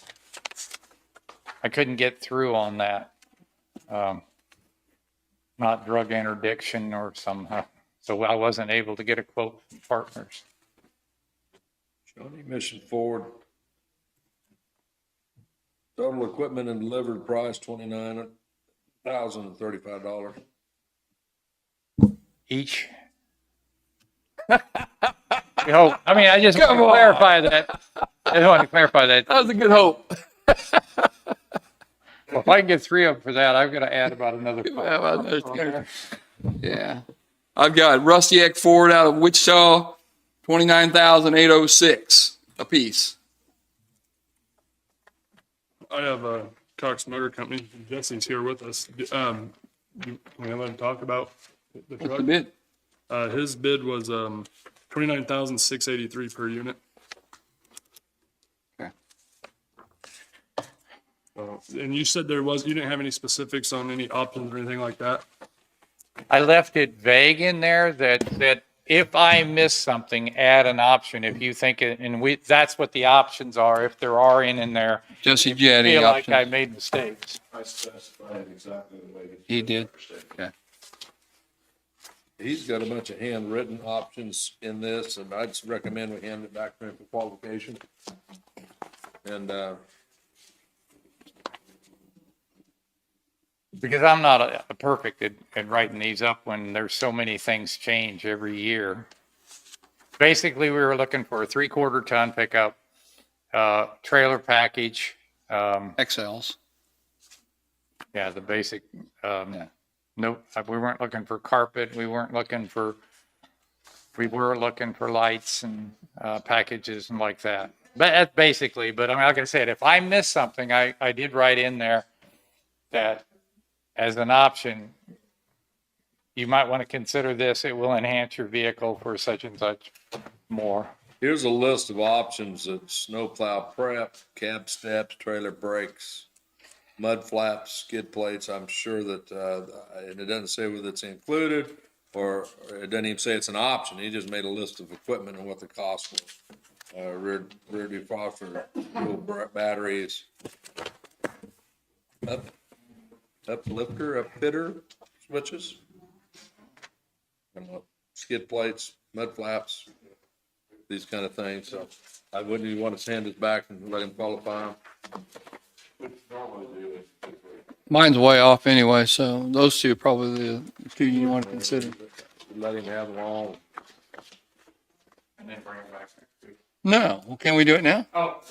couldn't get through on that. Not drug interdiction or somehow. So I wasn't able to get a quote from partners. Shawnee Mission Ford. Total equipment and delivered price $29,035. Each. I just want to clarify that. That was a good hope. Well, if I can get 3 of them for that, I've got to add about another 5. Yeah. I've got Rusty Eck Ford out of Wichita, 29,806 a piece. I have Cox Motor Company. Jesse's here with us. Can we let him talk about the What's truck? the bid? His bid was 29,683 per unit. Okay. And you said you didn't have any specifics on any options or anything like that? I left it vague in there that if I miss something, add an option. If you think it, and that's what the options are. If there are in there, Jesse, did you add any feel like options? I made mistakes. I specified exactly the way. He did? Okay. He's got a bunch of handwritten options in this, and I'd recommend we hand it back to him for qualification. And, Because I'm not a perfect at writing these up when there's so many things change every year. Basically, we were looking for a 3/4 ton pickup, trailer package. XLs. Yeah, the basic, Yeah. nope, we weren't looking for carpet. We were looking for lights and packages and like that. But that's basically, but I mean, like I said, if I missed something, I did write in there that as an option, you might want to consider this. It will enhance your vehicle for such and such more. here's a list of options: it's snowplow prep, cab steps, trailer brakes, mud flaps, skid plates. I'm sure that, and it doesn't say whether it's included or it doesn't even say it's an option. He just made a list of equipment and what the cost was. Rear defroster, fuel batteries, uplifter, upfitter switches, skid plates, mud flaps, these kind of things. So I wouldn't even want to hand this back and let him qualify them. Mine's way off anyway, so those two are probably the two you want to consider. Let him have them all. and then bring them back next week. No, well, can we do it now? Oh.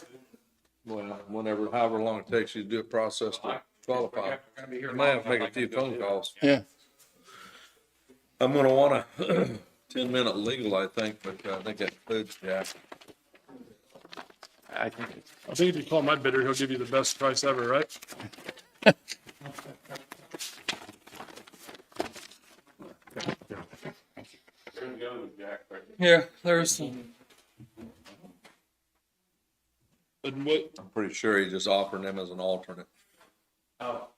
Well, whenever, however long it takes you to do a process to qualify. We're gonna be here You might have to long make a enough, I few can go phone do it. calls. Yeah. I'm gonna want a 10-minute legal, I think, but I think that includes Jack. I think it's. I think if you call my bidder, he'll give you the best price ever, right? There we go, Jack, right Yeah, there's some. And what, I'm pretty sure he's just offering them as an alternate. Oh.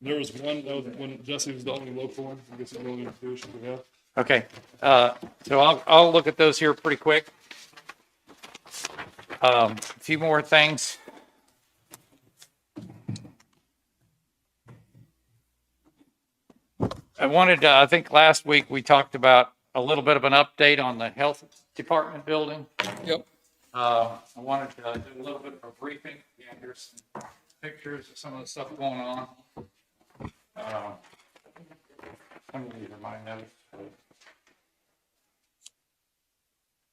there was one, that was when Jesse was the only local one, I guess it's the only institution we have. Okay, so I'll look at those here pretty quick. A few more things. I think last week we talked about a little bit of an update on the health department building. Yep. I wanted to do a little bit of a briefing. Yeah, here's some pictures of some of the stuff going on. Some of these are my notes.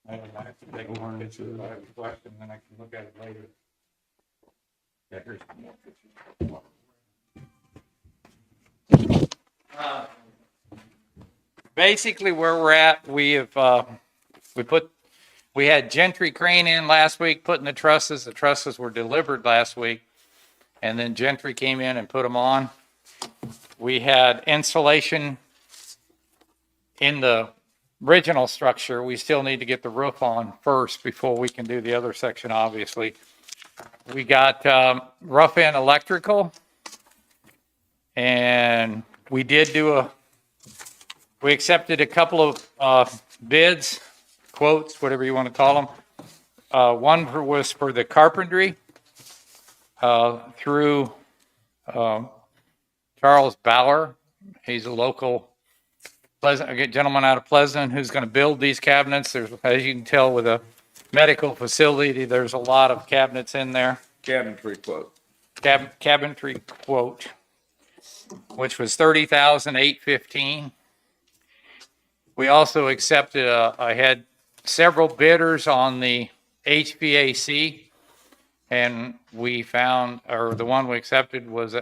Maybe I have to take one picture if I have a question, then I can look at it later. Yeah, here's some more pictures. Basically where we're at, we had Gentry Crane in last week putting the trusses. The trusses were delivered last week, and then Gentry came in and put them on. We had insulation in the original structure. We still need to get the roof on first before we can do the other section, obviously. We got rough end electrical, and we accepted a couple of bids, quotes, whatever you want to call them. One was for the carpentry through Charles Bauer. He's a local a gentleman out of Pleasant who's going to build these cabinets. There's, as you can tell, with a medical facility, there's a lot of cabinets in there. Cabinetry quote. Cabinetry quote, which was $30,815. We also accepted, I had several bidders on the HVAC, and we found, or the one we accepted was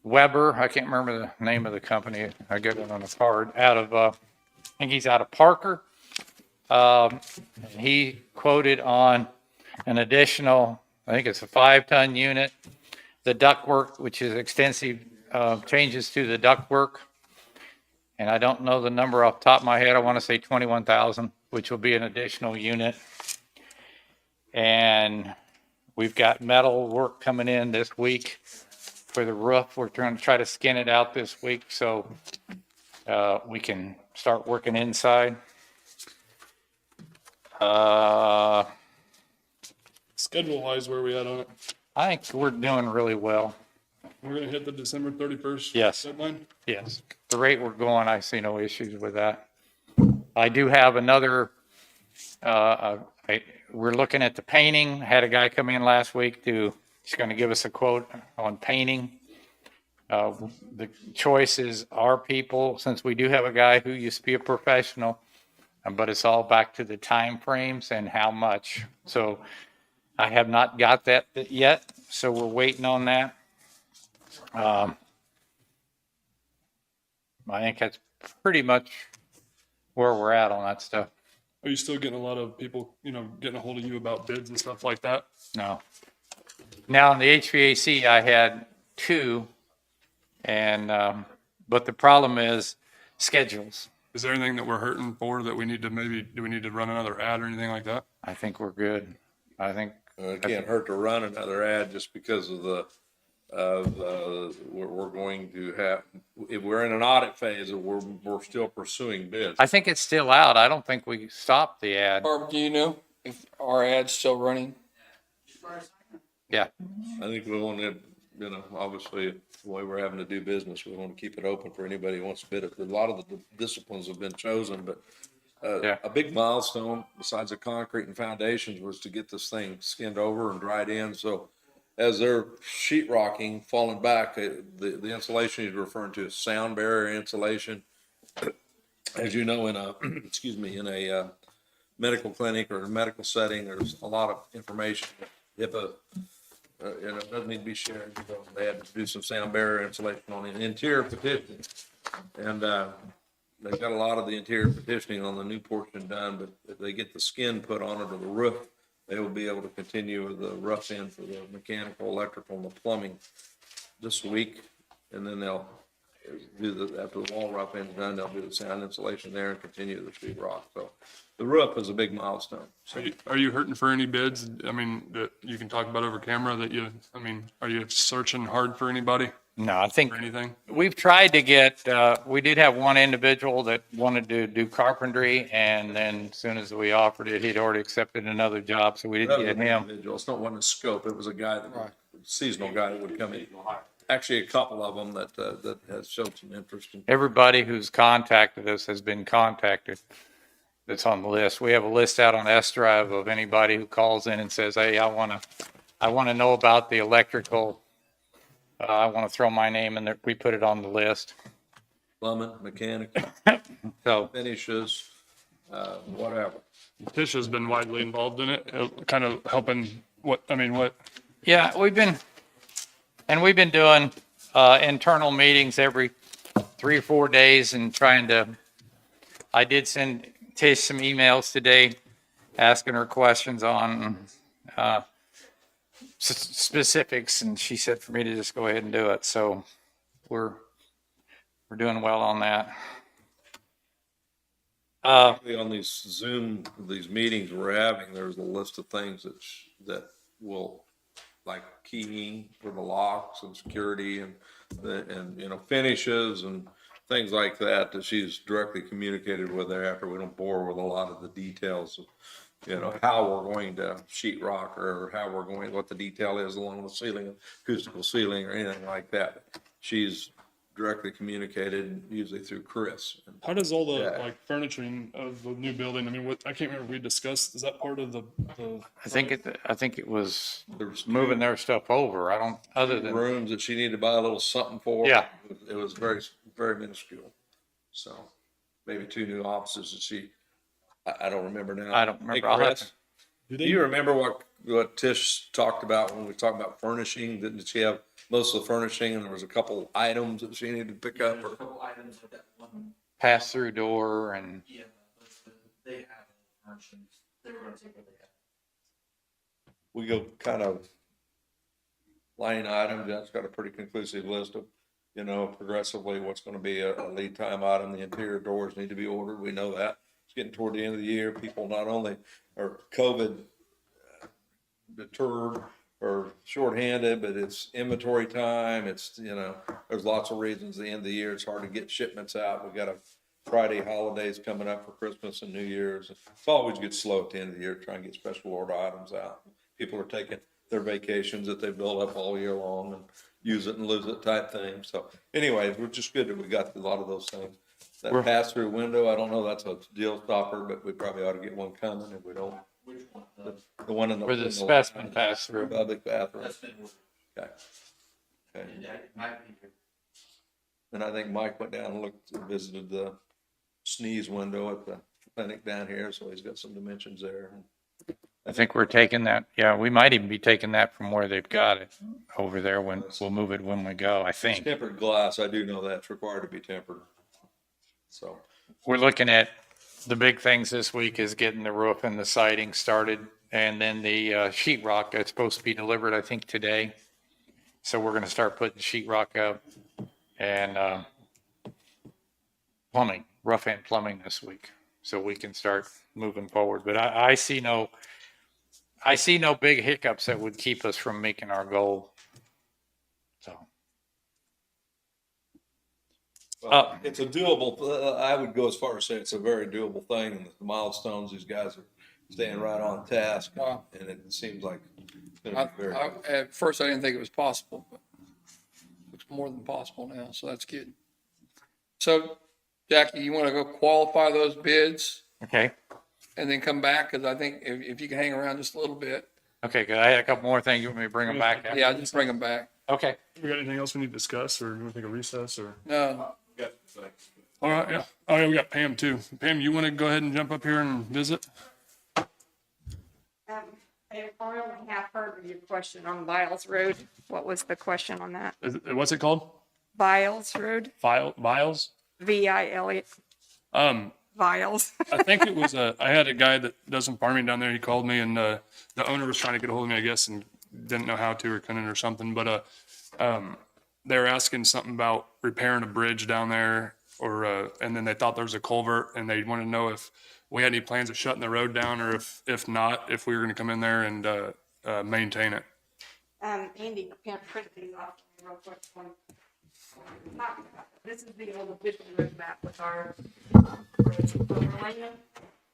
Weber. I can't remember the name of the company. I get it on a card. Out of, I think he's out of Parker. He quoted on an additional, I think it's a 5-ton unit, the ductwork, which is extensive changes to the ductwork. And I don't know the number off the top of my head. I want to say 21,000, which will be an additional unit. And we've got metal work coming in this week for the roof. We're trying to try to skin it out this week so we can start working inside. Schedule wise, where are we at on it? I think we're doing really well. We're gonna hit the December 31st Yes. deadline? Yes, the rate we're going, I see no issues with that. I do have another, we're looking at the painting. Had a guy come in last week he's going to give us a quote on painting. The choice is our people, since we do have a guy who used to be a professional, but it's all back to the time frames and how much. So I have not got that yet, so we're waiting on that. I think that's pretty much where we're at on that stuff. Are you still getting a lot of people, getting a hold of you about bids and stuff like that? No. Now in the HVAC, I had 2, and but the problem is schedules. Is there anything that we're hurting for that we need to do we need to run another ad or anything like that? I think we're good. I think It can't hurt to run another ad just because of we're going to have, if we're in an audit phase, we're still pursuing bids. I think it's still out. I don't think we stopped the ad. Barb, do you know if our ad's still running? Yeah. I think we want to, obviously, the way we're having to do business, we want to keep it open for anybody who wants to bid it. A lot of the disciplines have been chosen, but a big milestone besides the concrete and foundations was to get this thing skinned over and dried in. So as they're sheetrocking, falling back, the insulation he's referring to is sound barrier insulation. as you know, in a, excuse me, in a medical clinic or a medical setting, there's a lot of information. HIPAA, doesn't need to be shared. So they had to do some sound barrier insulation on the interior petitioning. And they've got a lot of the interior petitioning on the new portion done, but if they get the skin put on it or the roof, they will be able to continue with the rough end for the mechanical, electrical, and the plumbing this week. And then they'll do after the wall rough end's done, they'll do the sound insulation there and continue the sheet rock. So the roof is a big milestone. So Are you hurting for any bids? I mean, that you can talk about over camera are you searching hard for anybody No, I think or anything? we've tried to get, we did have one individual that wanted to do carpentry, and then as soon as we offered it, he'd already accepted another job, so we that didn't was get an him. individual. It's not one in scope. It was a guy that, seasonal guy that would come in. Actually, a couple of them that has showed some interest in. Everybody who's contacted us has been contacted that's on the list. We have a list out on S-Drive of anybody who calls in and says, hey, I want to know about the electrical. I want to throw my name in there. We put it on the list. Plumbing, mechanical, So finishes, whatever. Tisha's been widely involved in it, kind of helping what. yeah, we've been doing internal meetings every 3 or 4 days and trying to, I did send Tish some emails today asking her questions on specifics, and she said for me to just go ahead and do it. So we're doing well on that. On these meetings we're having, there's a list of things that will, like keying for the locks and security and finishes and things like that she's directly communicated with there after. We don't bore with a lot of the details of, how we're going to sheet rock or what the detail is along the ceiling, acoustical ceiling or anything like that. She's directly communicated usually through Chris. How does all the Yeah. furnishing of the new building? I mean, I can't remember if we discussed. Is that part of the I think it was There's moving their stuff over. I don't, other than, rooms that she needed to buy a little something for. Yeah. It was very, very minuscule. So maybe 2 new offices that I don't remember now. I don't remember. Hey, I'll have Chris, Do do you remember what Tish talked about when we talked about furnishing? Didn't she have most of the furnishing and there was a couple items that she needed to pick up? Or? items with that one. pass-through door and Yeah, but they have functions. They were gonna take what they had. We go kind of line items. That's got a pretty conclusive list of, progressively what's going to be a lead time item. The interior doors need to be ordered. We know that. It's getting toward the end of the year. People not only are COVID deterred or shorthanded, but it's inventory time. It's, there's lots of reasons. At the end of the year, it's hard to get shipments out. We got a Friday holidays coming up for Christmas and New Year's. It's always gets slow at the end of the year, trying to get special order items out. People are taking their vacations that they build up all year long and use it and lose it type thing. So anyway, we're just good that we got a lot of those things. That pass-through window, I don't know, that's a deal stopper, but we probably ought to get one coming if we don't. Which one? The one in the. where the specimen pass-through. Public bathroom. That's been ordered. Okay. Okay. Yeah, it might be here. And I think Mike went down and looked, visited the sneeze window at the clinic down here, so he's got some dimensions there. I think we're taking that, yeah, we might even be taking that from where they've got it over there when, we'll move it when we go, I It's think. tempered glass, I do know that's required to be tempered. So, We're looking at, the big things this week is getting the roof and the siding started, and then the sheet rock that's supposed to be delivered, I think, today. So we're gonna start putting sheet rock up and plumbing, rough end plumbing this week, so we can start moving forward. But I see no big hiccups that would keep us from making our goal. So. it's a doable, I would go as far as say it's a very doable thing, and the milestones, these guys are staying right on task. Wow. And it seems like it's gonna be very. At first, I didn't think it was possible, but looks more than possible now, so that's good. So, Jackie, you want to go qualify those bids Okay, and then come back? Because I think if you can hang around just a little bit. okay, good. I had a couple more things. You want me to bring them back? Yeah, just bring them back. Okay. We got anything else we need to discuss, or do we take a recess, or? No, All right, yeah. Oh, yeah, we got Pam too. Pam, you want to go ahead and jump up here and visit? I only half heard of your question on Biles Road. What was the question on that? What's it called? Biles Road, Vials? Viles, Viles. I think it was I had a guy that does some farming down there. He called me and the owner was trying to get a hold of me, I guess, and didn't know how to or couldn't or something. But they were asking something about repairing a bridge down there, or and then they thought there was a culvert, and they wanted to know if we had any plans of shutting the road down, or if not, if we were going to come in there and maintain it. Andy, can't print these off real quick. This is the old official road map with our roads overlaying it.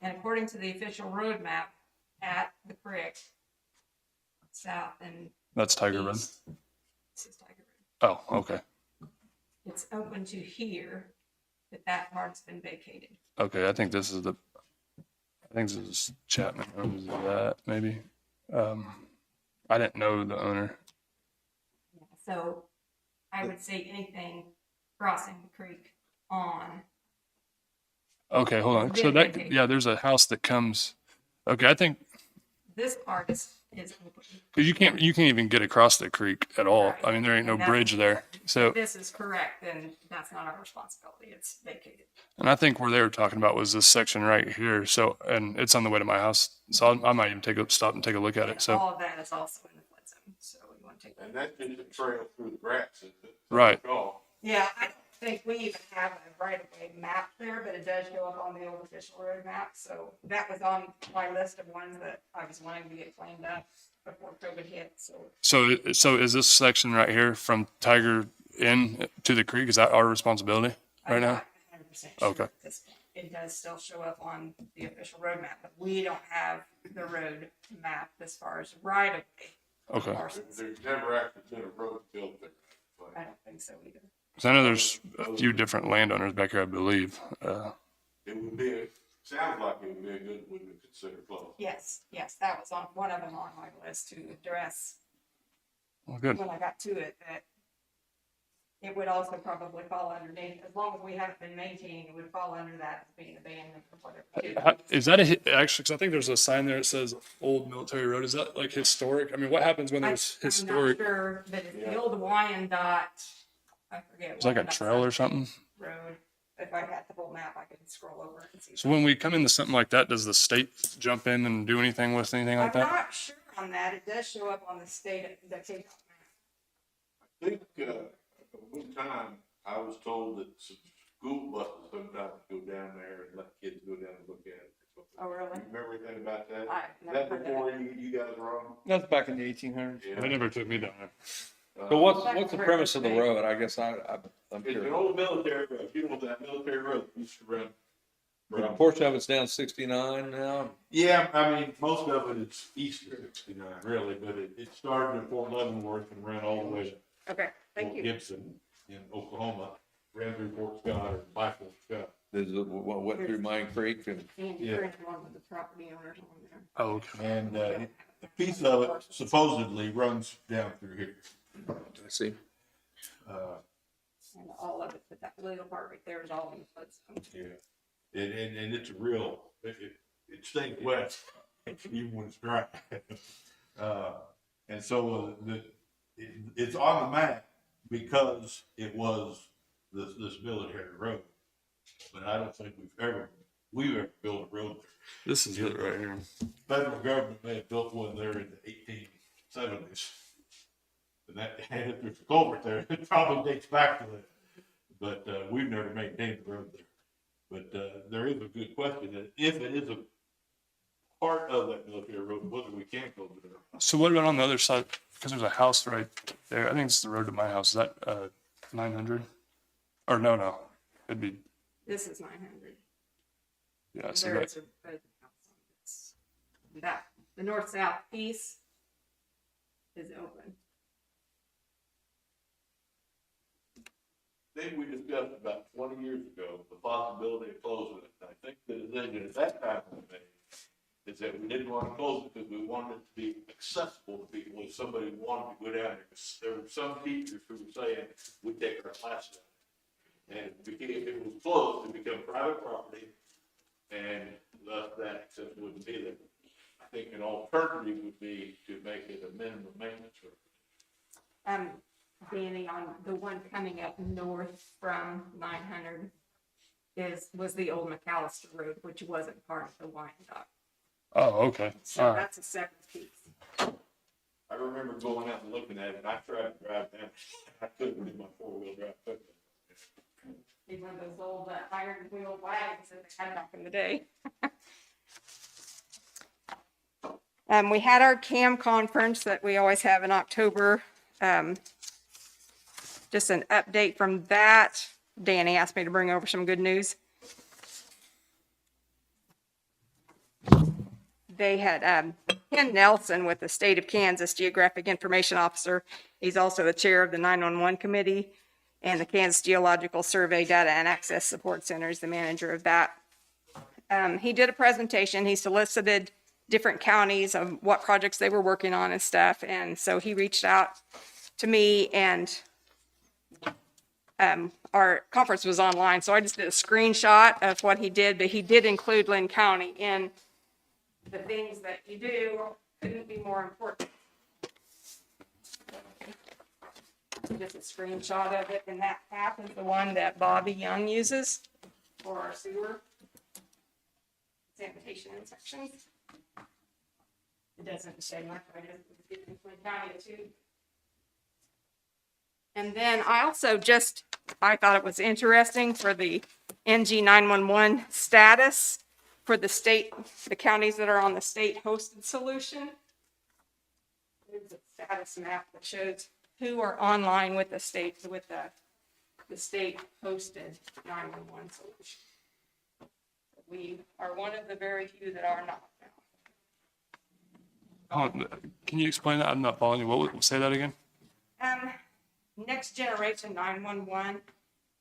And according to the official road map at the creek, south and That's Tiger Road. east, this is Tiger Road. Oh, okay. It's open to here, but that part's been vacated. Okay, I think this is Chapman owns that, maybe. I didn't know the owner. So I would say anything crossing the creek on. Okay, hold on. So that, yeah, there's a house that comes, okay, I think, This part is open. cause you can't even get across the creek at all. Right. I mean, there ain't no And that's- bridge there. So, If this is correct, then that's not our responsibility. It's vacated. and I think where they were talking about was this section right here. So, and it's on the way to my house. So I might even stop and take a look at it. So, All of that is also in the flood zone, so you want to take And that. that's just a trail through the grass, isn't it? Right. Oh, Yeah, I don't think we even have a right-of-way map there, but it does show up on the old official road map. So that was on my list of ones that I was wanting to get cleaned up before COVID hit, so. so is this section right here from Tiger in to the creek? Is that our responsibility I'm right now? not 100% sure Okay. at this point. It does still show up on the official road map, but we don't have the road map as far as right-of-way. Okay. parcels. there's never actually been a road built there. I don't think so either. So I know there's a few different landowners back here, I believe. It would be, sounds like it would be a good one to consider close. Yes, that was on one of them on my list to address Well, good. when I got to it, that it would also probably fall underneath, as long as we haven't been maintaining, it would fall under that as being abandoned or whatever. Is that actually, because I think there's a sign there that says Old Military Road. Is that like historic? I mean, what happens when there's I'm historic? not sure, but it's the old Hawaiian dot, I forget. It's like a what that trail or something? Road. If I had the whole map, I could scroll over and see. So when we come into something like that, does the state jump in and do anything with anything like I'm that? not sure on that. It does show up on the state, the takeoff map. I think, one time I was told that some school buses sometimes go down there and let kids go down and look at it. Oh, really? You remember anything about that? I Is never that heard before you guys were on? That's back in the 1800s. They never took me down there. So what's the premise of the road? I guess I'm It's an curious. old military road. You know that military road used to run. A portion of it's down 69 now. Yeah, I mean, most of it is east of 69, really, but it started in Fort Leavenworth and ran all the way to Okay, thank Fort you. Gibson in Oklahoma, ran through Fort Scott or by Fort Scott. There's went through Mine Creek and Andy Yeah. French, one with the property owners on there. Oh, okay. And a piece of it supposedly runs down through here. I see. And all of it, but that little part right there is all in the flood zone. Yeah, and it's a real, it stays wet, even when it's dry. And so it's on the map because it was this military road. But I don't think we've ever built a road there. This is it right here. Federal government may have built one there in the 1870s. And if there's a culvert there, it probably dates back to that. But we've never maintained the road there. But there is a good question that if it is a part of that military road, whether we can close it or not. So what about on the other side? Because there's a house right there. I think it's the road to my house. Is that 900? Or no. It'd be, This is 900. yeah. So There that, is a house on this. That, the north-south piece is open. I think we discussed about 20 years ago, the possibility of closing it. And I think the decision at that time we made is that we didn't want to close it because we wanted it to be accessible to people if somebody wanted to go down there. 'Cause there were some teachers who were saying, we take our class down. And if it was closed, it become private property, and thus that access wouldn't be there. I think an alternative would be to make it a minimum maintenance road. Danny, on the one coming up north from 900 was the old McAllister Road, which wasn't part of the Wyandotte. Oh, okay. So All right. that's a separate piece. I remember going out and looking at it, and I tried to drive down, I couldn't do my four-wheel drive. One of those old iron wheel wagons that they had back in the day. We had our CAM conference that we always have in October. Just an update from that. Danny asked me to bring over some good news. They had Ken Nelson with the State of Kansas Geographic Information Officer. He's also the chair of the 911 Committee and the Kansas Geological Survey Data and Access Support Center is the manager of that. He did a presentation. He solicited different counties of what projects they were working on and stuff. And so he reached out to me, and our conference was online. So I just did a screenshot of what he did, but he did include Linn County in the things that you do. Couldn't be more important. Just a screenshot of it, and that map is the one that Bobby Young uses for our sewer sanitation inspections. It doesn't say much, I just give it Linn County too. And then I also I thought it was interesting for the NG 911 status for the counties that are on the state hosted solution. There's a status map that shows who are online with the state hosted 911 solution. We are one of the very few that are not now. Can you explain that? I'm not following you. Say that again. Next generation 911,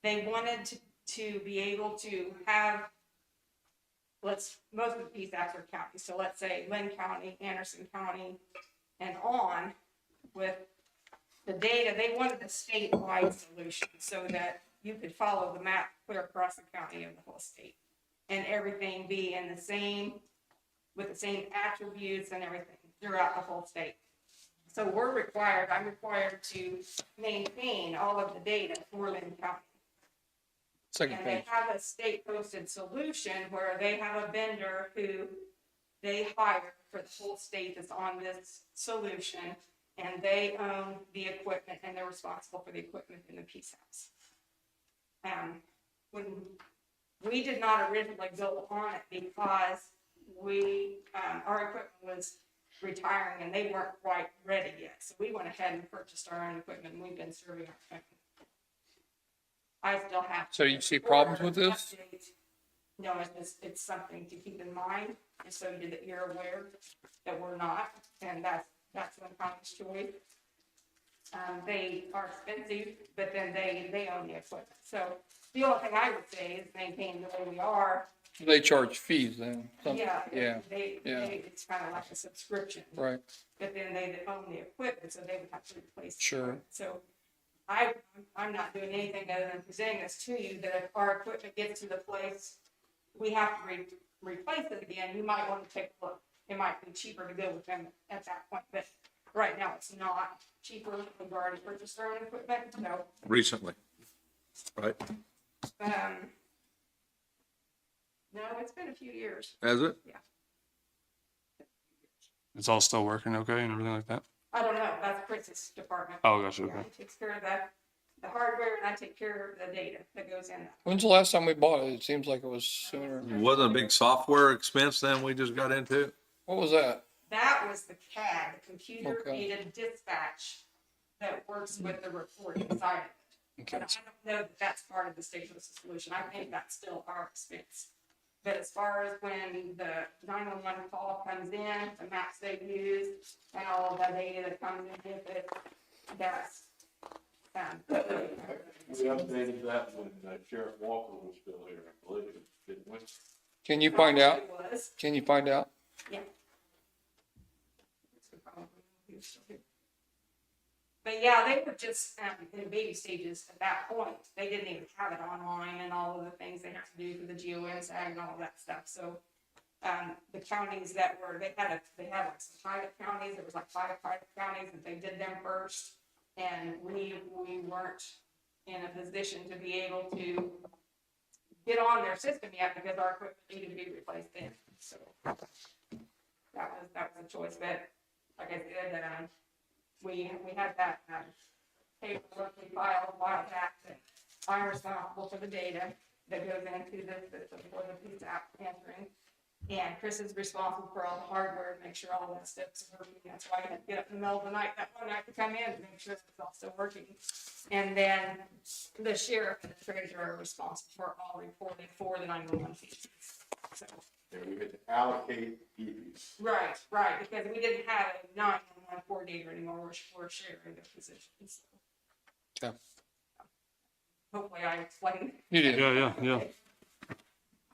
they wanted to be able to have, most of the PSAPs are counties. So let's say Linn County, Anderson County, and on with the data. They wanted a statewide solution so that you could follow the map clear across the county of the whole state and everything be in the same, with the same attributes and everything throughout the whole state. So I'm required to maintain all of the data for Linn County. Second And page. they have a state hosted solution where they have a vendor who they hire for the whole state that's on this solution, and they own the equipment and they're responsible for the equipment in the PSAPs. When we did not originally go on it because our equipment was retiring and they weren't quite ready yet. So we went ahead and purchased our own equipment, and we've been serving our equipment. I still have. So you see problems with this? No, it's something to keep in mind, and so that you're aware that we're not, and that's Linn County's choice. They are expensive, but then they own the equipment. So the only thing I would say is maintain the way we are. They charge fees then? Yeah. Yeah. It's kind of like a subscription. Right. But then they own the equipment, so they would have to replace it. Sure. So I'm not doing anything other than presenting this to you, that if our equipment gets to the place we have to replace it again, you might want to take a look. It might be cheaper to go with them at that point, but right now it's not cheaper. We've already purchased our own equipment, so. Recently, right? No, it's been a few years. Has it? Yeah. It's all still working okay and everything like that? I don't know. That's Chris's department. Oh, gotcha. Yeah, Okay. he takes care of the hardware, and I take care of the data that goes in that. When's the last time we bought it? It seems like it was sooner. Wasn't a big software expense then we just got into? What was that? That was the CAD, the computer Okay. aided dispatch that works with the report inside of it. Okay. And I don't know that that's part of the state hosted solution. I think that's still our expense. But as far as when the 911 call comes in, the maps they use, and all of the data that comes in with it, that's. We updated that when Sheriff Walker was still here, I believe, didn't we? Can you find out? It was, Can you find out? yeah. But yeah, they were just in baby stages at that point. They didn't even have it online and all of the things they have to do for the GOM tag and all of that stuff. So the counties that were, they had like some private counties. There was like 5 private counties that they did them first. And we weren't in a position to be able to get on their system yet because our equipment needed to be replaced then. So that was a choice. But like I said, we had that paperwork we filed a while back that I'm responsible for the data that goes into the system for the piece app answering. And Chris is responsible for all the hardware to make sure all that stuff's working. That's why I had to get up in the middle of the night that one night to come in to make sure it's all still working. And then the sheriff and the treasurer are responsible for all reporting for the 911 fees. So. And we had to allocate duties. Right, because we didn't have a 911 coordinator anymore. We're sharing the positions. Okay. Hopefully I explained. You did. Yeah.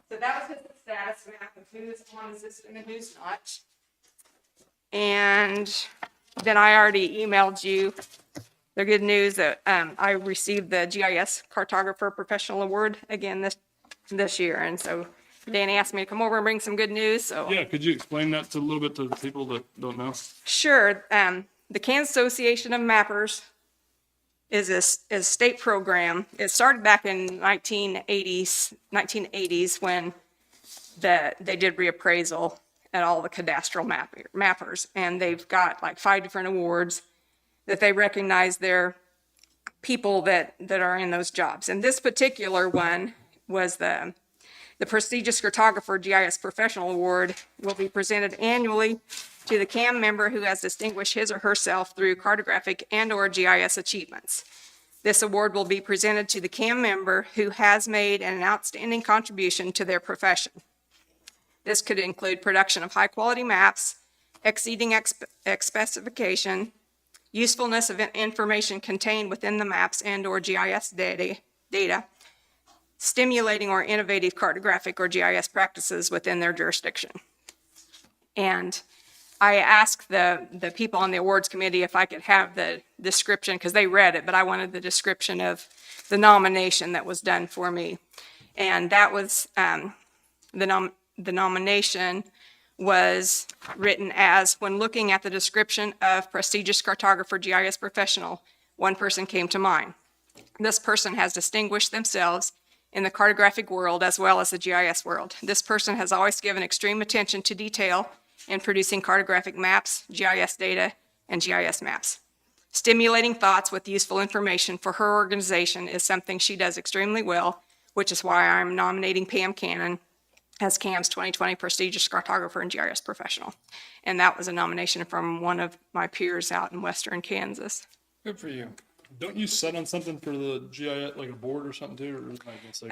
So that was just the status map of who's on the system and who's not. And then I already emailed you the good news that I received the GIS Cartographer Professional Award again this year. And so Danny asked me to come over and bring some good news. So Yeah, could you explain that a little bit to the people that don't know? sure. The Kansas Association of Mappers is a state program. It started back in 1980s when they did reappraisal at all the cadastral mappers, and they've got like 5 different awards that they recognize their people that are in those jobs. And this particular one was the prestigious Cartographer GIS Professional Award will be presented annually to the CAM member who has distinguished his or herself through cartographic and/or GIS achievements. This award will be presented to the CAM member who has made an outstanding contribution to their profession. This could include production of high-quality maps, exceeding specification, usefulness of information contained within the maps and/or GIS data, stimulating or innovative cartographic or GIS practices within their jurisdiction. And I asked the people on the awards committee if I could have the description, because they read it, but I wanted the description of the nomination that was done for me. And that was, the nomination was written as, when looking at the description of prestigious cartographer GIS professional, one person came to mind. This person has distinguished themselves in the cartographic world as well as the GIS world. This person has always given extreme attention to detail in producing cartographic maps, GIS data, and GIS maps. Stimulating thoughts with useful information for her organization is something she does extremely well, which is why I'm nominating Pam Cannon as CAM's 2020 Prestigious Cartographer and GIS Professional. And that was a nomination from one of my peers out in Western Kansas. Good for you. Don't you sit on something for the GIS, like a board or something too? Or am I gonna say?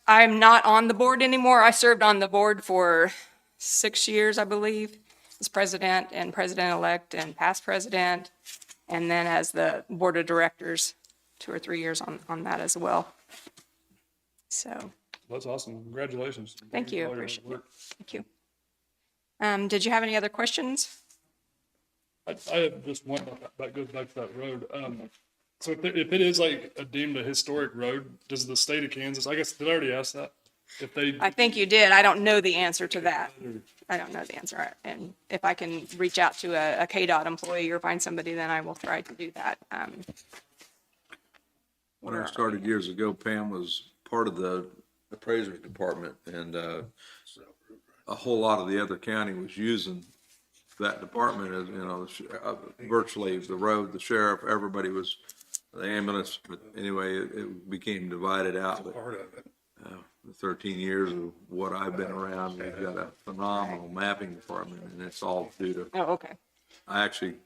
I'm not on the board anymore. I served on the board for 6 years, I believe, as president and president-elect and past president, and then as the board of directors, 2 or 3 years on that as well. So. That's awesome. Congratulations. Thank you. Appreciate it. Thank you. Did you have any other questions? I have just one that goes back to that road. So if it is like deemed a historic road, does the state of Kansas, I guess, did I already ask that? If they, I think you did. I don't know the answer to that. I don't know the answer. And if I can reach out to a KDOT employee or find somebody, then I will try to do that. When I started years ago, Pam was part of the appraisers department, and a whole lot of the other county was using that department as, virtually the road, the sheriff, everybody was, the ambulance, but anyway, it became divided out. Part of it. 13 years of what I've been around, we've got a phenomenal mapping department, and it's all due to. Oh, okay. I actually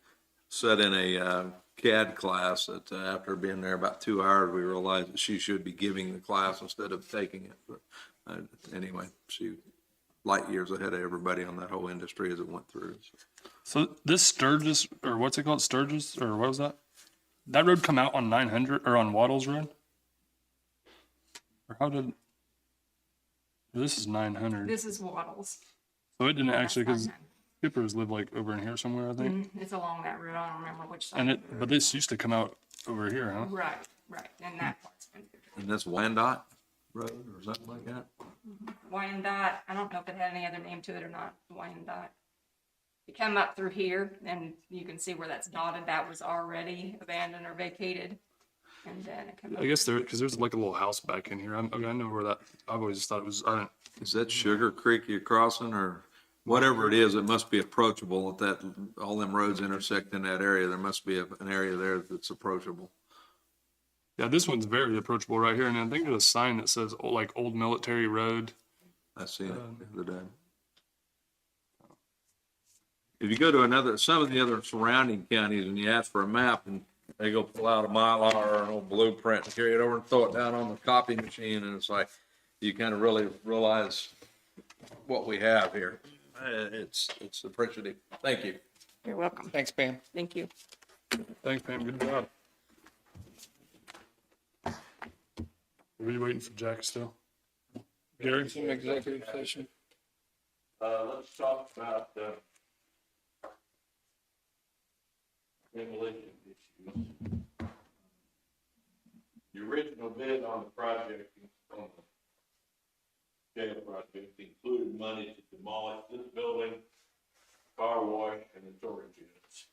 sat in a CAD class that after being there about 2 hours, we realized that she should be giving the class instead of taking it. But anyway, she light years ahead of everybody on that whole industry as it went through. so this Sturgis, or what's it called, Sturgis, or what was that? That road come out on 900 or on Waddles Road? Or how did? This is 900. This is Waddles. So it didn't actually, because Skippers live like over in here somewhere, I think. It's along that road. I don't remember which side. But this used to come out over here, huh? Right, and that part's been. And that's Wyandotte Road or something like that? Wyandotte, I don't know if it had any other name to it or not, Wyandotte. You come up through here and you can see where that's dotted, that was already abandoned or vacated. And then it comes up. I guess because there's like a little house back in here. I know where that, I've always just thought it was, I don't, Is that Sugar Creek you're crossing or whatever it is? It must be approachable at that, all them roads intersect in that area. There must be an area there that's approachable. yeah, this one's very approachable right here. And I think there's a sign that says like Old Military Road. I seen it the other day. If you go to some of the other surrounding counties and you ask for a map and they go pull out a Mylar or an old blueprint and carry it over and throw it down on the copy machine, and it's like, you kind of really realize what we have here. It's appreciative. Thank you. You're welcome. Thanks, Pam. Thank you. Thanks, Pam. Good job. Are we waiting for Jack still? Gary? Some executive session. Let's talk about, demolition issues. The original bid on the project, on the jail project, included money to demolish this building, car wash, and the storage units.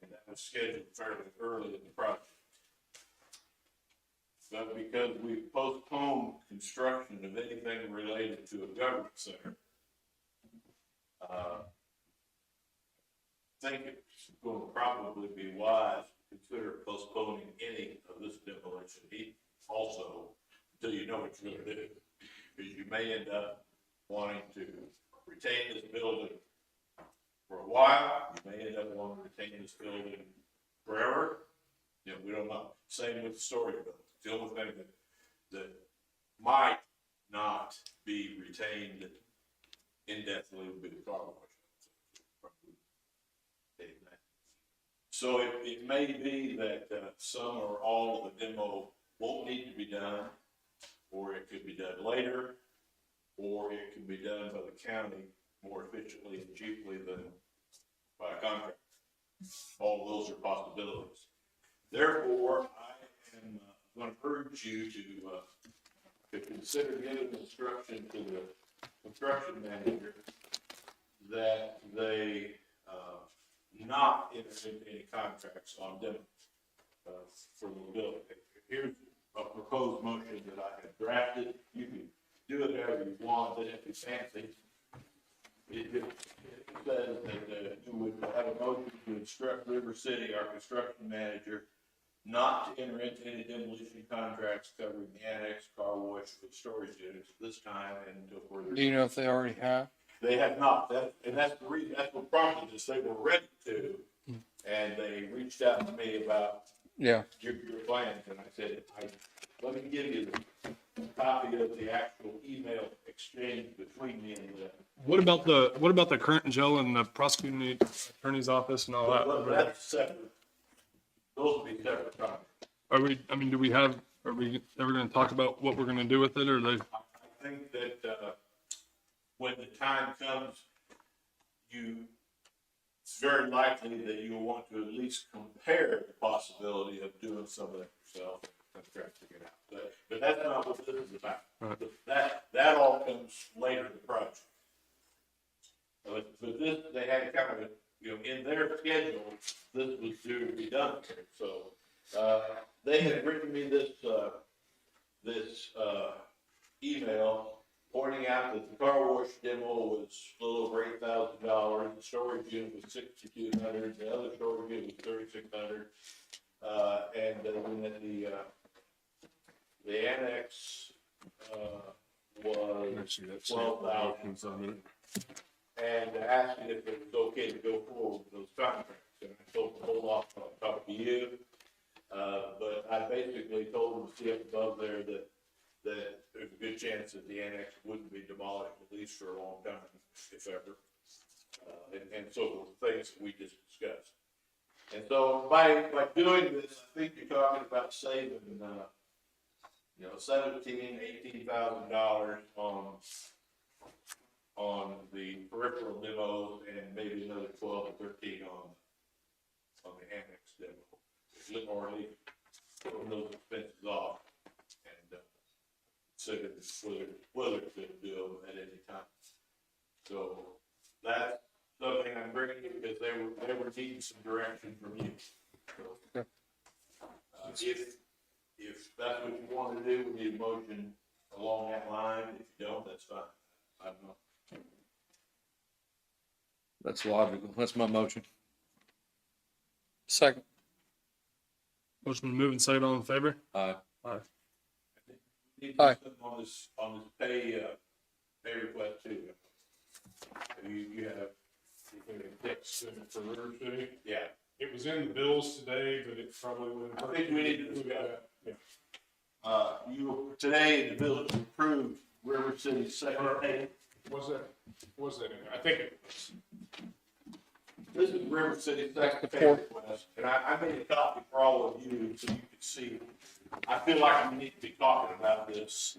And that was scheduled fairly early in the project. But because we postponed construction of anything related to a government center, I think it's going to probably be wise to consider postponing any of this demolition also until you know what you're going to do. Because you may end up wanting to retain this building for a while. You may end up wanting to retain this building forever. You know, we don't know. Same with the storage building. The only thing that might not be retained indefinitely would be the car wash. So it may be that some or all of the demo won't need to be done, or it could be done later, or it can be done by the county more efficiently and cheaply than by a contractor. All of those are possibilities. Therefore, I am going to urge you to consider giving instruction to the construction manager that they not enter into any contracts on demo for the building. Here's a proposed motion that I have drafted. You can do it however you want, it doesn't have to be fancy. It says that you would have a motion to instruct River City, our construction manager, not to enter into any demolition contracts covering the annex, car wash, or storage units at this time and until further. Do you know if they already have? They have not. And that's the reason, that's what prompted this. They were ready to, and they reached out to me about Yeah. your plans, and I said, let me give you the copy of the actual email exchange between me and them. What about the current jail and the prosecuting attorney's office and all that? But that's separate. Those will be separate contracts. Are we ever going to talk about what we're going to do with it, or they? I think that, when the time comes, it's very likely that you'll want to at least compare the possibility of doing some of that yourself and contracting it out. But that's not what this is about. Right. That all comes later in the project. But this, they had kind of, in their schedule, this was due to be done. So, they had written me this email pointing out that the car wash demo was a little over $8,000, the storage unit was $6,200, the other storage unit was $3,600, and then the annex was $12,000. And asked me if it was okay to go forward with those contracts, and I told them to hold off until I talk to you. But I basically told them to see up above there that there's a good chance that the annex wouldn't be demolished, at least for a long time, if ever. And so the things that we just discussed. And so by doing this, I think you're talking about saving, $17,000, $18,000 on the peripheral demos and maybe another 12 or 13 on the annex demo. Or at least putting those expenses off and, consider whether it's going to do them at any time. So that's something I'm bringing you because they were needing some direction from you. So, if that's what you want to do, we need a motion along that line. If you don't, that's fine. I don't know. That's logical. That's my motion. Second. Motion been moved and seconded. All in favor? Aye. Aye. Need Aye. something on this pay request too. You have, text For River City, yeah. it was in the bills today, but it probably wouldn't. I think we need to discuss that. Today, the bill to approve River City's second pay. Was that in there? I think it was. This is River City's second pay request, and I made a copy for all of you so you could see. I feel like we need to be talking about this,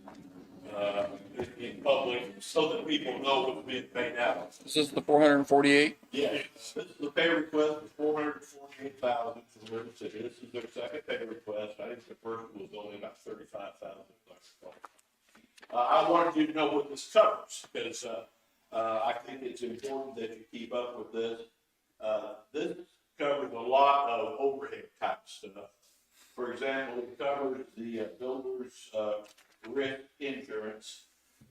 in public so that people know what's being paid out. This is the 448. Yeah, this is the pay request for $448,000 from River City. This is their second pay request. I think the first was only about $35,000. I wanted you to know what this covers because I think it's important that you keep up with this. This covers a lot of overhead type stuff. For example, it covers the builder's risk insurance.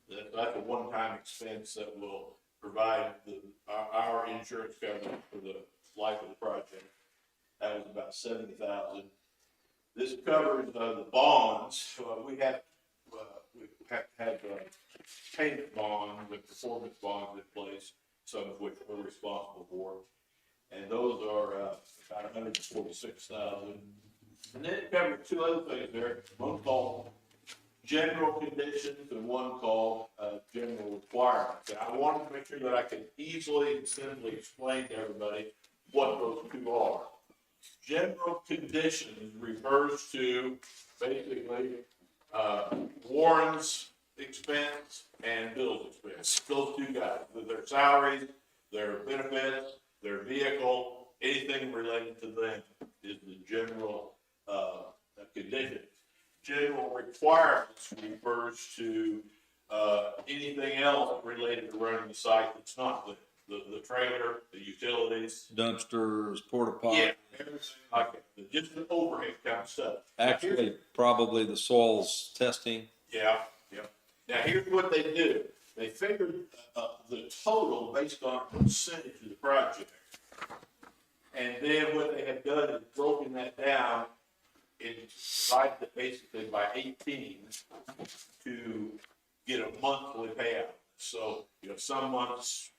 That's a one-time expense that will provide our insurance coverage for the life of the project. That was about $70,000. This covers the bonds. We have payment bonds and performance bonds in place, some of which we're responsible for, and those are about $146,000. And then it covers two other things there. One called general conditions and one called general requirements. And I wanted to make sure that I could easily and simply explain to everybody what those two are. General conditions refers to basically Warren's expense and Bill's expense. Those two guys, their salaries, their benefits, their vehicle, anything related to them is the general conditions. General requirements refers to anything else related to running the site that's not the trailer, the utilities. Dumpsters, porta potties. Yeah, everything like it. Just the overhead kind of stuff. Actually, probably the soils testing. Yeah. Now, here's what they do. They figured the total based on a percentage of the project. And then what they have done is broken that down and divided it basically by 18 to get a monthly payout. So, some months,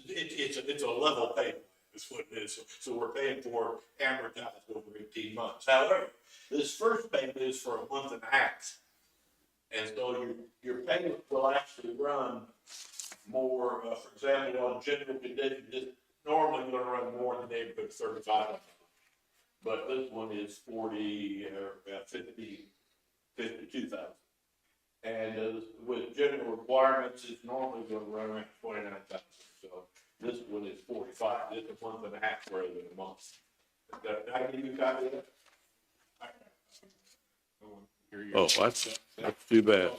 it's a level payment is what it is. So we're paying for amortized over 18 months. However, this first payment is for a month and a half. And so your payment will actually run more, for example, on general conditions, it's normally going to run more in the neighborhood of 35. But this one is 52,000. And with general requirements, it's normally going to run around 29,000. So this one is 45. It's a month and a half rather than a month. Did I give you a copy of that? Oh, that's too bad.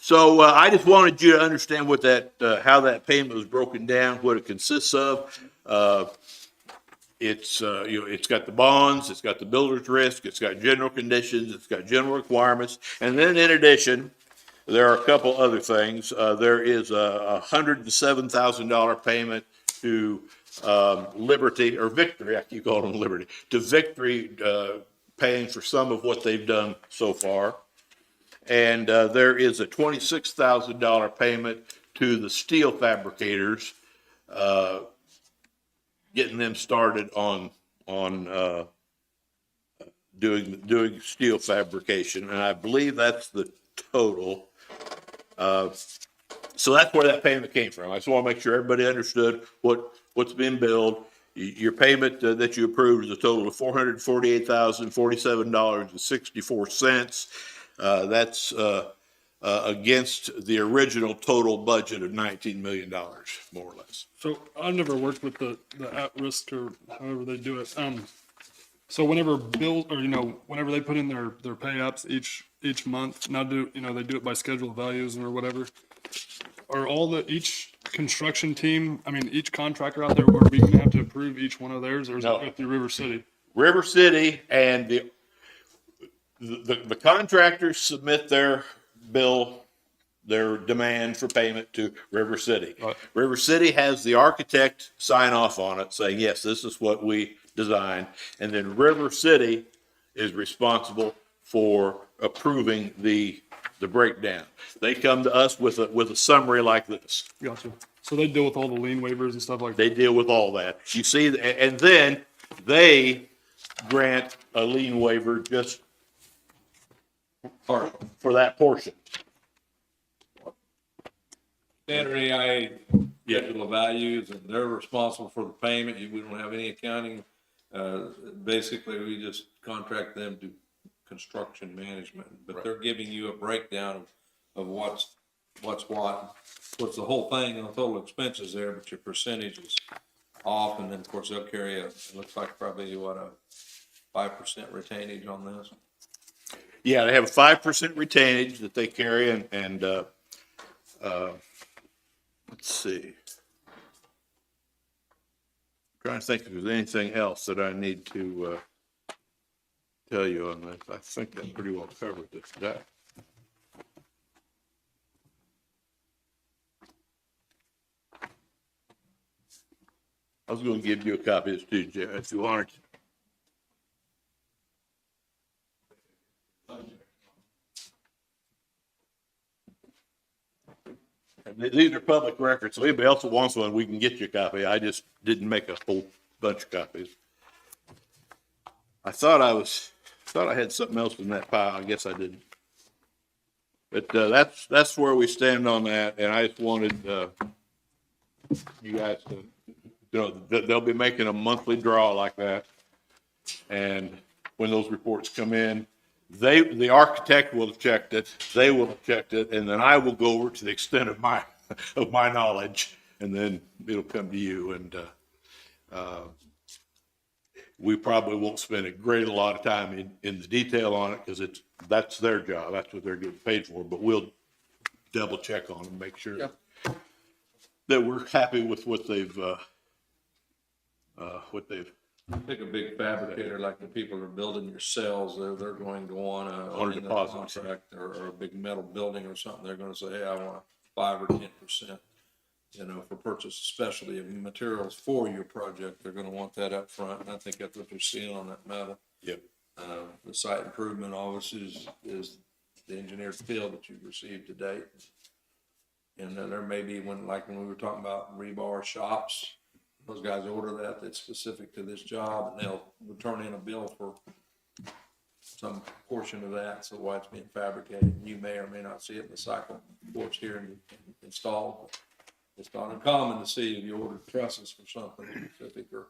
So I just wanted you to understand what how that payment was broken down, what it consists of. It's it's got the bonds, it's got the builder's risk, it's got general conditions, it's got general requirements, and then in addition, there are a couple other things. There is a $107,000 payment to Liberty or Victory. I keep calling them Liberty. To Victory, paying for some of what they've done so far. And there is a $26,000 payment to the steel fabricators, getting them started on doing steel fabrication. And I believe that's the total. So that's where that payment came from. I just want to make sure everybody understood what's been billed. Your payment that you approved is a total of $448,047.64. That's against the original total budget of $19 million, more or less. So I've never worked with the at-risk or however they do it. So whenever bills, or, whenever they put in their pay apps each month, now they do it by schedule of values or whatever. Are each construction team, each contractor out there, are we gonna have to approve each one of theirs, or is it No. go through River City? River City and the contractors submit their bill, their demand for payment to River City. Right. River City has the architect sign off on it, saying, yes, this is what we designed. And then River City is responsible for approving the breakdown. They come to us with a summary like this. Gotcha. So they deal with all the lien waivers and stuff like that? They deal with all that. You see, and then they grant a lien waiver just for that portion. Standard AI schedule of values, and they're responsible for the payment. We don't have any accounting. Basically, we just contract them to construction management, but they're giving you a breakdown of what's what. What's the whole thing and the total expenses there, but your percentage is off, and then of course they'll carry it looks like probably a 5% retainage on this. Yeah, they have a 5% retainage that they carry, and let's see. I'm trying to think if there's anything else that I need to tell you on this. I think that pretty well covered this. I was going to give you a copy of this too, Jay, if you wanted. These are public records, so anybody else that wants one, we can get you a copy. I just didn't make a whole bunch of copies. I thought I had something else in that pile. I guess I didn't. But that's where we stand on that, and I just wanted you guys to they'll be making a monthly draw like that, and when those reports come in, the architect will have checked it, they will have checked it, and then I will go over to the extent of my knowledge, and then it'll come to you. And we probably won't spend a lot of time in the detail on it, because that's their job, that's what they're getting paid for. But we'll double check on them, make sure that we're happy with what they've. Pick a big fabricator, like the people that are building your cells, they're going to want On a deposit contract, or a big metal building or something. They're going to say, hey, I want 5 or 10%, for purchase, especially of materials for your project. They're going to want that up front, and I think that's what you're seeing on that metal. Yep. The site improvement obviously is the engineered field that you've received to date. And then there may be when we were talking about rebar shops, those guys order that's specific to this job, and they'll return in a bill for some portion of that, so why it's being fabricated. You may or may not see it in the cycle before it's here and installed. It's not uncommon to see if you order trusses for something specific, or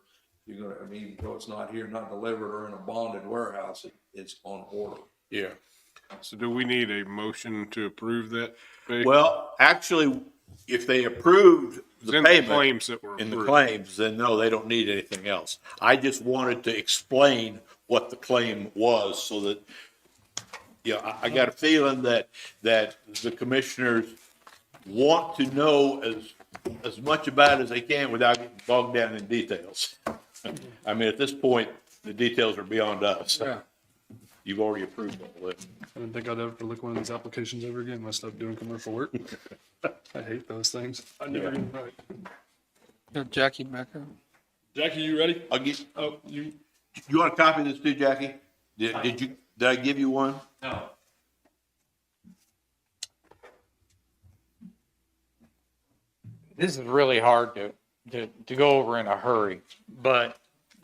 you're gonna, even though it's not here, not delivered, or in a bonded warehouse, it's on order. Yeah. So do we need a motion to approve that? Well, actually, if they approved the In the payment claims that were in the approved. claims, then no, they don't need anything else. I just wanted to explain what the claim was, so that, I got a feeling that the commissioners want to know as much about it as they can without getting bogged down in details. At this point, the details are beyond us. Yeah. You've already approved all of it. I didn't think I'd ever look one of these applications ever again when I stopped doing commercial work. I hate those things. I never get it right. Got Jackie back there. Jackie, you ready? I'll get. Oh, you. You want a copy of this too, Jackie? Did I give you one? No. This is really hard to go over in a hurry, but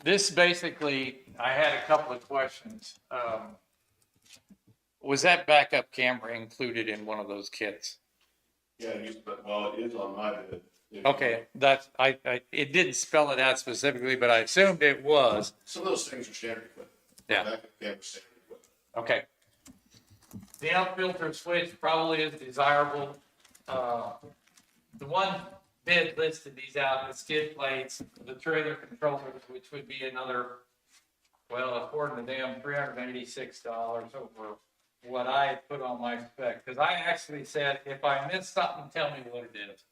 this basically, I had a couple of questions. Was that backup camera included in one of those kits? Yeah, it is on my bid. Okay, it didn't spell it out specifically, but I assumed it was. Some of those things are standard equipment. Yeah. Backup camera standard equipment. Okay. The unfiltered switch probably is desirable. The one bid listed these out, the skid plates, the trailer controllers, which would be another, well, according to them, $386 over what I had put on my spec. Because I actually said, if I missed something, tell me what it is.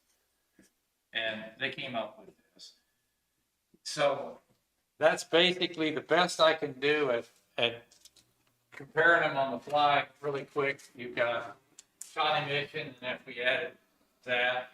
And they came up with this. So that's basically the best I can do at comparing them on the fly really quick. You've got shot emission, and if we added that,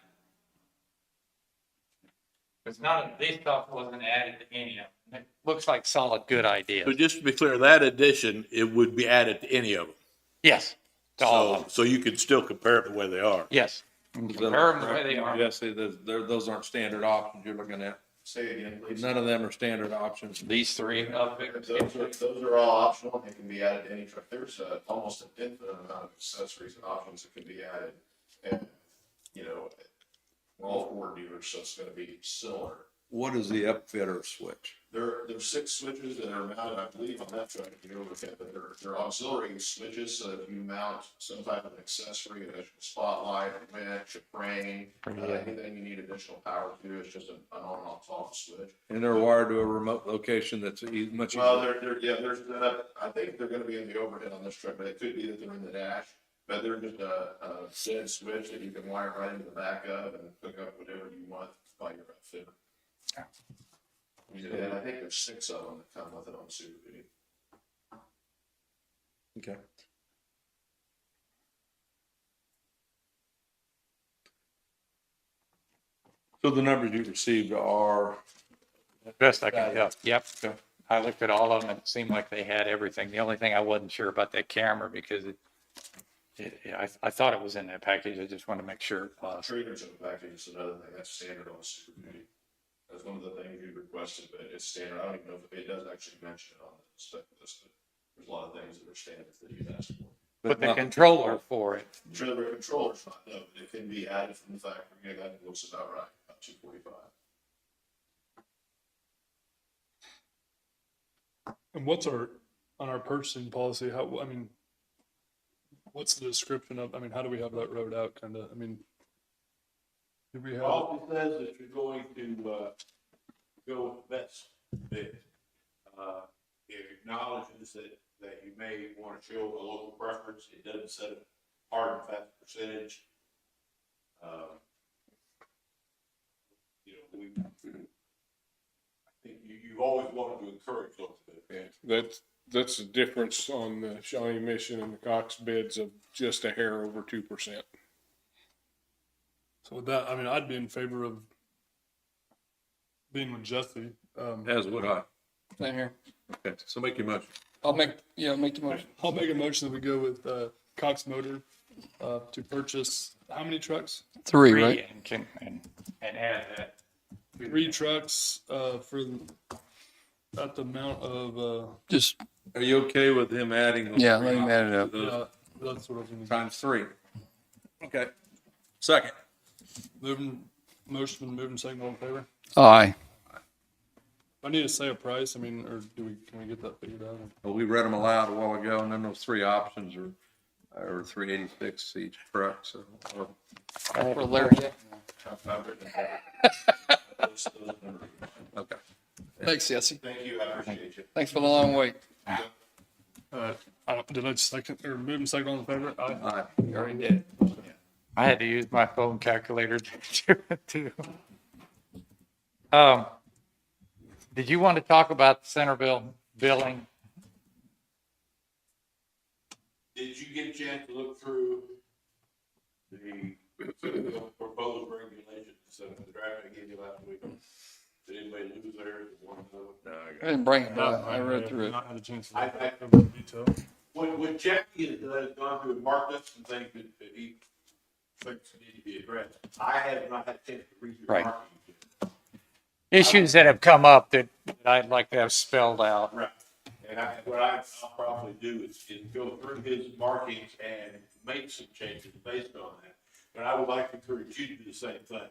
because none of this stuff wasn't added to any of them. It looks like solid, good ideas. So just to be clear, that addition, it would be added to any of them. Yes, to all of So, them. so you could still compare it the way they are. Yes. Compare them the way they are. Yes, those aren't standard options you're looking at. Say it again, please. None of them are standard options. These three. Those are all optional, they can be added to any truck. There's almost an infinite amount of accessories and options that can be added. And, you know, we're all Ford dealers, so it's gonna be similar. What is the upfitter switch? There's 6 switches that are mounted, I believe, on that truck, if you go look at it, but they're auxiliary switches, so if you mount some type of accessory, a spotlight, a winch, a crane, anything you need additional power to, it's just an on and off switch. And they're wired to a remote location that's much easier. Well, there's, I think they're gonna be in the overhead on this truck, but it could be that they're in the dash. But they're just a dead switch that you can wire right into the back of and hook up whatever you want by your outfitter. And I think there's 6 of them that come with it on Super Duty. Okay. So the numbers you received are, Best I can tell. Yep. I looked at all of them and it seemed like they had everything. The only thing I wasn't sure about that camera because I thought it was in that package. I just wanted to make sure it was. Trailers in the package is another thing, that's standard on Super Duty. That's one of the things you requested, but it's standard. I don't even know if it does actually mention it on the spec list, but there's a lot of things that are standard that you've asked for. But the controller for it. Trailer controller's not, no, but it can be added from the factory. Yeah, that looks about right, about 245. And what's on our purchasing policy? How, I mean, what's the description of, I mean, how do we have that wrote out kind of, I mean, do we have? All it says that you're going to, go with best bid. It acknowledges that you may want to show a local preference. It doesn't set a hard and fast percentage. You know, I think you always wanted to encourage local bids. Yeah, that's the difference on the Shawnee Mission and the Cox bids of just a hair over 2%. So with that, I mean, I'd be in favor of being with Jesse. as would I. Same here. Okay, so make your motion. I'll make the motion. I'll make a motion that we go with Cox Motor to purchase how many trucks? 3, right? And add that. 3 trucks for at the amount of Just, Are you okay with him adding? those yeah, three let him add it up. options to those that's what I was going to Times 3. Okay. Second. motion moving second, all in favor? Aye. I need to say a price. I mean, or can we get that figured out? Well, we read them aloud a while ago, and then those 3 options are 386 each truck, so. For Larry. Okay. Thanks, Jesse. Thank you, I appreciate you. Thanks for the long wait. Did I second or moving second, all in favor? Aye. All right. You already did. I had to use my phone calculator to do it too. Did you want to talk about the Centerville billing? Did you get a chance to look through the proposed regulations, the draft I gave you last week? Did anybody lose theirs? I didn't bring it, but I read through it. Not had a chance to I- look at it in detail. What Jackie has gone through and marked up some things that he thinks need to be addressed. I have not had a chance to read your Right. markings yet. Issues that have come up that I'd like to have spelled out. Right. And what I'll probably do is go through his markings and make some changes based on that. But I would like to encourage you to do the same thing.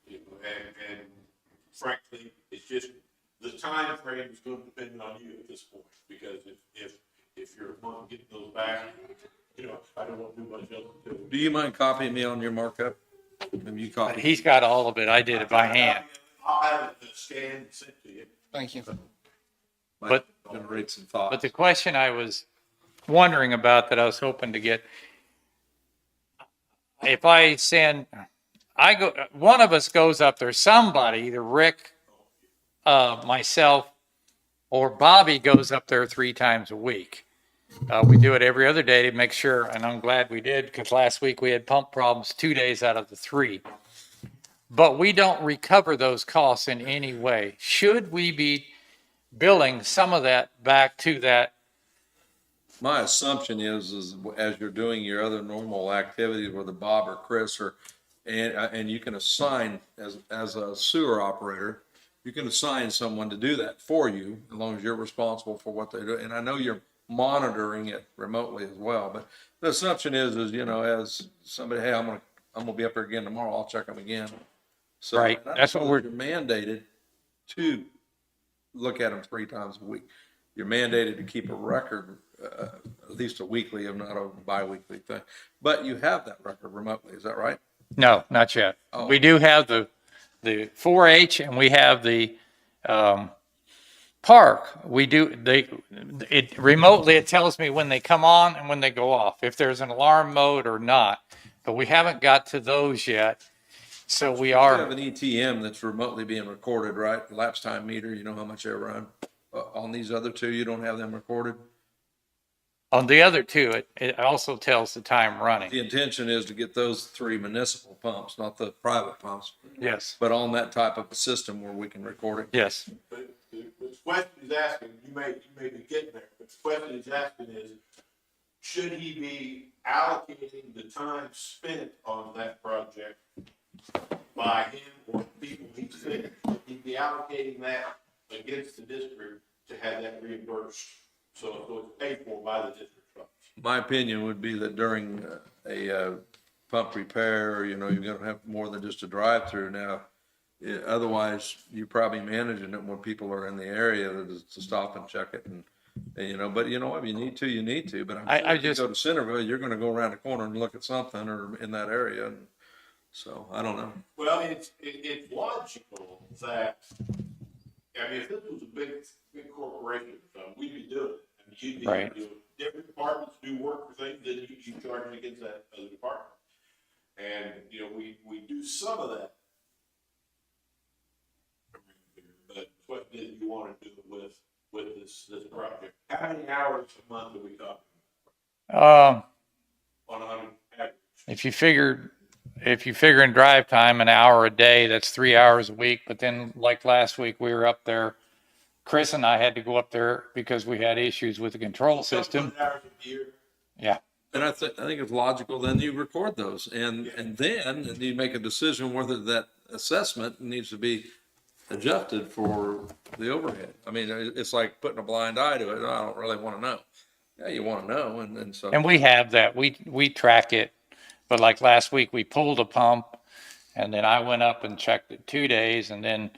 You know, and frankly, it's just, the time frame is going to depend on you at this point. Because if you're wanting to get those back, you know, I don't want to do much else to do. Do you mind copying me on your markup? Have you copied? He's got all of it. I did it by hand. I'll have it scanned and sent to you. Thank you. Might generate some thoughts. But the question I was wondering about that I was hoping to get, if I send, one of us goes up there, somebody, either Rick, myself, or Bobby goes up there 3 times a week. We do it every other day to make sure, and I'm glad we did, because last week we had pump problems 2 days out of the 3. But we don't recover those costs in any way. Should we be billing some of that back to that? My assumption is as you're doing your other normal activities, whether Bob or Chris and you can assign as a sewer operator, you can assign someone to do that for you as long as you're responsible for what they do. And I know you're monitoring it remotely as well, but the assumption is, you know, as somebody, hey, I'm gonna be up there again tomorrow, I'll check them again. So Right. That's what we're mandated to look at them 3 times a week. You're mandated to keep a record, at least a weekly, if not a bi-weekly thing. But you have that record remotely, is that right? No, not yet. Oh. We do have the 4-H and we have the park. We do, it remotely, it tells me when they come on and when they go off, if there's an alarm mode or not. But we haven't got to those yet. So we You are. have an ETM that's remotely being recorded, right? Lapse time meter, you know how much they run. On these other 2, you don't have them recorded? On the other 2, it also tells the time running. The intention is to get those 3 municipal pumps, not the private pumps. Yes. But on that type of a system where we can record it. Yes. But the question he's asking, you may be getting there, but the question he's asking is, should he be allocating the time spent on that project by him or people he's sent? Should he be allocating that against the district to have that reimbursed? So it's paid for by the district funds. My opinion would be that during a pump repair, you know, you're gonna have more than just a drive-through now. Otherwise, you're probably managing it when people are in the area to stop and check it and you know, but you know, if you need to, but I'm sure if you go to Centerville, you're gonna go around the corner and look at something or in that area. And so, I don't know. Well, it's logical that, I mean, if this was a big corporation, we'd be doing it. I mean, you'd be, Right. you know, different departments do work for things, then you charge it against that other department. And, you know, we do some of that. But the question is, you want to do it with this project. How many hours a month are we talking? On average? If you figure in drive time, an hour a day, that's 3 hours a week. But then like last week, we were up there, Chris and I had to go up there because we had issues with the control system. 100 hours a year. Yeah. And I think it's logical, then you record those and then you make a decision whether that assessment needs to be adjusted for the overhead. I mean, it's like putting a blind eye to it. I don't really want to know. Yeah, you want to know. And so. And we have that, we track it. But like last week, we pulled a pump and then I went up and checked it 2 days. And then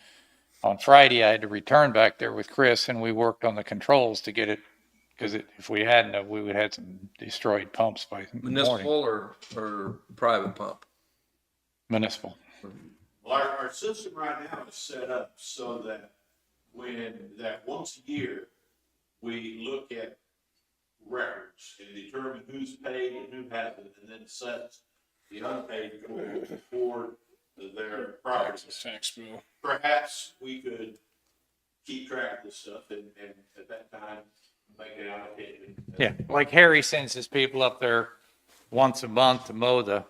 on Friday, I had to return back there with Chris and we worked on the controls to get it. Because if we hadn't, we would have had some destroyed pumps by Municipal morning. or private pump? Municipal. Well, our system right now is set up so that once a year, we look at records and determine who's paid and who hasn't, and then sets the unpaid for their property. Tax bill. Perhaps we could keep track of this stuff and at that time, make it allocated. Yeah, like Harry sends his people up there once a month to mow the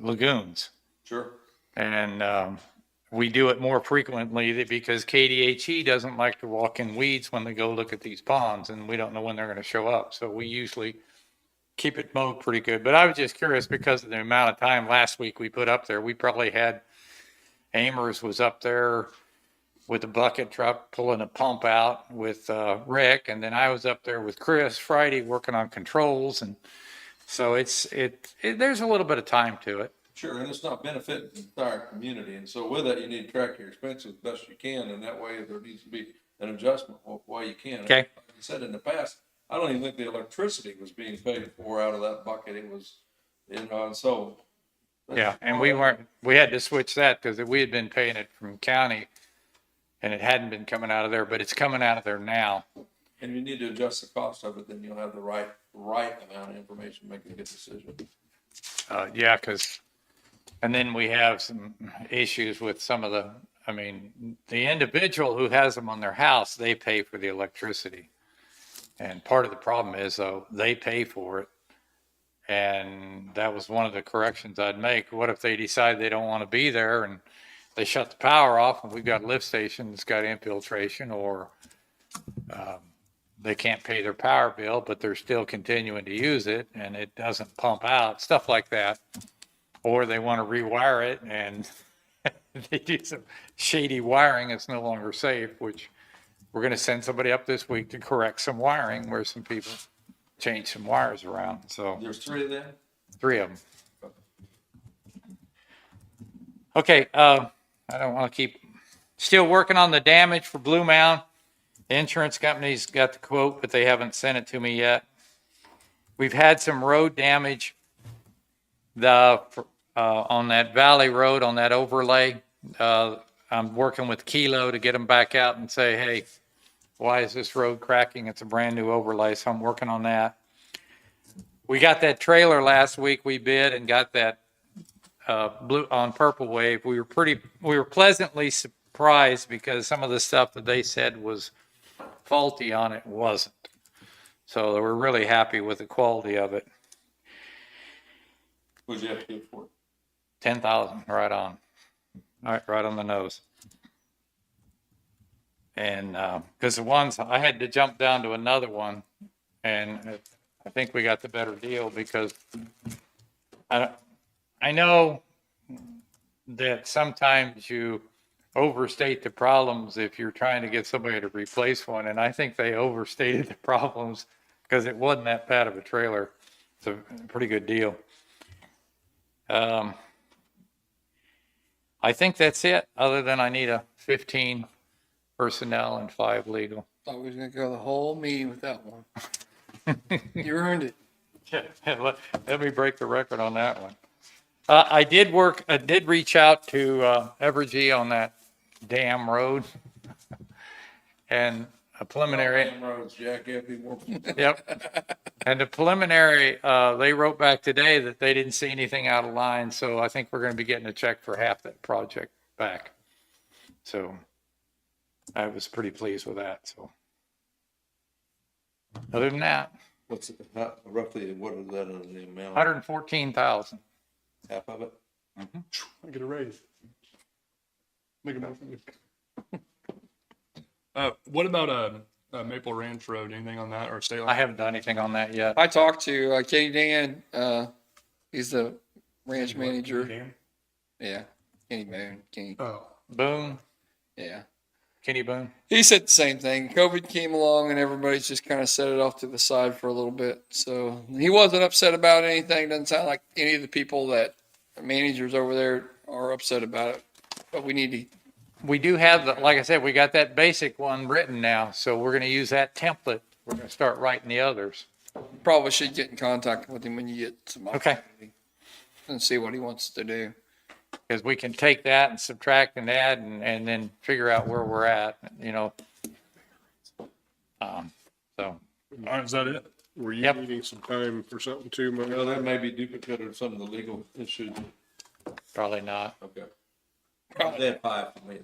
lagoons. Sure. And we do it more frequently because KDHE doesn't like to walk in weeds when they go look at these ponds, and we don't know when they're going to show up. So we usually keep it mowed pretty good. But I was just curious because of the amount of time last week we put up there. We probably had, Amers was up there with a bucket truck pulling a pump out with Rick, and then I was up there with Chris Friday working on controls. And so there's a little bit of time to it. Sure, and it's not benefiting the entire community, and so with that, you need to track your expenses as best you can, and that way, if there needs to be an adjustment while you can. Okay. Like I said in the past, I don't even think the electricity was being paid for out of that bucket. It was, and so. Yeah, and we had to switch that because we had been paying it from county and it hadn't been coming out of there, but it's coming out of there now. And if you need to adjust the cost of it, then you'll have the right amount of information to make a good decision. Yeah, and then we have some issues with some of the individual who has them on their house, they pay for the electricity. And part of the problem is, though, they pay for it. And that was one of the corrections I'd make. What if they decide they don't want to be there and they shut the power off and we've got a lift station that's got infiltration, or they can't pay their power bill, but they're still continuing to use it and it doesn't pump out, stuff like that. Or they want to rewire it and they do some shady wiring that's no longer safe, which we're going to send somebody up this week to correct some wiring where some people change some wires around. So There's 3 of them? 3 of them. Okay, I don't want to keep, still working on the damage for Blue Mound. The insurance company's got the quote, but they haven't sent it to me yet. We've had some road damage on that Valley Road, on that overlay. I'm working with Kilo to get them back out and say, hey, why is this road cracking? It's a brand new overlay, so I'm working on that. We got that trailer last week we bid and got that blue on Purple Wave. We were pleasantly surprised because some of the stuff that they said was faulty on it wasn't. So we're really happy with the quality of it. What'd you have to get for it? 10,000, right on. All right, right on the nose. And because the ones I had to jump down to another one, and I think we got the better deal because I know that sometimes you overstate the problems if you're trying to get somebody to replace one, and I think they overstated the problems because it wasn't that bad of a trailer. It's a pretty good deal. I think that's it, other than I need a 15 personnel and 5 legal. Thought we was gonna go the whole meeting with that one. You earned it. Let me break the record on that one. I did reach out to Evergy on that damn road. And a preliminary. Damn roads, Jack, Yep. And the preliminary, they wrote back today that they didn't see anything out of line. So I think we're going to be getting a check for half that project back. So I was pretty pleased with that. So other than that, what's it, roughly, what is that in the amount? 114,000. Half of it? I get a raise. Make a motion. What about Maple Ranch Road? Anything on that, or state line? I haven't done anything on that yet. I talked to Kenny Dan, he's the ranch manager. Yeah, Kenny Boone, Kenny. Oh, Boone. Yeah. Kenny Boone. He said the same thing. COVID came along and everybody's just kind of set it off to the side for a little bit. So he wasn't upset about anything. Doesn't sound like any of the people that managers over there are upset about it. But we need to. We do have, like I said, we got that basic one written now. So we're going to use that template. We're going to start writing the others. Probably should get in contact with him when you get some Okay. and see what he wants to do. Because we can take that and subtract and add and then figure out where we're at, you know. So. All right, is that it? Were you Yep. needing some time for something too, Mike? Well, that may be duplicate of some of the legal issues. Probably not. Okay. They had 5 for me.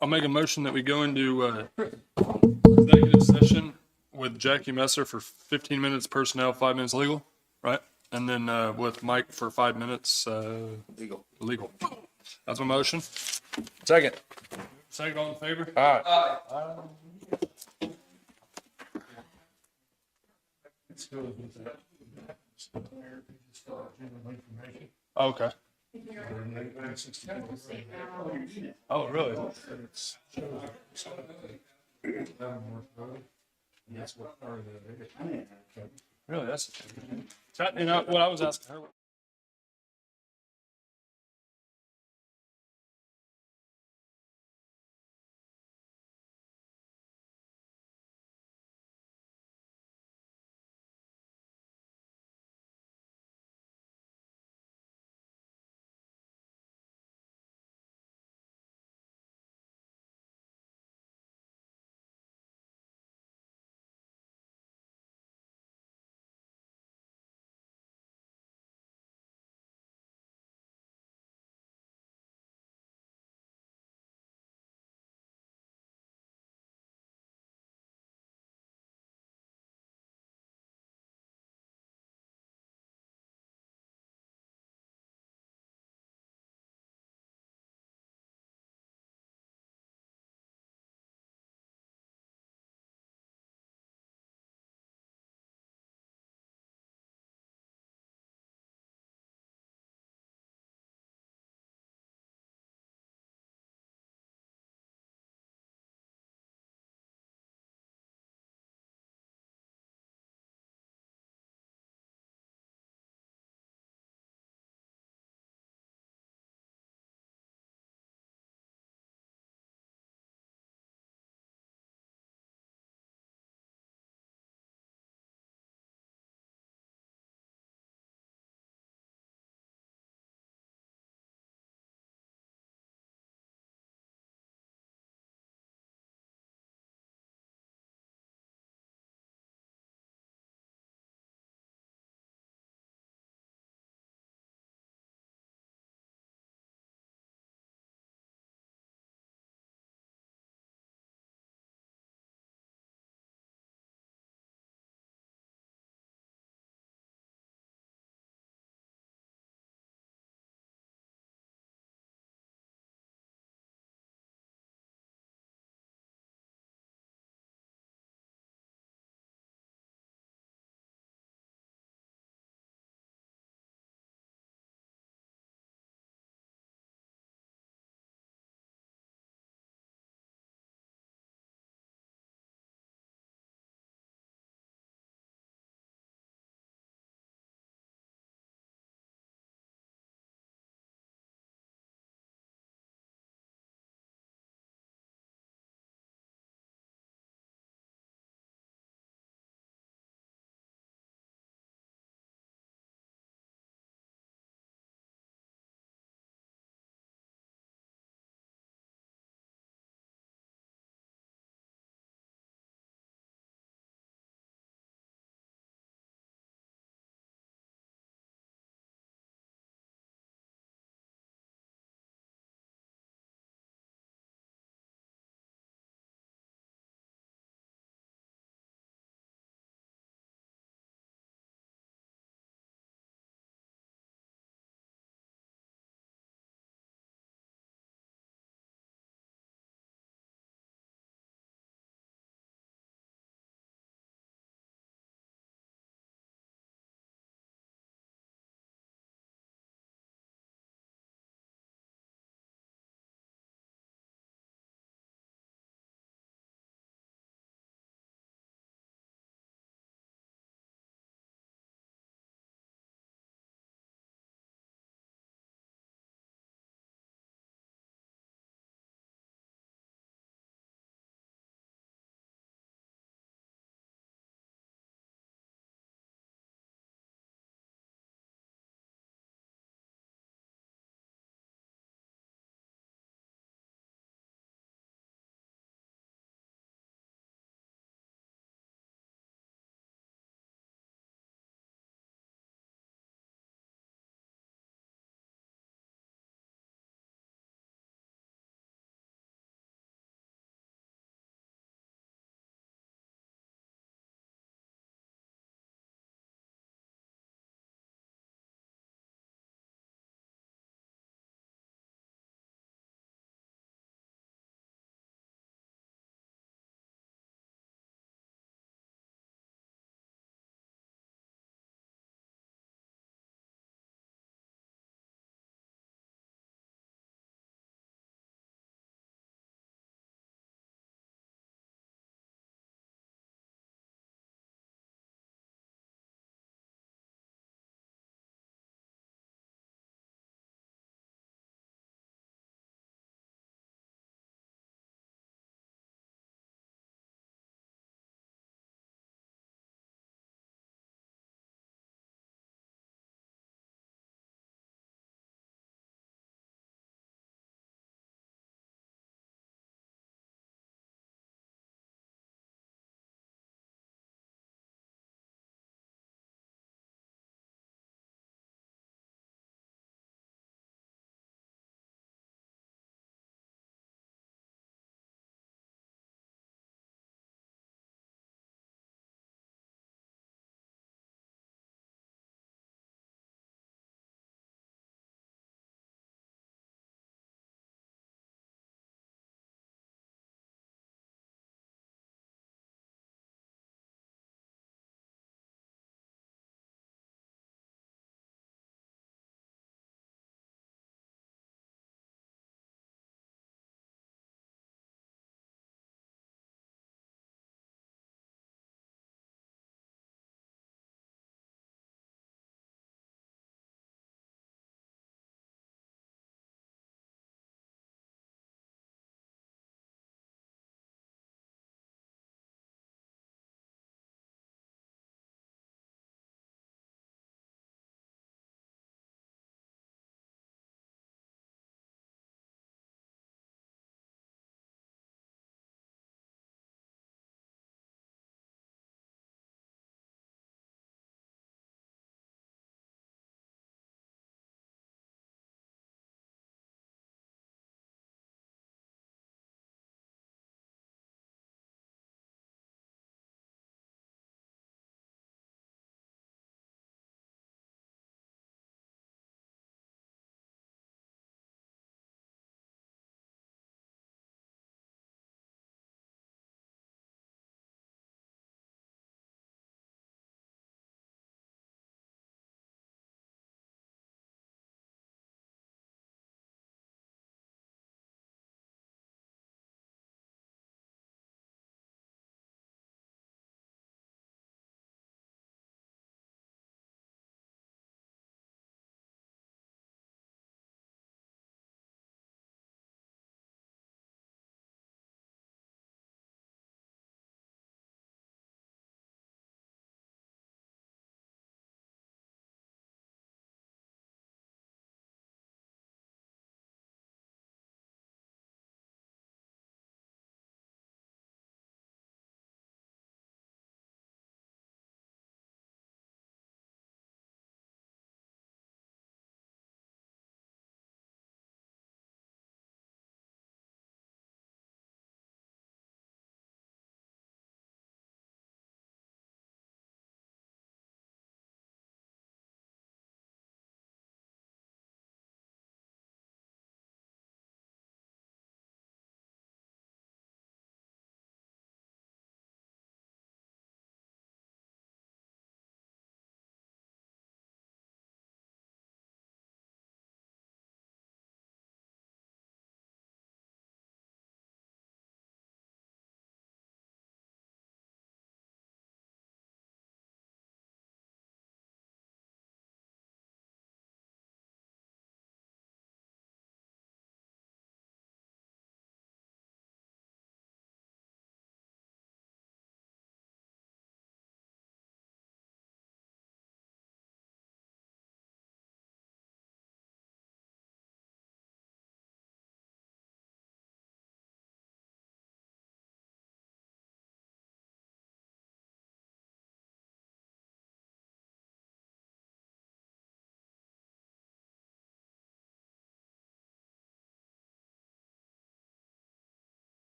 I'll make a motion that we go into executive session with Jackie Messer for 15 minutes personnel, 5 minutes legal, right? And then with Mike for 5 minutes legal. That's my motion. Second. Second, all in favor? All right. Okay. Oh, really? Really, that's, you know, what I was asking her.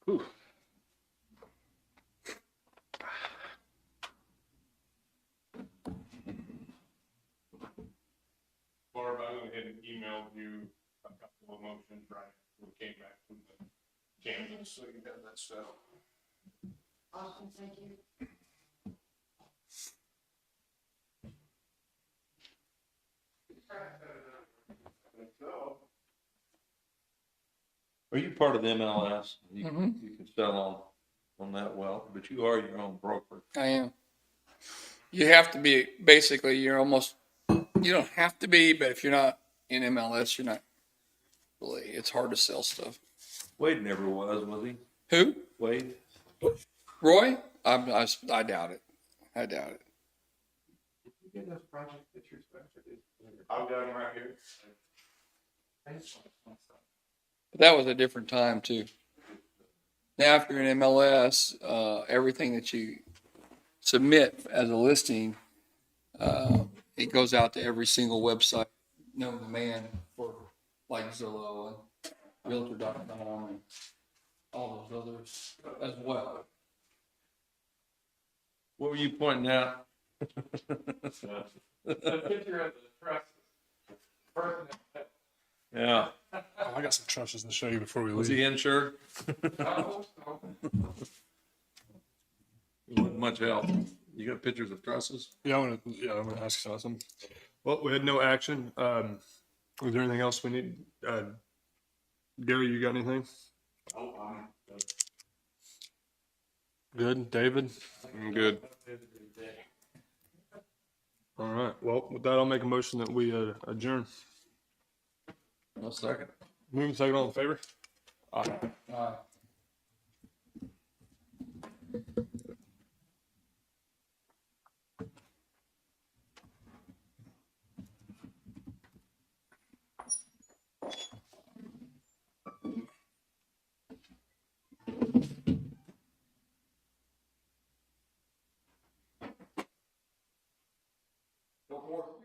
Barb, I went ahead and emailed you a couple of motions, right, when we came back from the Kansas, so you have that stuff. Awesome, thank you. Are you part of the MLS? You can sell on that well, but you are your own broker. I am. You have to be, basically, you're almost, you don't have to be, but if you're not in MLS, you're not really, it's hard to sell stuff. Wade never was he? Who? Wade? Roy? I doubt it. I doubt it. Get those project pictures back to this. I've got them right here. But that was a different time too. Now, after an MLS, everything that you submit as a listing, it goes out to every single website known to man for like Zillow and Realtor.com and all those others as well. What were you pointing out? The picture of the trusses. Yeah. I got some trusses to show you before we Was leave. he insured? He wasn't much help. You got pictures of trusses? Yeah, I'm gonna ask you something. Well, we had no action. Was there anything else we need? Gary, you got anything? Good. David? I'm good. All right. Well, with that, I'll make a motion that we adjourn. No second. Moving second, all in favor? Aye. Go forth.